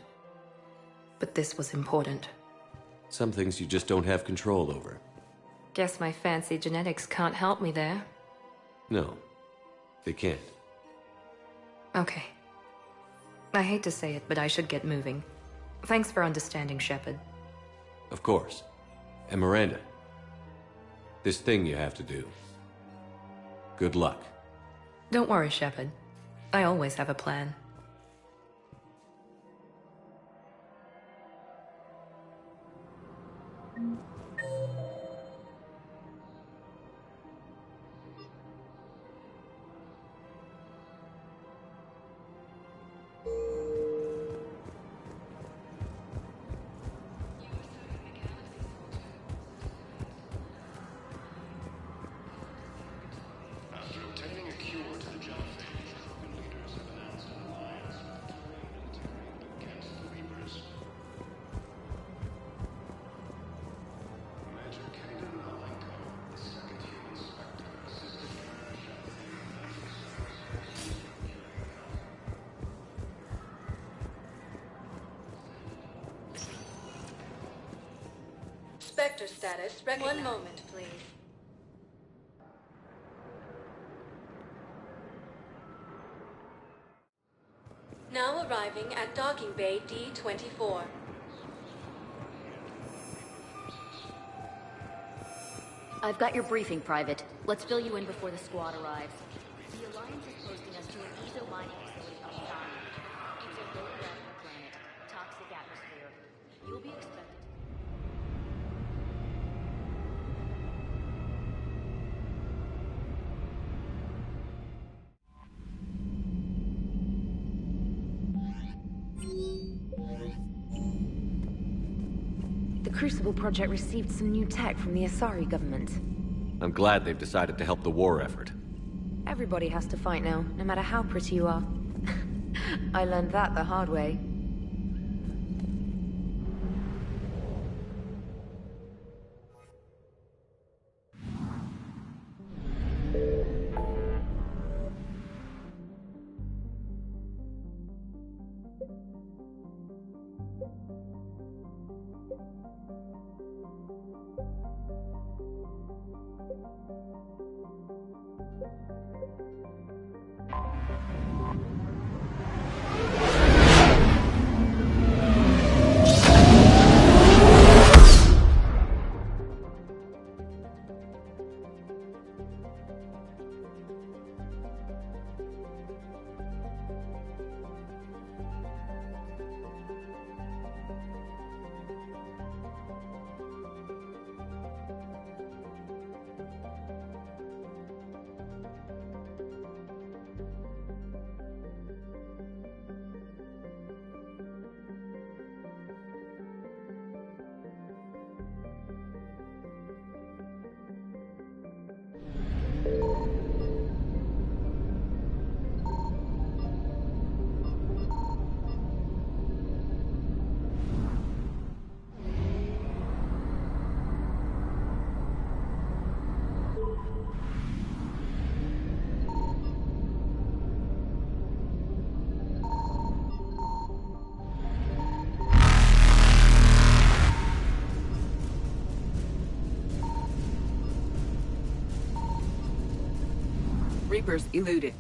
But this was important. Some things you just don't have control over. Guess my fancy genetics can't help me there. No, they can't. Okay. I hate to say it, but I should get moving. Thanks for understanding, Shepard. Of course. And Miranda, this thing you have to do. Good luck. Don't worry, Shepard. I always have a plan. After obtaining a cure to the Genophage, the leaders have announced an alliance with the Terran against the Reapers. Major Kanan Malenko, the second human Spectre, assisted Commander Shepard in the necessary Spectre status. One moment, please. Now arriving at docking bay D-24. I've got your briefing, Private. Let's fill you in before the squad arrives. The Alliance is posting us to an Ezo mining facility on Diamond. It's a low-gravity planet, toxic atmosphere. You'll be expected. The Crucible Project received some new tech from the Asari government. I'm glad they've decided to help the war effort. Everybody has to fight now, no matter how pretty you are. I learned that the hard way. Reapers eluded.